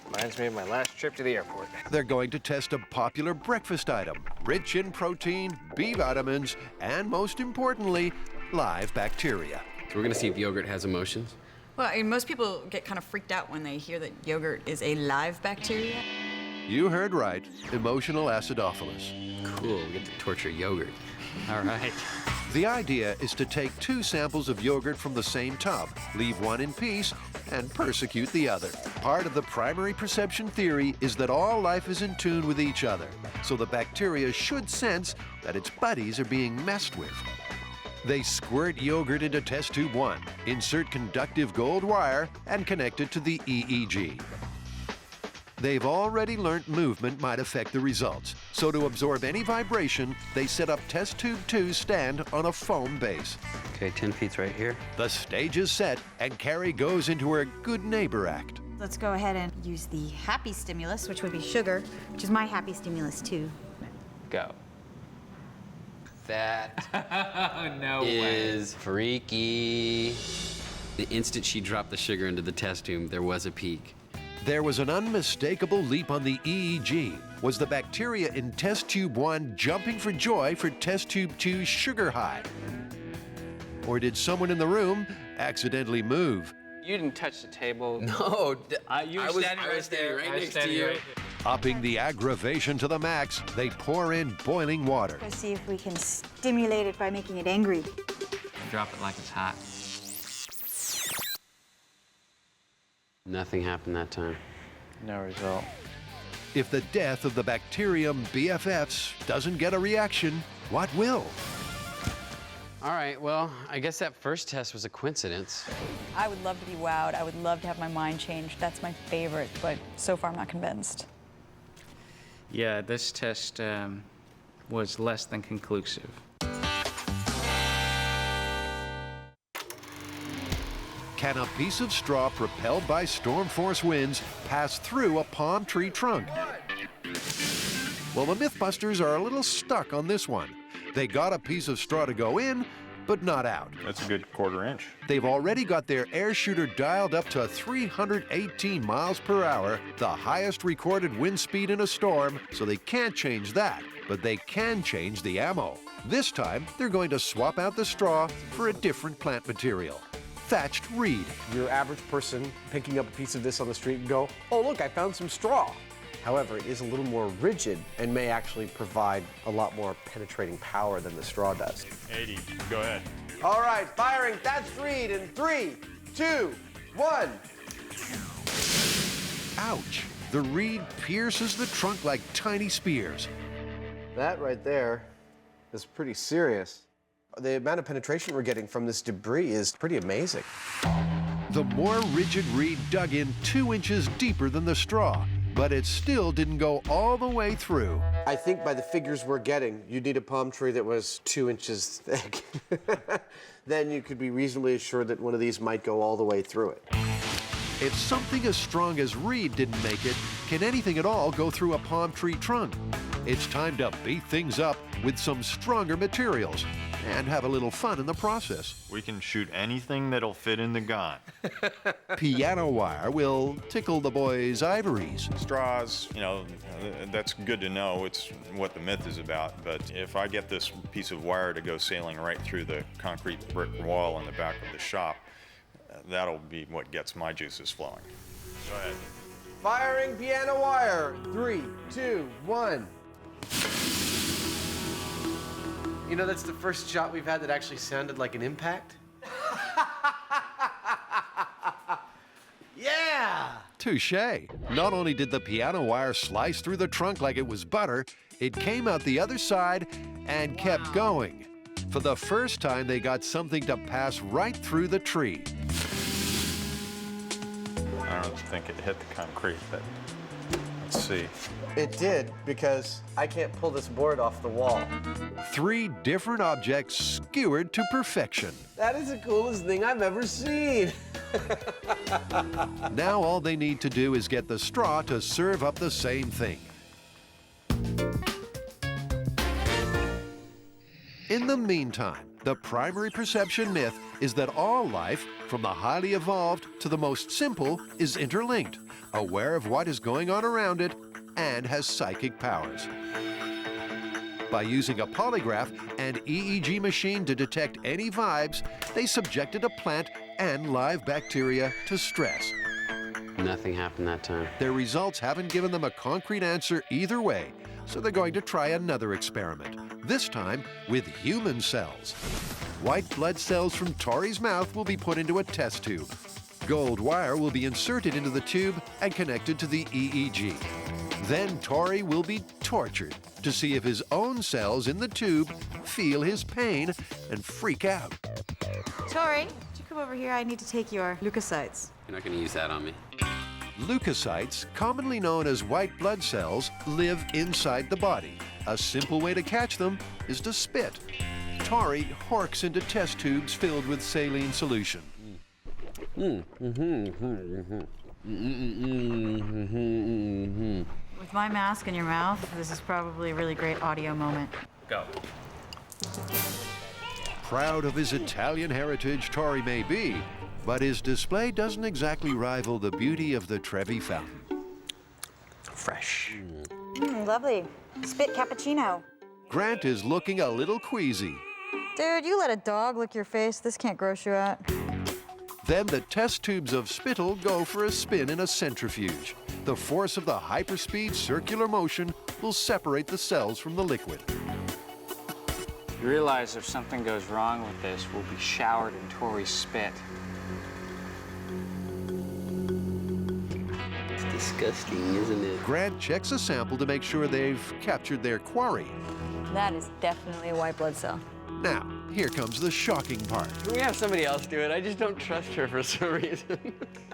Reminds me of my last trip to the airport. They're going to test a popular breakfast item, rich in protein, B vitamins, and most importantly, live bacteria. So we're gonna see if yogurt has emotions. Well, I mean, most people get kind of freaked out when they hear that yogurt is a live bacteria. You heard right, emotional acidophilus. Cool, we get to torture yogurt. All right. The idea is to take 2 samples of yogurt from the same tub, leave one in peace, and persecute the other. Part of the primary perception theory is that all life is in tune with each other, so the bacteria should sense that its buddies are being messed with. They squirt yogurt into test tube 1, insert conductive gold wire, and connect it to the EEG. They've already learned movement might affect the results, so to absorb any vibration, they set up test tube 2's stand on a foam base. Okay, 10 feet's right here. The stage is set, and Carrie goes into her good neighbor act. Let's go ahead and use the happy stimulus, which would be sugar, which is my happy stimulus too. Go. That No is freaky. The instant she dropped the sugar into the test tube, there was a peak. There was an unmistakable leap on the EEG. Was the bacteria in test tube 1 jumping for joy for test tube 2's sugar high? Or did someone in the room accidentally move? You didn't touch the table. No, you were I was standing right standing there. right I was next to standing you. right Upping the aggravation to the max, they pour in boiling water. Let's see if we can stimulate it by making it angry. Drop it like it's hot. Nothing happened that time. No result. If the death of the bacterium BFFs doesn't get a reaction, what will? All right, well, I guess that first test was a coincidence. I would love to be wowed. I would love to have my mind changed. That's my favorite, but so far I'm not convinced. Yeah, this test was less than conclusive. Can a piece of straw propelled by storm force winds pass through a palm tree trunk? Well, the MythBusters are a little stuck on this one. They got a piece of straw to go in, but not out. That's a good 1/4 inch. They've already got their air shooter dialed up to 318 miles per hour, the highest recorded wind speed in a storm, so they can't change that, but they can change the ammo. This time, they're going to swap out the straw for a different plant material. Thatched reed. Your average person picking up a piece of this on the street and go, oh look, I found some straw. However, it is a little more rigid and may actually provide a lot more penetrating power than the straw does. 80, go ahead. All right, firing thatched reed in 3, 2, 1. Ouch! The reed pierces the trunk like tiny spears. That right there is pretty serious. The amount of penetration we're getting from this debris is pretty amazing. The more rigid reed dug in 2 inches deeper than the straw, but it still didn't go all the way through. I think by the figures we're getting, you'd need a palm tree that was 2 inches thick. Then you could be reasonably assured that one of these might go all the way through it. If something as strong as reed didn't make it, can anything at all go through a palm tree trunk? It's time to beat things up with some stronger materials and have a little fun in the process. We can shoot anything that'll fit in the gun. Piano wire will tickle the boys' ivories. Straws, you know, that's good to know. It's what the myth is about. But if I get this piece of wire to go sailing right through the concrete brick wall in the back of the shop, that'll be what gets my juices flowing. Go ahead. Firing piano wire. 3, 2, 1. You know, that's the first shot we've had that actually sounded like an impact. Yeah! Touché. Not only did the piano wire slice through the trunk like it was butter, it came out the other side and kept going. For the first time, they got something to pass right through the tree. I don't think it hit the concrete, but let's see. It did, because I can't pull this board off the wall. 3 different objects skewered to perfection. That is the coolest thing I've ever seen. Now all they need to do is get the straw to serve up the same thing. In the meantime, the primary perception myth is that all life, from the highly evolved to the most simple, is interlinked, aware of what is going on around it, and has psychic powers. By using a polygraph and EEG machine to detect any vibes, they subjected a plant and live bacteria to stress. Nothing happened that time. Their results haven't given them a concrete answer either way, so they're going to try another experiment, this time with human cells. White blood cells from Tori's mouth will be put into a test tube. Gold wire will be inserted into the tube and connected to the EEG. Then Tori will be tortured to see if his own cells in the tube feel his pain and freak out. Tori, would you come over here? I need to take your leukocytes. You're not going to use that on me. Leukocytes, commonly known as white blood cells, live inside the body. A simple way to catch them is to spit. Tori horks into test tubes filled with saline solution. With my mask in your mouth, this is probably a really great audio moment. Go. Proud of his Italian heritage, Tori may be, but his display doesn't exactly rival the beauty of the Trevi fountain. Fresh. Lovely. Spit cappuccino. Grant is looking a little queasy. Dude, you let a dog lick your face. This can't gross you out. Then the test tubes of spittle go for a spin in a centrifuge. The force of the hyperspeed circular motion will separate the cells from the liquid. You realize if something goes wrong with this, we'll be showered in Tori's spit. It's disgusting, isn't it? Grant checks a sample to make sure they've captured their quarry. That is definitely a white blood cell. Now, here comes the shocking part. Can we have somebody else do it? I just don't trust her for some reason.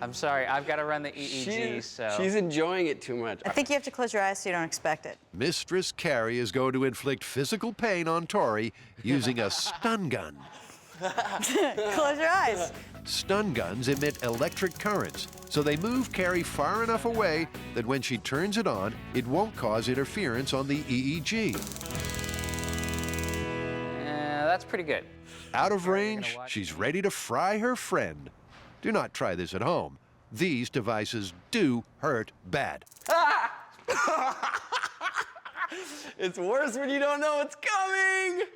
I'm sorry, I've got to run the EEG, so... She's enjoying it too much. I think you have to close your eyes so you don't expect it. Mistress Carrie is going to inflict physical pain on Tori using a stun gun. Close your eyes. Stun guns emit electric currents, so they move Carrie far enough away that when she turns it on, it won't cause interference on the EEG. That's pretty good. Out of range, she's ready to fry her friend. Do not try this at home. These devices do hurt bad. It's worse when you don't know what's coming.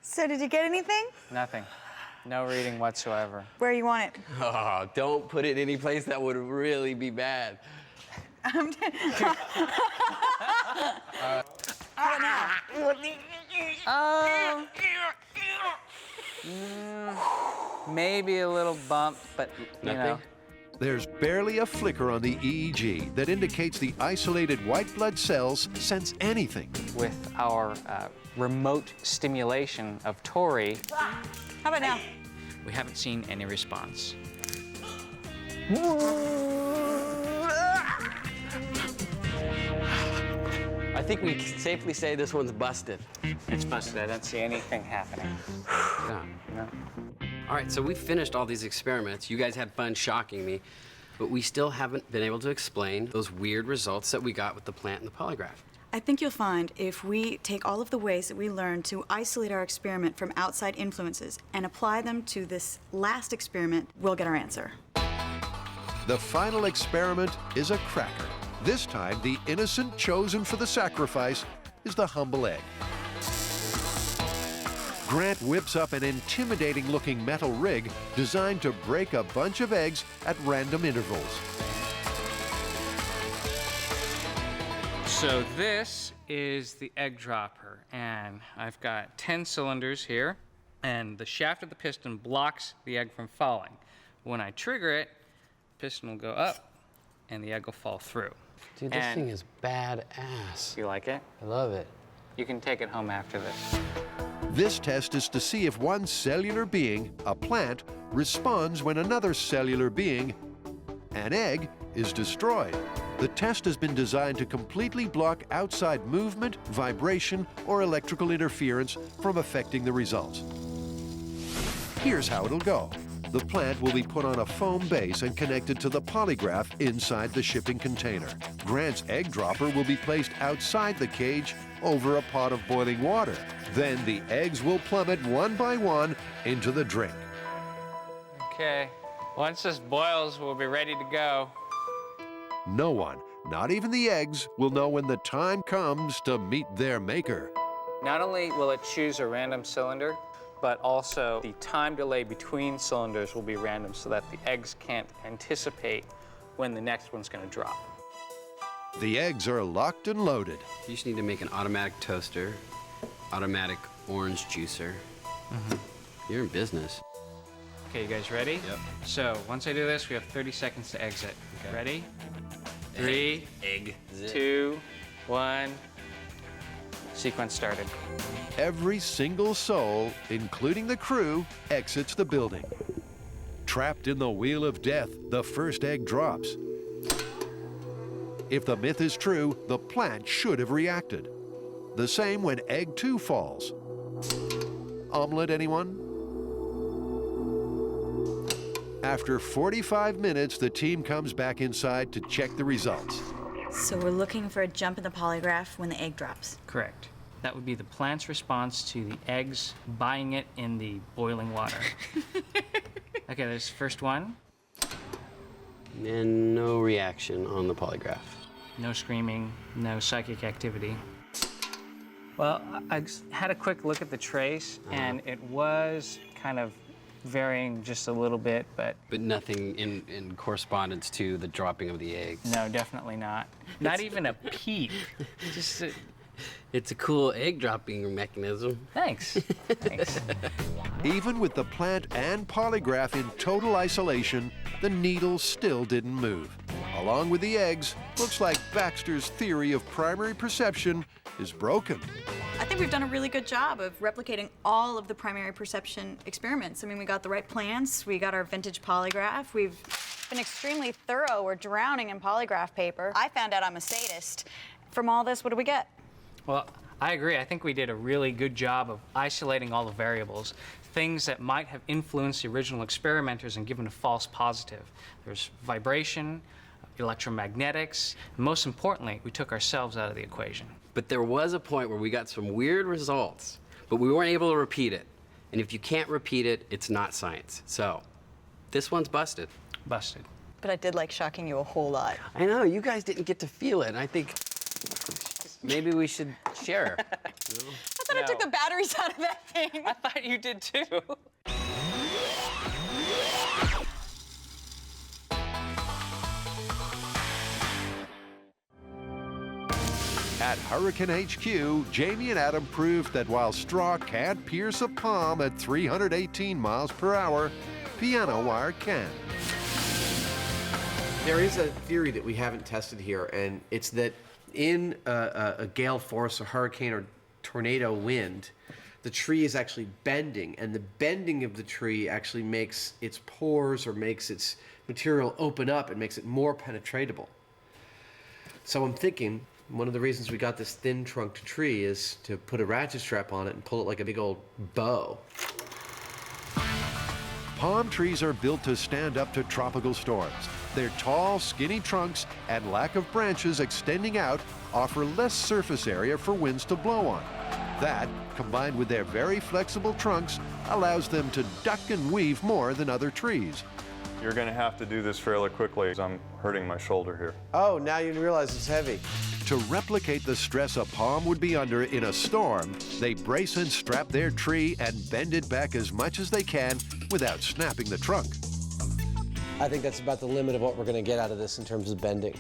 So did you get anything? Nothing. No reading whatsoever. Where you want it? Oh, don't put it any place that would really be bad. How now? Maybe a little bump, but you know. There's barely a flicker on the EEG that indicates the isolated white blood cells sense anything. With our remote stimulation of Tori, How about now? we haven't seen any response. I think we can safely say this one's busted. It's busted. I don't see anything happening. Yeah. No. All right, so we've finished all these experiments. You guys had fun shocking me, but we still haven't been able to explain those weird results that we got with the plant and the polygraph. I think you'll find if we take all of the ways that we learned to isolate our experiment from outside influences and apply them to this last experiment, we'll get our answer. The final experiment is a cracker. This time, the innocent chosen for the sacrifice is the humble egg. Grant whips up an intimidating-looking metal rig designed to break a bunch of eggs at random intervals. So this is the egg dropper, and I've got 10 cylinders here, and the shaft of the piston blocks the egg from falling. When I trigger it, the piston will go up, and the egg will fall through. Dude, this thing is badass. You like it? I love it. You can take it home after this. This test is to see if one cellular being, a plant, responds when another cellular being, an egg, is destroyed. The test has been designed to completely block outside movement, vibration, or electrical interference from affecting the results. Here's how it'll go. The plant will be put on a foam base and connected to the polygraph inside the shipping container. Grant's egg dropper will be placed outside the cage over a pot of boiling water. Then the eggs will plummet one by one into the drink. Okay, once this boils, we'll be ready to go. No one, not even the eggs, will know when the time comes to meet their maker. Not only will it choose a random cylinder, but also the time delay between cylinders will be random so that the eggs can't anticipate when the next one's going to drop. The eggs are locked and loaded. You just need to make an automatic toaster, automatic orange juicer. You're in business. Okay, you guys ready? Yep. So once I do this, we have 30 seconds to exit. Okay. Ready? 3, egg, 2, 1. Sequence started. Every single soul, including the crew, exits the building. Trapped in the wheel of death, the first egg drops. If the myth is true, the plant should have reacted. The same when egg 2 falls. Omelet, anyone? After 45 minutes, the team comes back inside to check the results. So we're looking for a jump in the polygraph when the egg drops. Correct. That would be the plant's response to the eggs buying it in the boiling water. Okay, there's the first one. And no reaction on the polygraph. No screaming, no psychic activity. Well, I just had a quick look at the trace, and it was kind of varying just a little bit, but... But nothing in correspondence to the dropping of the eggs. No, definitely not. Not even a peep. Just a... It's a cool egg dropping mechanism. Thanks. Thanks. Even with the plant and polygraph in total isolation, the needle still didn't move. Along with the eggs, looks like Baxter's theory of primary perception is broken. I think we've done a really good job of replicating all of the primary perception experiments. I mean, we got the right plants, we got our vintage polygraph, we've Been extremely thorough. We're drowning in polygraph paper. I found out I'm a sadist. From all this, what do we get? Well, I agree. I think we did a really good job of isolating all the variables. things that might have influenced the original experimenters and given a false positive. There's vibration, electromagnetics, and most importantly, we took ourselves out of the equation. But there was a point where we got some weird results, but we weren't able to repeat it. And if you can't repeat it, it's not science. So, this one's busted. Busted. But I did like shocking you a whole lot. I know, you guys didn't get to feel it, and I think maybe we should share. I thought I took the batteries out of that thing. I thought you did too. At Hurricane HQ, Jamie and Adam proved that while straw can't pierce a palm at 318 miles per hour, piano wire can. There is a theory that we haven't tested here, and it's that in a gale force, a hurricane or tornado wind, the tree is actually bending, and the bending of the tree actually makes its pores or makes its material open up and makes it more penetratable. So I'm thinking one of the reasons we got this thin trunked tree is to put a ratchet strap on it and pull it like a big old bow. Palm trees are built to stand up to tropical storms. Their tall, skinny trunks and lack of branches extending out offer less surface area for winds to blow on. That, combined with their very flexible trunks, allows them to duck and weave more than other trees. You're going to have to do this fairly quickly as I'm hurting my shoulder here. Oh, now you realize it's heavy. To replicate the stress a palm would be under in a storm, they brace and strap their tree and bend it back as much as they can without snapping the trunk. I think that's about the limit of what we're going to get out of this in terms of bending.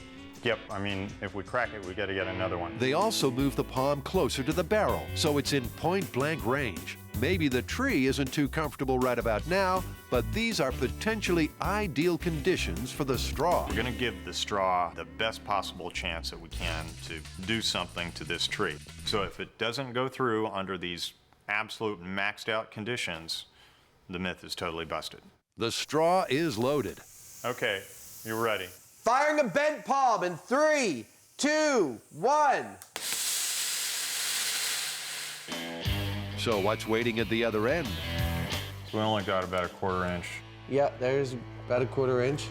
Yep, I mean, if we crack it, we got to get another one. They also move the palm closer to the barrel, so it's in point-blank range. Maybe the tree isn't too comfortable right about now, but these are potentially ideal conditions for the straw. We're going to give the straw the best possible chance that we can to do something to this tree. So if it doesn't go through under these absolute maxed out conditions, the myth is totally busted. The straw is loaded. Okay, you're ready. Firing a bent palm in 3, 2, 1. So what's waiting at the other end? So we only got about a 1/4 inch. Yeah, there's about a 1/4 inch.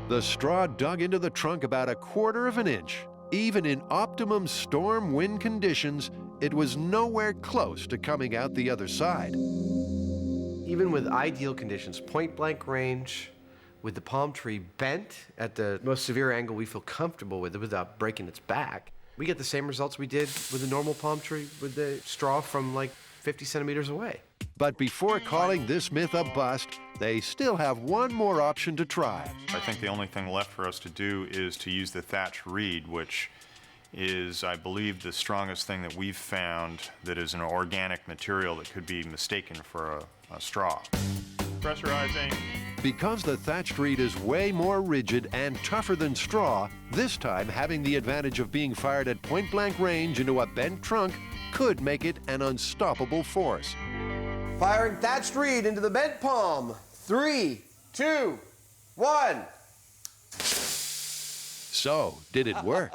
The straw dug into the trunk about a 1/4 inch. Even in optimum storm wind conditions, it was nowhere close to coming out the other side. Even with ideal conditions, point-blank range, with the palm tree bent at the most severe angle we feel comfortable with it without breaking its back, we get the same results we did with a normal palm tree with the straw from like 50 centimeters away. But before calling this myth a bust, they still have one more option to try. I think the only thing left for us to do is to use the thatch reed, which is, I believe, the strongest thing that we've found that is an organic material that could be mistaken for a straw. Pressurizing. Because the thatched reed is way more rigid and tougher than straw, this time having the advantage of being fired at point-blank range into a bent trunk could make it an unstoppable force. Firing thatched reed into the bent palm. 3, 2, 1. So, did it work?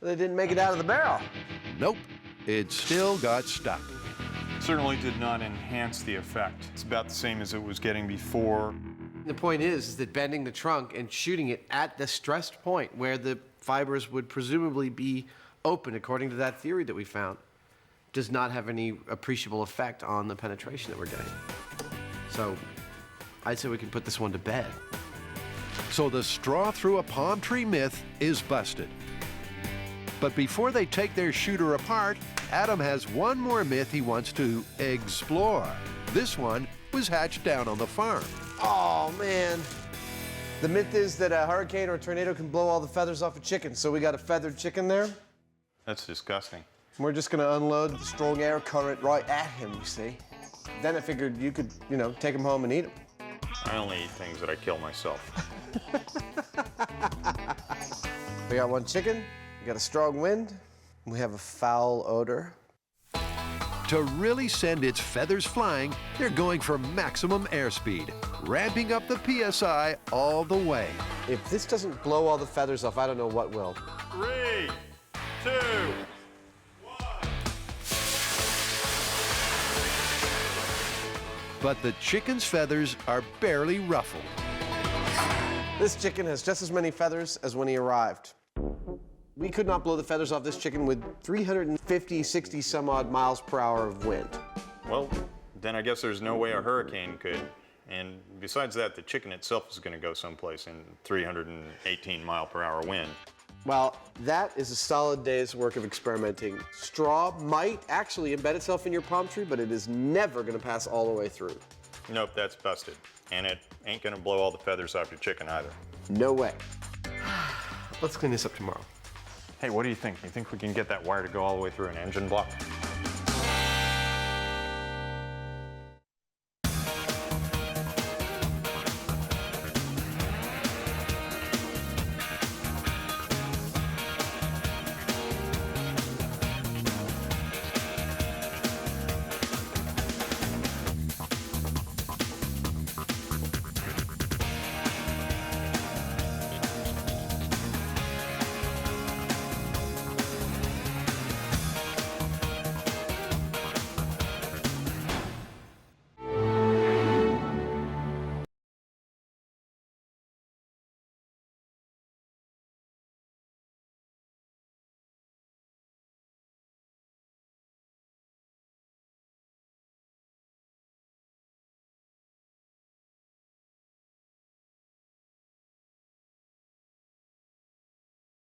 They didn't make it out of the barrel. Nope, it still got stuck. Certainly did not enhance the effect. It's about the same as it was getting before. The point is that bending the trunk and shooting it at the stressed point where the fibers would presumably be open, according to that theory that we found, does not have any appreciable effect on the penetration that we're getting. So I'd say we can put this one to bed. So the straw through a palm tree myth is busted. But before they take their shooter apart, Adam has one more myth he wants to explore. This one was hatched down on the farm. Oh, man. The myth is that a hurricane or a tornado can blow all the feathers off a chicken, so we got a feathered chicken there. That's disgusting. We're just going to unload the strong air current right at him, you see. Then I figured you could, take him home and eat him. I only eat things that I kill myself. We got one chicken, we got a strong wind, and we have a foul odor. To really send its feathers flying, they're going for maximum airspeed, ramping up the PSI all the way. If this doesn't blow all the feathers off, I don't know what will. 3, 2, But the chicken's feathers are barely ruffled. This chicken has just as many feathers as when he arrived. We could not blow the feathers off this chicken with 350, 60 some odd miles per hour of wind. Well, then I guess there's no way a hurricane could. And besides that, the chicken itself is going to go someplace in 318 mile per hour wind. Well, that is a solid day's work of experimenting. Straw might actually embed itself in your palm tree, but it is never going to pass all the way through. Nope, that's busted. And it ain't going to blow all the feathers off your chicken either. No way. Let's clean this up tomorrow. Hey, what do you think? You think we can get that wire to go all the way through an engine block?